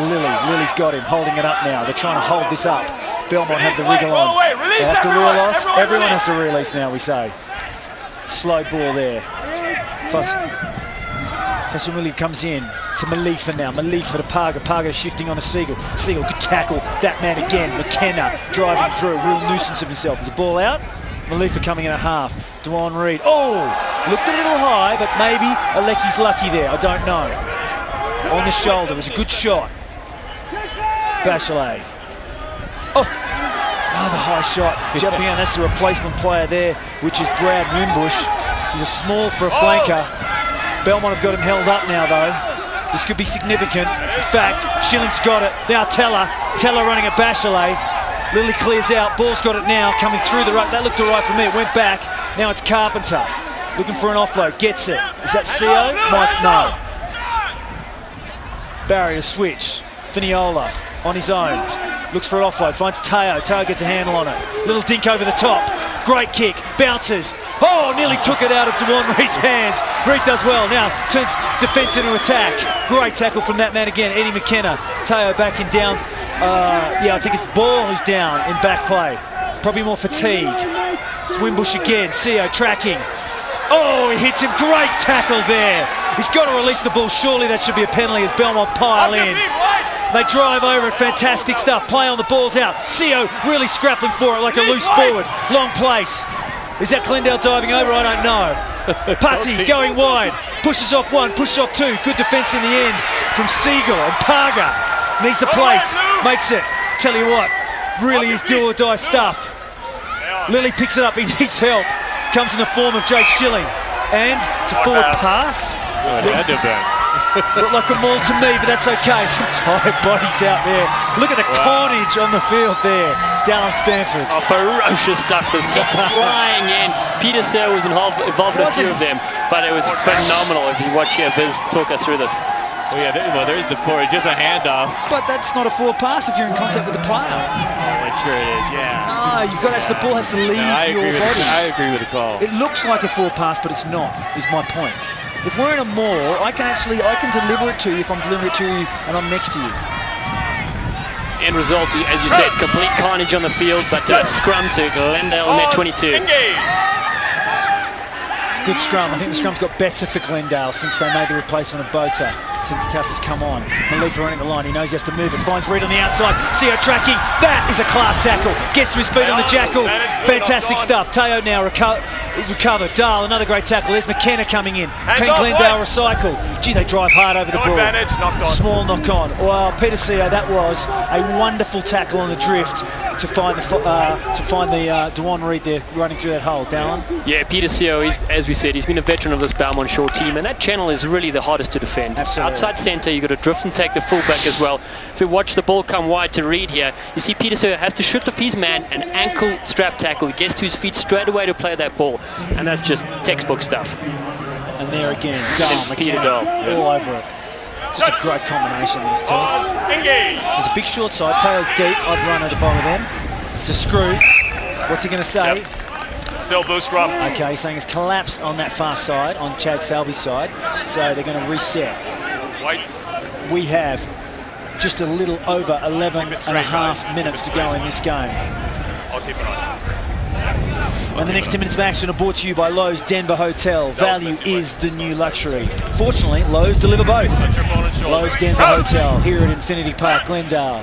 Lilly. Lily's got him, holding it up now. They're trying to hold this up. Belmont have the wriggle on. They have to release. Everyone has to release now, we say. Slow ball there. Fasumuli comes in to Malifa now. Malifa to Parga. Parga shifting on a Siegel. Siegel could tackle that man again. McKenna driving through, real nuisance of himself. Is the ball out? Malifa coming in at half. Dwan Reed. Oh! Looked a little high, but maybe Alecki's lucky there. I don't know. On the shoulder. It was a good shot. Bachelet. Oh! Another high shot. Jumping in. That's the replacement player there, which is Brad Wimbush. He's a small for a flanker. Belmont have got him held up now, though. This could be significant. In fact, Schilling's got it. Now Teller. Teller running at Bachelet. Lilly clears out, ball's got it now, coming through the ruck. That looked all right for me, it went back. Now it's Carpenter, looking for an offload, gets it. Is that Seo? No. Barrier switch, Finiola on his own. Looks for an offload, finds Teo. Teo gets a handle on it. Little dink over the top, great kick, bounces. Oh, nearly took it out of Dwan Reed's hands. Reed does well, now turns defence into attack. Great tackle from that man again, Eddie McKenna. Teo backing down. Yeah, I think it's Ball who's down in back play. Probably more fatigue. It's Wimbush again. Seo tracking. Oh, he hits him. Great tackle there. He's got to release the ball. Surely that should be a penalty as Belmont pile in. They drive over it. Fantastic stuff. Play on the ball's out. Seo really scrapping for it like a loose forward. Long place. Is that Glendale diving over? I don't know. Putty going wide. Pushes off one, pushes off two. Good defence in the end from Siegel and Parga. Needs the place, makes it. Tell you what, really is do or die stuff. Lilly picks it up, he needs help. Comes in the form of Jake Schilling. And it's a forward pass. Good, had to have been. Looked like a maul to me, but that's okay. Some tired bodies out there. Look at the carnage on the field there. Down Stanford. Oh, ferocious stuff. There's hits flying in. Peter Sear was involved in a few of them, but it was phenomenal. If you watch here, Viz talk us through this. Well, yeah, there's the four. It's just a handoff. But that's not a forward pass if you're in contact with the player. Oh, sure it is, yeah. No, you've got the ball has to leave your body. I agree with the call. It looks like a forward pass, but it's not, is my point. If we're in a maul, I can deliver it to you if I'm delivering it to you and I'm next to you. End result, as you said, complete carnage on the field, but scrum to Glendale net 22. Good scrum. I think the scrum's got better for Glendale since they made the replacement of Bota, since Taff has come on. Malifa running the line. He knows he has to move it. Finds Reed on the outside. Seo tracking. That is a class tackle. Gets to his feet on the jackal. Fantastic stuff. Teo now is recovered. Dahl, another great tackle. There's McKenna coming in. Can Glendale recycle? Gee, they drive hard over the ball. Small knock on. Well, Peter Seo, that was a wonderful tackle on the drift to find the Dewan Reed there running through that hole. Dallin? Yeah, Peter Seo, as we said, he's been a veteran of this Belmont Shore team, and that channel is really the hardest to defend. Absolutely. Outside centre, you've got to drift and take the fullback as well. If you watch the ball come wide to Reed here, you see Peter Seo has to shift off his man, an ankle strap tackle. He gets to his feet straight away to play that ball, and that's just textbook stuff. And there again, Dahl, McKenna, all over it. Just a great combination, these two. There's a big short side. Tails deep. I'd run it if I were them. It's a screw. What's he going to say? Yep. Still blue scrum. Okay, he's saying it's collapsed on that far side, on Chad Salby's side. So they're going to reset. White. We have just a little over 11.5 minutes to go in this game. I'll keep it on. And the next 10 minutes of action are brought to you by Lowe's Denver Hotel. Value is the new luxury. Fortunately, Lowe's deliver both. Lowe's Denver Hotel here at Infinity Park, Glendale,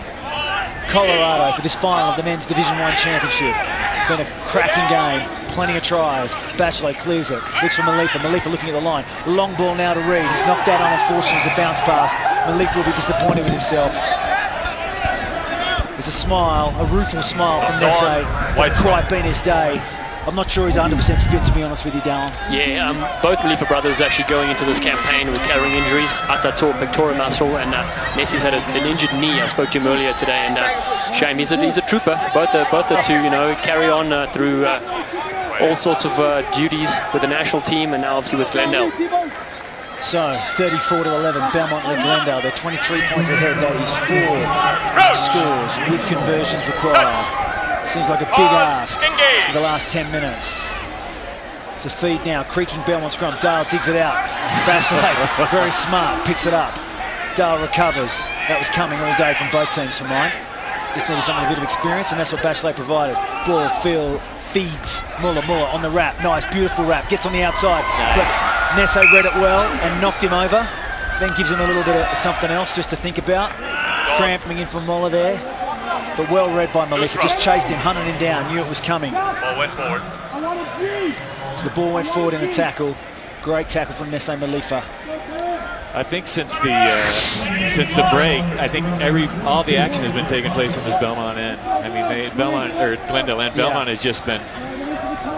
Colorado for this final of the Men's Division 1 Championship. It's been a cracking game. Plenty of tries. Bachelet clears it. Looks for Malifa. Malifa looking at the line. Long ball now to Reed. He's knocked that on, unfortunately, as a bounce pass. Malifa will be disappointed with himself. There's a smile, a rueful smile from Nesse. It's quite been his day. I'm not sure he's 100% fit, to be honest with you, Dallin. Yeah, both Malifa brothers actually going into this campaign with carrying injuries. Ata tore pectoral muscle, and Nessie's had an injured knee. I spoke to him earlier today, and shame, he's a trooper. Both the two, carry on through all sorts of duties with the national team, and now obviously with Glendale. So, 34-11, Belmont led Glendale. They're 23 points ahead. That is 4 scores with conversions required. Seems like a big ask in the last 10 minutes. It's a feed now, creaking Belmont scrum. Dahl digs it out. Bachelet, very smart, picks it up. Dahl recovers. That was coming all day from both teams for mine. Just needed something a bit of experience, and that's what Bachelet provided. Ball, feeds Muller on the wrap. Nice, beautiful wrap. Gets on the outside. Nice. But Nesse read it well and knocked him over. Then gives him a little bit of something else just to think about. Cramping in from Muller there. But well read by Malifa. Just chased him, hunted him down. Knew it was coming. Ball went forward. So the ball went forward in the tackle. Great tackle from Nesse Malifa. I think since the break, I think all the action has been taking place on this Belmont end. I mean, Glendale end. Belmont has just been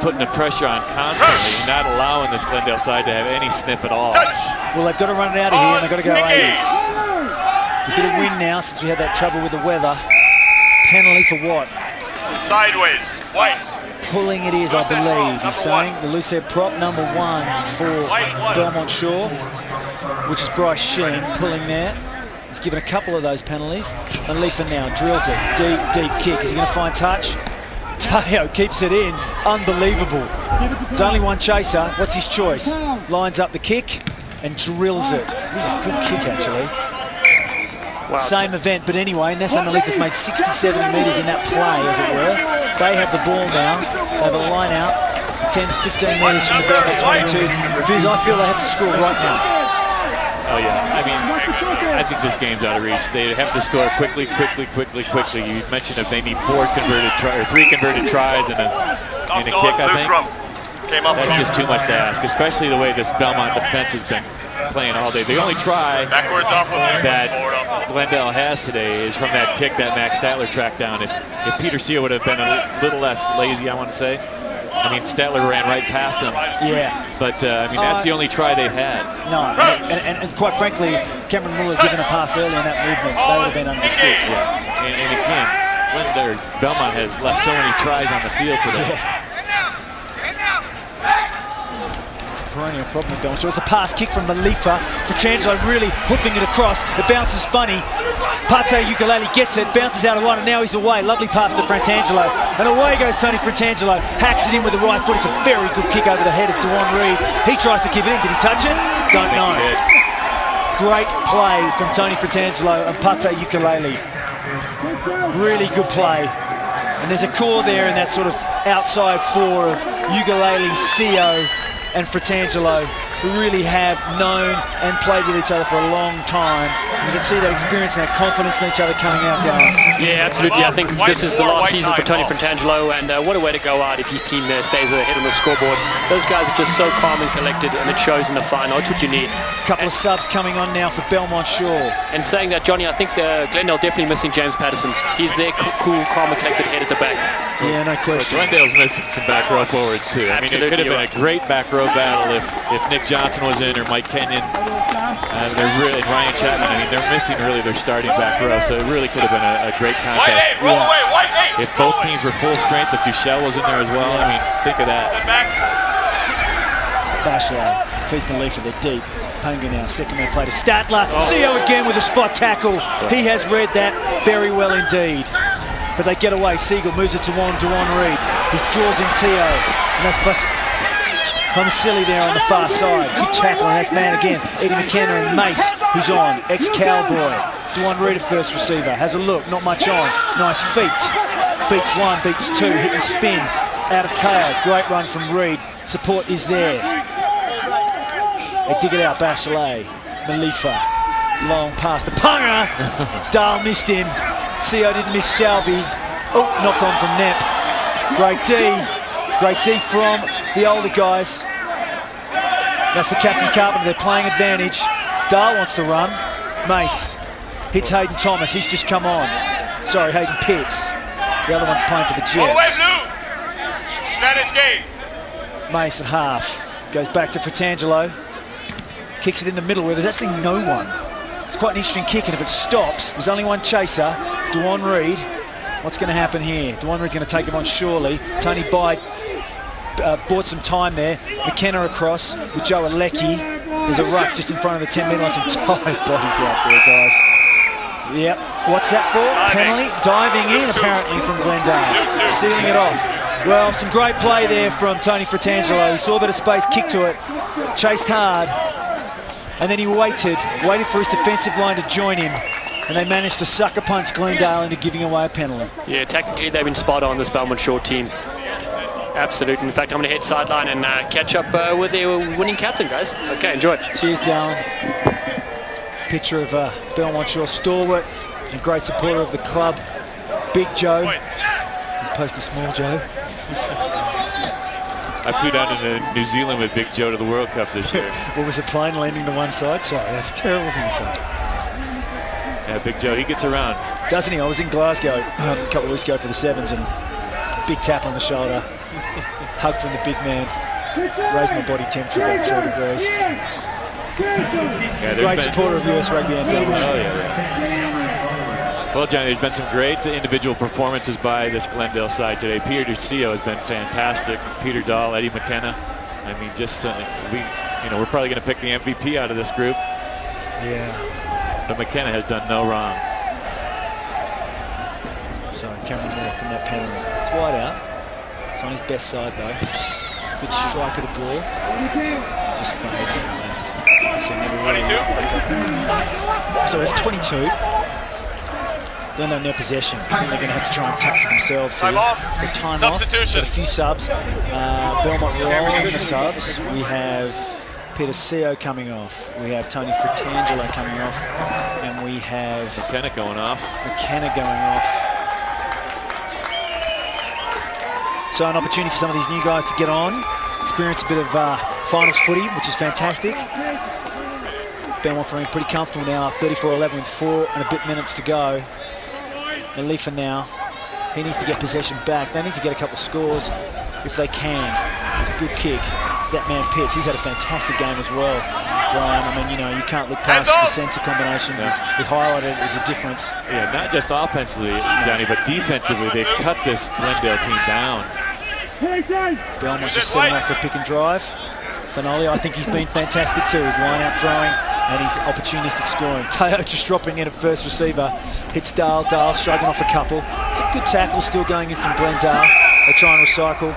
putting the pressure on constantly, not allowing this Glendale side to have any sniff at all. Well, they've got to run it out of here, and they've got to go 80. A bit of wind now since we had that trouble with the weather. Penalty for what? Sideways, White. Pulling it is, I believe. He's saying the loose head prop number 1 for Belmont Shore, which is Bryce Sheen, pulling there. He's given a couple of those penalties. Malifa now drills it. Deep kick. Is he going to find touch? Teo keeps it in. Unbelievable. There's only one chaser. What's his choice? Lines up the kick and drills it. This is a good kick, actually. Wow. Same event, but anyway, Nesse Malifa's made 60-70 metres in that play, as it were. They have the ball now. They have a line out, 10-15 metres from the Belmont 22. Viz, I feel they have to score right now. Oh yeah, I mean, I think this game's out of reach. They have to score quickly. You mentioned if they need 3 converted tries and a kick, I think. That's just too much to ask, especially the way this Belmont defense has been playing all day. The only try that Glendale has today is from that kick that Max Statler tracked down. If Peter Seo would have been a little less lazy, I want to say, I mean, Stetler ran right past him. Yeah. But, I mean, that's the only try they've had. No, and quite frankly, if Cameron Muller had given a pass early in that movement, they would have been under the sticks. Yeah. And again, Belmont has left so many tries on the field today. Yeah. It's a perennial problem with Belmont. It was a pass kick from Malifa. Fratangelo really hoofing it across. The bounce is funny. Pate Ukulele gets it, bounces out of line, and now he's away. Lovely pass to Fratangelo. And away goes Tony Fratangelo. Hacks it in with the right foot. It's a very good kick over the head of Dewan Reed. He tries to keep it in. Did he touch it? Don't know. Great play from Tony Fratangelo and Pate Ukulele. Really good play. And there's a core there in that sort of outside four of Ukulele, Sio, and Fratangelo, who really have known and played with each other for a long time. You can see that experience and that confidence in each other coming out, Darren. Yeah, absolutely. I think this is the last season for Tony Fratangelo, and what a way to go out if his team stays ahead on the scoreboard. Those guys are just so calm and collected, and it shows in the final. That's what you need. A couple of subs coming on now for Belmont Shore. And saying that, Johnny, I think Glendale definitely missing James Patterson. He's there, cool, calm, and collected head at the back. Yeah, no question. Well, Glendale's missing some back row forwards too. I mean, it could have been a great back row battle if Nick Johnson was in or Mike Kenyon. They're really, Ryan Chapman. I mean, they're missing really their starting back row, so it really could have been a great contest. If both teams were full strength, if Duchelle was in there as well, I mean, think of that. Bachelet, Fils Malifa, they're deep. Punga now, second man play to Statler. Sio again with a spot tackle. He has read that very well indeed. But they get away. Siegel moves it to Dewan Reed. He draws in Tio. And that's plus Silly there on the far side. Good tackling. That's man again. Eddie McKenna and Mace, who's on. Ex-Cowboy. Dewan Reed at first receiver. Has a look. Not much on. Nice feet. Beats one. Beats two. Hit and spin. Out of tail. Great run from Reed. Support is there. They dig it out. Bachelet. Malifa. Long pass to Punga. Dahl missed him. Sio didn't miss Shelby. Oh, knock on from Nep. Great D. Great D from the older guys. That's the Captain Carpenter. They're playing advantage. Dahl wants to run. Mace hits Hayden Thomas. He's just come on. Sorry, Hayden Pitts. The other one's playing for the Jets. Mace at half. Goes back to Fratangelo. Kicks it in the middle where there's actually no one. It's quite an interesting kick, and if it stops, there's only one chaser, Dewan Reed. What's going to happen here? Dewan Reed's going to take him on surely. Tony Byte bought some time there. McKenna across with Joe Alecki. There's a ruck just in front of the 10-metre line. Some tired bodies out there, guys. Yep. What's that for? Penalty? Diving in, apparently, from Glendale. Sealing it off. Well, some great play there from Tony Fratangelo. He saw a bit of space, kicked to it, chased hard. And then he waited for his defensive line to join him, and they managed to sucker punch Glendale into giving away a penalty. Yeah, tactically they've been spot on, this Belmont Shore team. Absolutely. In fact, I'm going to head sideline and catch up with their winning captain, guys. Okay, enjoy it. Cheers, Darren. Picture of Belmont Shore stalwart and great supporter of the club, Big Joe, as opposed to Small Joe. I flew down to New Zealand with Big Joe to the World Cup this year. What was the plane landing to one side? Sorry, that's a terrible thing to say. Yeah, Big Joe, he gets around. Doesn't he? I was in Glasgow a couple of weeks ago for the Sevens, and big tap on the shoulder, hug from the big man, raised my body temperature about 3 degrees. Yeah, great supporter of US Rugby and Belmont. Oh, yeah. Well, Johnny, there's been some great individual performances by this Glendale side today. Peter Duccio has been fantastic. Peter Dahl, Eddie McKenna. I mean, just we're probably going to pick the MVP out of this group. Yeah. But McKenna has done no wrong. Sorry, Cameron Moore from that penalty. It's wide out. It's on his best side though. Good strike of the ball. Just fades to the left. So we have 22. Then on their possession. I think they're going to have to try and tap to themselves here. Time off. Got a few subs. Belmont rolling the subs. We have Peter Sio coming off. We have Tony Fratangelo coming off. And we have McKenna going off. So an opportunity for some of these new guys to get on, experience a bit of finals footy, which is fantastic. Belmont feeling pretty comfortable now, 34-11 with 4 and a bit minutes to go. Malifa now, he needs to get possession back. They need to get a couple of scores. if they can. It's a good kick. It's that man Pitts. He's had a fantastic game as well, Brian. I mean, you know, you can't look past the centre combination. He highlighted it as a difference. Yeah, not just offensively, Johnny, but defensively. They've cut this Glendale team down. Belmont just setting off the pick and drive. Finale, I think he's been fantastic too. His line-out throwing and his opportunistic scoring. Teo just dropping in at first receiver. Hits Dahl. Dahl shrugging off a couple. It's a good tackle still going in from Glendale. They try and recycle.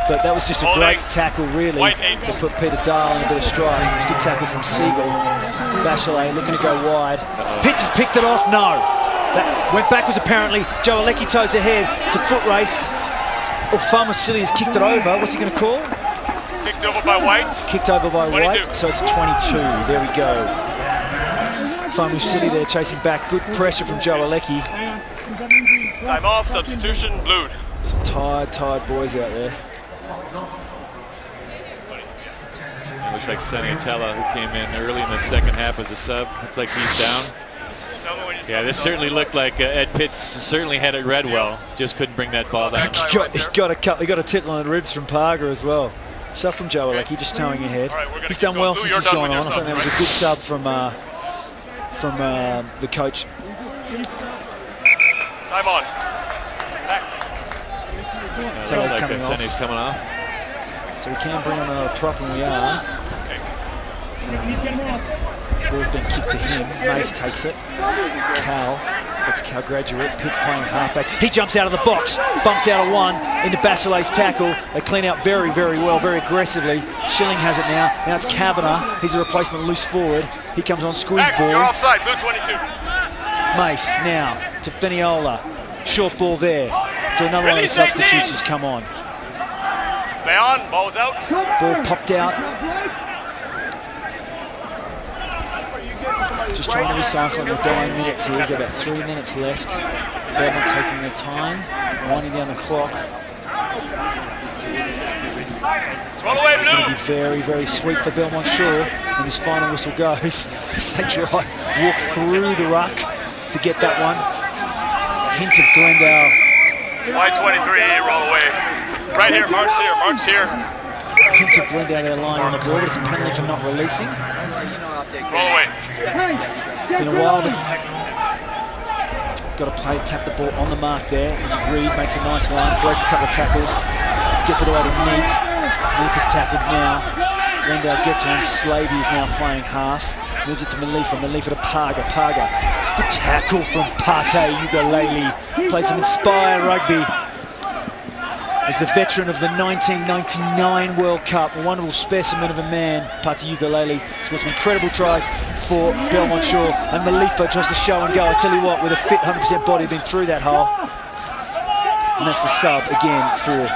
But that was just a great tackle, really, to put Peter Dahl in a bit of stride. It was a good tackle from Siegel. Bachelet looking to go wide. Pitts has picked it off. No. That went backwards, apparently. Joe Alecki toes ahead. It's a foot race. Oh, Farmer City has kicked it over. What's he going to call? Kicked over by White. Kicked over by 22. White, so it's a 22. There we go. Farmer City there chasing back. Good pressure from Joe Alecki. Time off, substitution, blued. Some tired boys out there. It looks like Sonny Atella, who came in early in the second half as a sub. Looks like he's down. Yeah, this certainly looked like Ed Pitts certainly had it read well. Just couldn't bring that ball down. He got a tickle on the ribs from Parga as well. Stuff from Joe Alecki, just towing ahead. He's done well since he's gone on. I think that was a good sub from the coach. Time on. Looks like Sonny's coming off. So we can bring on another prop, and we are. Ball's been kicked to him. Mace takes it. Cal, ex-Cal graduate. Pitts playing halfback. He jumps out of the box, bumps out of one into Bachelet's tackle. They clean out very, very well, very aggressively. Schilling has it now. Now it's Kavanagh. He's a replacement loose forward. He comes on squeeze ball. You're offside, blue 22. Mace now to Finiola. Short ball there. To another one of the substitutes has come on. Play on, ball's out. Ball popped out. Just trying to recycle in the dying minutes here. We've got about 3 minutes left. Belmont taking their time, winding down the clock. It's going to be very, very sweet for Belmont Shore when this final whistle goes. As they drive, walk through the ruck to get that one. Hint of Glendale. Wide 23, roll away. Right here, Mark's here, Mark's here. Hint of Glendale there lying on the ball, but it's a penalty for not releasing. Roll away. Been a while, but got to play, tap the ball on the mark there. As Reed makes a nice line, breaks a couple of tackles, gets it away to Neep. Neep is tackled now. Glendale gets her, and Slavey is now playing half. Moves it to Malifa, Malifa to Parga, Parga. Good tackle from Pate Ugalele. Played some inspired rugby as the veteran of the 1999 World Cup. A wonderful specimen of a man, Pate Ugalele. Scored some incredible tries for Belmont Shore. And Malifa tries to show and go. I tell you what, with a fit 100% body, been through that hole. And that's the sub again for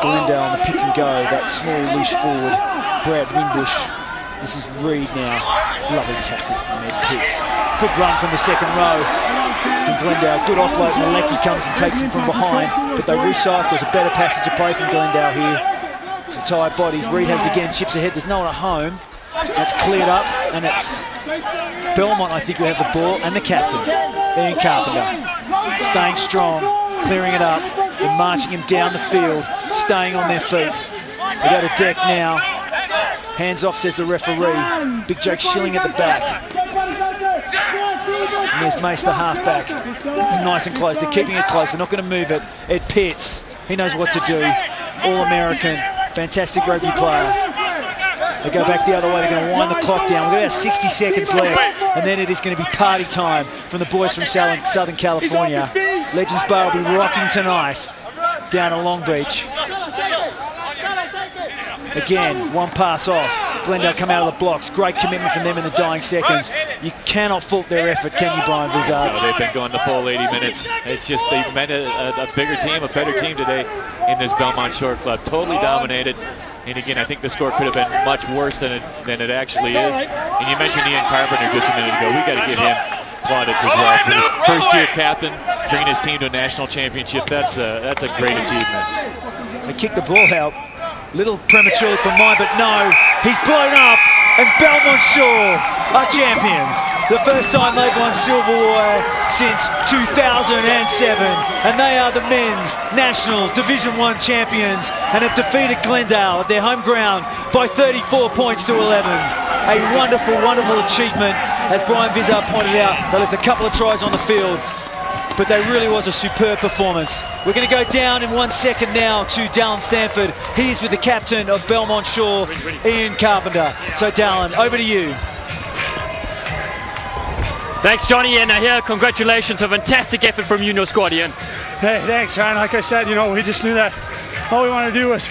Glendale on the pick and go. That small loose forward, Brad Wimbush. This is Reed now. Lovely tackle from Ed Pitts. Good run from the second row from Glendale. Good offload, and Alecki comes and takes him from behind. But they recycle. It's a better passage of play from Glendale here. Some tired bodies. Reed has it again, chips ahead. There's no one at home. That's cleared up, and it's Belmont, I think, who have the ball, and the captain, Ian Carpenter. Staying strong, clearing it up, and marching him down the field, staying on their feet. They go to deck now. Hands off, says the referee. Big Jake Schilling at the back. And there's Mace, the halfback. Nice and close. They're keeping it close. They're not going to move it. Ed Pitts, he knows what to do. All-American, fantastic rugby player. They go back the other way. They're going to wind the clock down. We've got about 60 seconds left. And then it is going to be party time from the boys from Southern California. Legends Bar will be rocking tonight down at Long Beach. Again, one pass off. Glendale come out of the blocks. Great commitment from them in the dying seconds. You cannot fault their effort, can you, Brian Vizard? No, they've been going the full 80 minutes. It's just they've met a bigger team, a better team today in this Belmont Shore club. Totally dominated. And again, I think the score could have been much worse than it actually is. And you mentioned Ian Carpenter just a minute ago. We got to give him plaudits as well. For the first-year captain, bringing his team to a national championship, that's a great achievement. They kicked the ball out. Little prematurely for mine, but no, he's blown up, and Belmont Shore are champions. the first time they've won silverware since 2007, and they are the men's national Division 1 champions and have defeated Glendale at their home ground by 34 points to 11. A wonderful, wonderful achievement. As Brian Vizard pointed out, they left a couple of tries on the field, but they really was a superb performance. We're going to go down in 1 second now to Dallin Stanford. He's with the captain of Belmont Shore, Ian Carpenter. So Dallin, over to you. Thanks, Johnny, and here, congratulations, a fantastic effort from you and your squad, Ian. Hey, thanks, Ryan. Like I said, we just knew that all we wanted to do was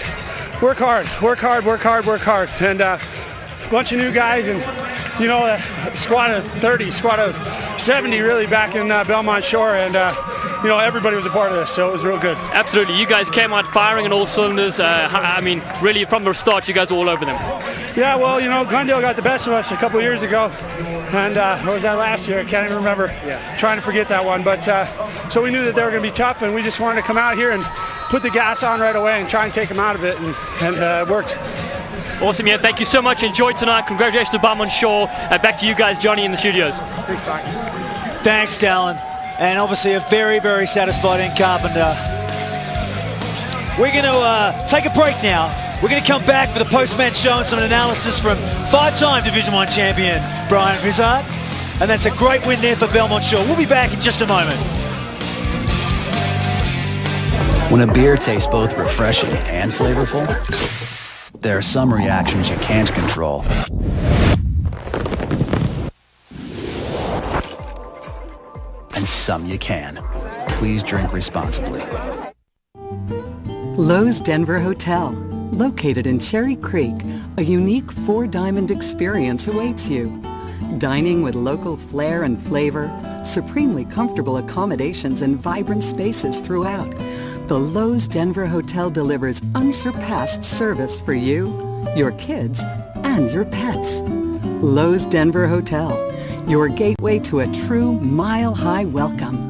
work hard, work hard, work hard, work hard. And a bunch of new guys and, a squad of 30, squad of 70 really back in Belmont Shore, and everybody was a part of this, so it was real good. Absolutely, you guys came out firing on all cylinders. I mean, really from the start, you guys were all over them. Yeah, well, Glendale got the best of us a couple years ago, and what was that last year? I can't even remember. Yeah. Trying to forget that one, but so we knew that they were going to be tough, and we just wanted to come out here and put the gas on right away and try and take them out of it, and it worked. Awesome, yeah. Thank you so much. Enjoy tonight. Congratulations to Belmont Shore. Back to you guys, Johnny, in the studios. Thanks, Doc. Thanks, Dallin. And obviously a very, very satisfied Ian Carpenter. We're going to take a break now. We're going to come back for the post-match show and some analysis from five-time Division 1 champion Brian Vizard. And that's a great win there for Belmont Shore. We'll be back in just a moment. When a beer tastes both refreshing and flavorful, there are some reactions you can't control. And some you can. Please drink responsibly. Lowe's Denver Hotel, located in Cherry Creek, a unique four-diamond experience awaits you. Dining with local flair and flavor, supremely comfortable accommodations and vibrant spaces throughout. The Lowe's Denver Hotel delivers unsurpassed service for you, your kids, and your pets. Lowe's Denver Hotel, your gateway to a true mile-high welcome.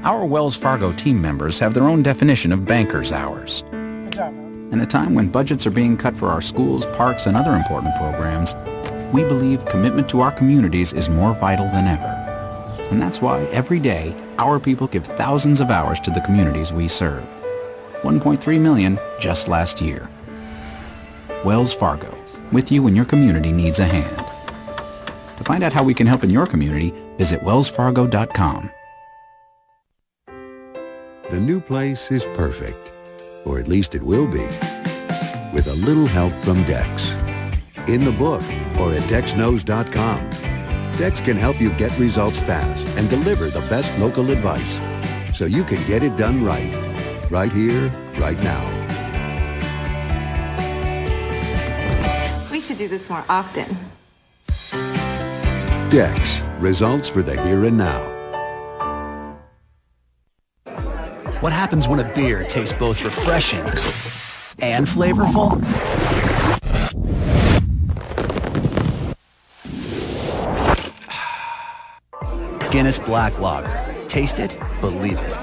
Our Wells Fargo team members have their own definition of banker's hours. Good job, man. In a time when budgets are being cut for our schools, parks, and other important programs, we believe commitment to our communities is more vital than ever. And that's why every day, our people give thousands of hours to the communities we serve. 1.3 million just last year. Wells Fargo, with you when your community needs a hand. To find out how we can help in your community, visit wellsfargo.com. The new place is perfect, or at least it will be, with a little help from Dex. In the book or at dexknows.com. Dex can help you get results fast and deliver the best local advice so you can get it done right here, right now. We should do this more often. Dex, results for the here and now. What happens when a beer tastes both refreshing and flavorful? Guinness Black Lager. Taste it, believe it.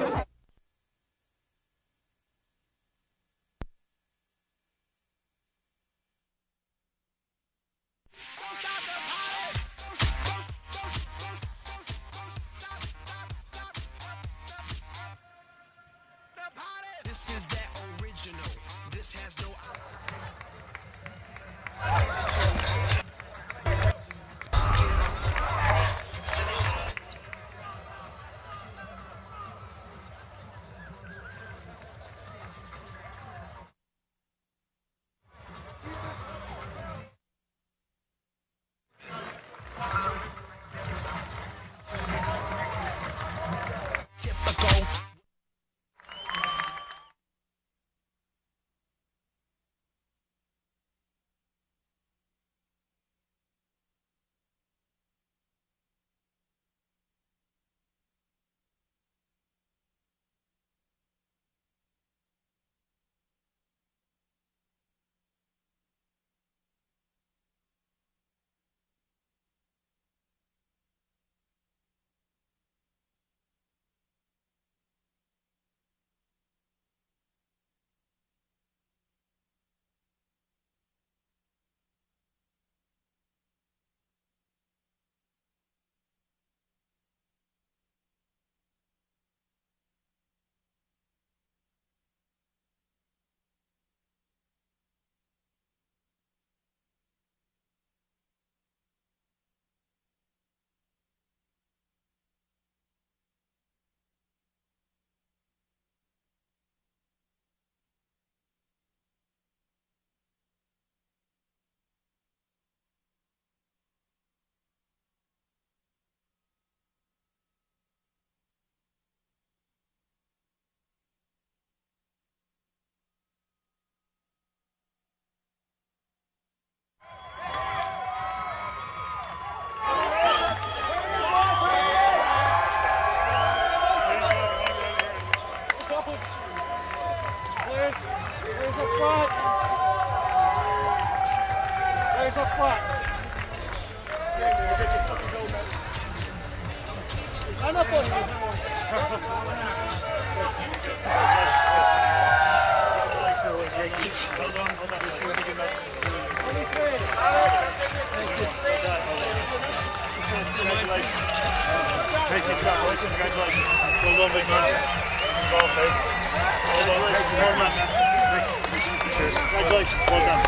Congratulations, well done.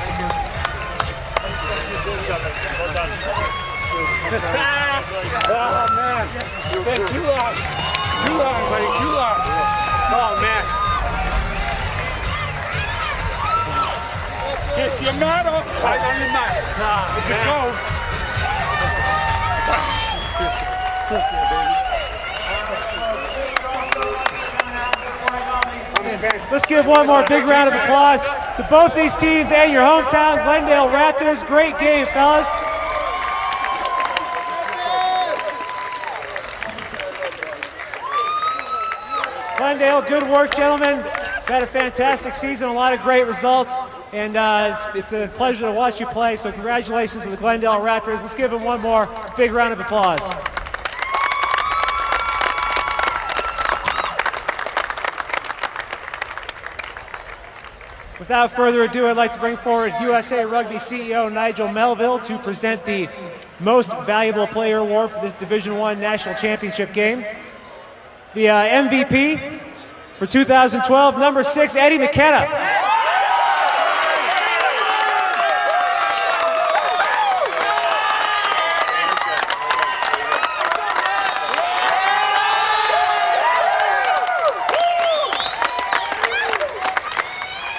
Well done. Oh, man. It's been too long. Too long, buddy. Too long. Oh, man. Kiss your medal. Right on your mat. It's a go. Let's give one more big round of applause to both these teams and your hometown Glendale Raptors. Great game, fellas. Glendale, good work, gentlemen. Had a fantastic season, a lot of great results, and it's a pleasure to watch you play, so congratulations to the Glendale Raptors. Let's give them one more big round of applause. Without further ado, I'd like to bring forward USA Rugby CEO Nigel Melville to present the Most Valuable Player Award for this Division I National Championship game. The MVP for 2012, number 6, Eddie McKenna.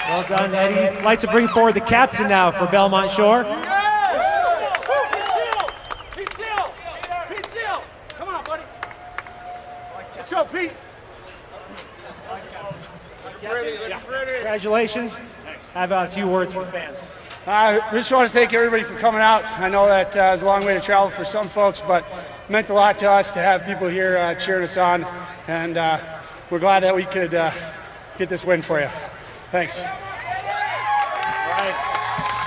Well done, Eddie. I'd like to bring forward the captain now for Belmont Shore. Let's go, Pete. Congratulations. How about a few words for fans? I just want to thank everybody for coming out. I know that it's a long way to travel for some folks, but it meant a lot to us to have people here cheering us on, and we're glad that we could get this win for you. Thanks.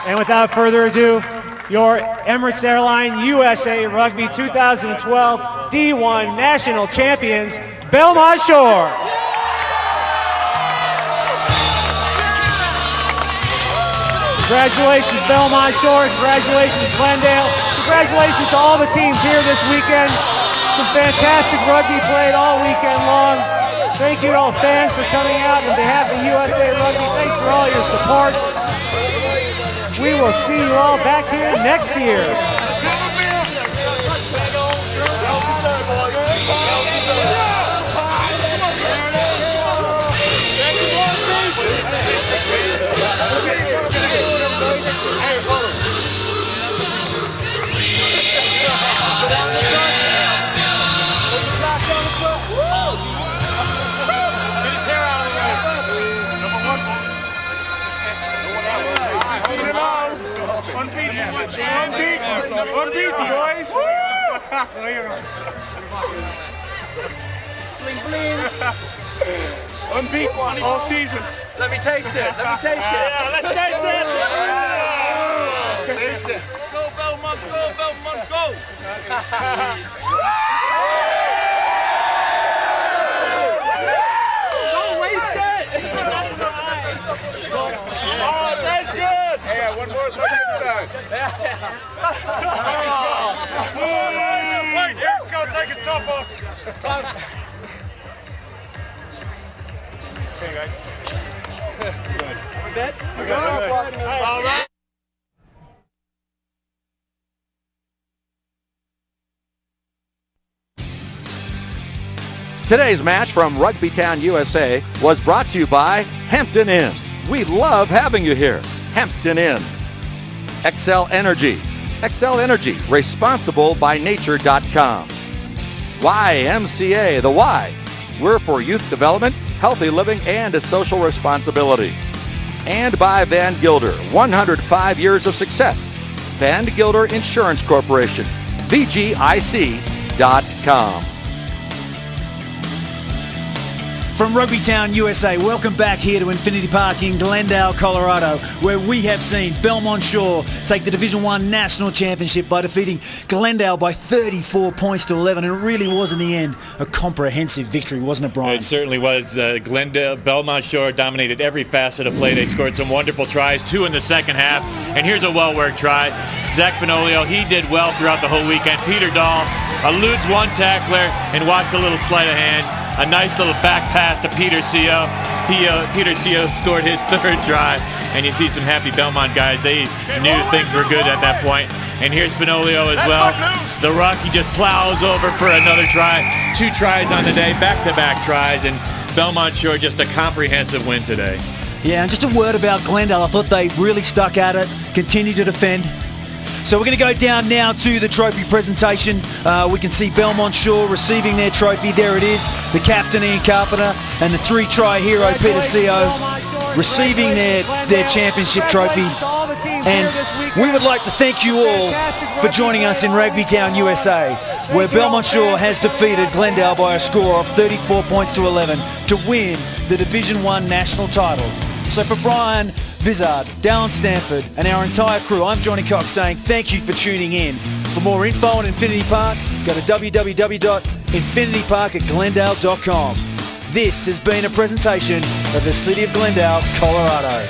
And without further ado, your Emirates Airline USA Rugby 2012 D1 National Champions, Belmont Shore. Congratulations, Belmont Shore. Congratulations, Glendale. Congratulations to all the teams here this weekend. Some fantastic rugby played all weekend long. Thank you to all fans for coming out. On behalf of USA Rugby, thanks for all your support. We will see you all back here next year. Unbeaten, boys. Bling bling. Unbeaten all season. Let me taste it. Let me taste it. Yeah, let's taste it. Taste it. Go Belmont, go Belmont, go. Don't waste it. Oh, that's good. Yeah, one more time. Wait, Eric's gonna take his top off. Okay, guys. Good. All right. Today's match from Rugby Town, USA was brought to you by Hampton Inn. We love having you here. Hampton Inn. Excel Energy. Excel Energy, responsiblebynature.com. YMCA, the Y. We're for youth development, healthy living, and a social responsibility. And by Van Gilder, 105 years of success. Van Gilder Insurance Corporation, VGIC.com. From Rugby Town, USA, welcome back here to Infinity Park in Glendale, Colorado, where we have seen Belmont Shore take the Division I National Championship by defeating Glendale by 34 points to 11, and it really was in the end a comprehensive victory, wasn't it, Brian? It certainly was. Glendale, Belmont Shore dominated every facet of play. They scored some wonderful tries, 2 in the second half, and here's a well-worked try. Zach Finolio, he did well throughout the whole weekend. Peter Dahl eludes one tackler and watched a little sleight of hand. A nice little back pass to Peter Seo. Peter Seo scored his 3rd try, and you see some happy Belmont guys. They knew things were good at that point. And here's Finolio as well. The ruck, he just plows over for another try. 2 tries on the day, back-to-back tries, and Belmont Shore just a comprehensive win today. Yeah, and just a word about Glendale. I thought they really stuck at it, continued to defend. So we're going to go down now to the trophy presentation. We can see Belmont Shore receiving their trophy. There it is. The captain, Ian Carpenter, and the 3-try hero, Peter Seo, receiving their championship trophy. And we would like to thank you all for joining us in Rugby Town, USA, where Belmont Shore has defeated Glendale by a score of 34 points to 11 to win the Division I national title. So for Brian Vizard, Dallin Stanford, and our entire crew, I'm Johnny Cox saying thank you for tuning in. For more info on Infinity Park, go to www.infinitypark@glendale.com. This has been a presentation of the City of Glendale, Colorado.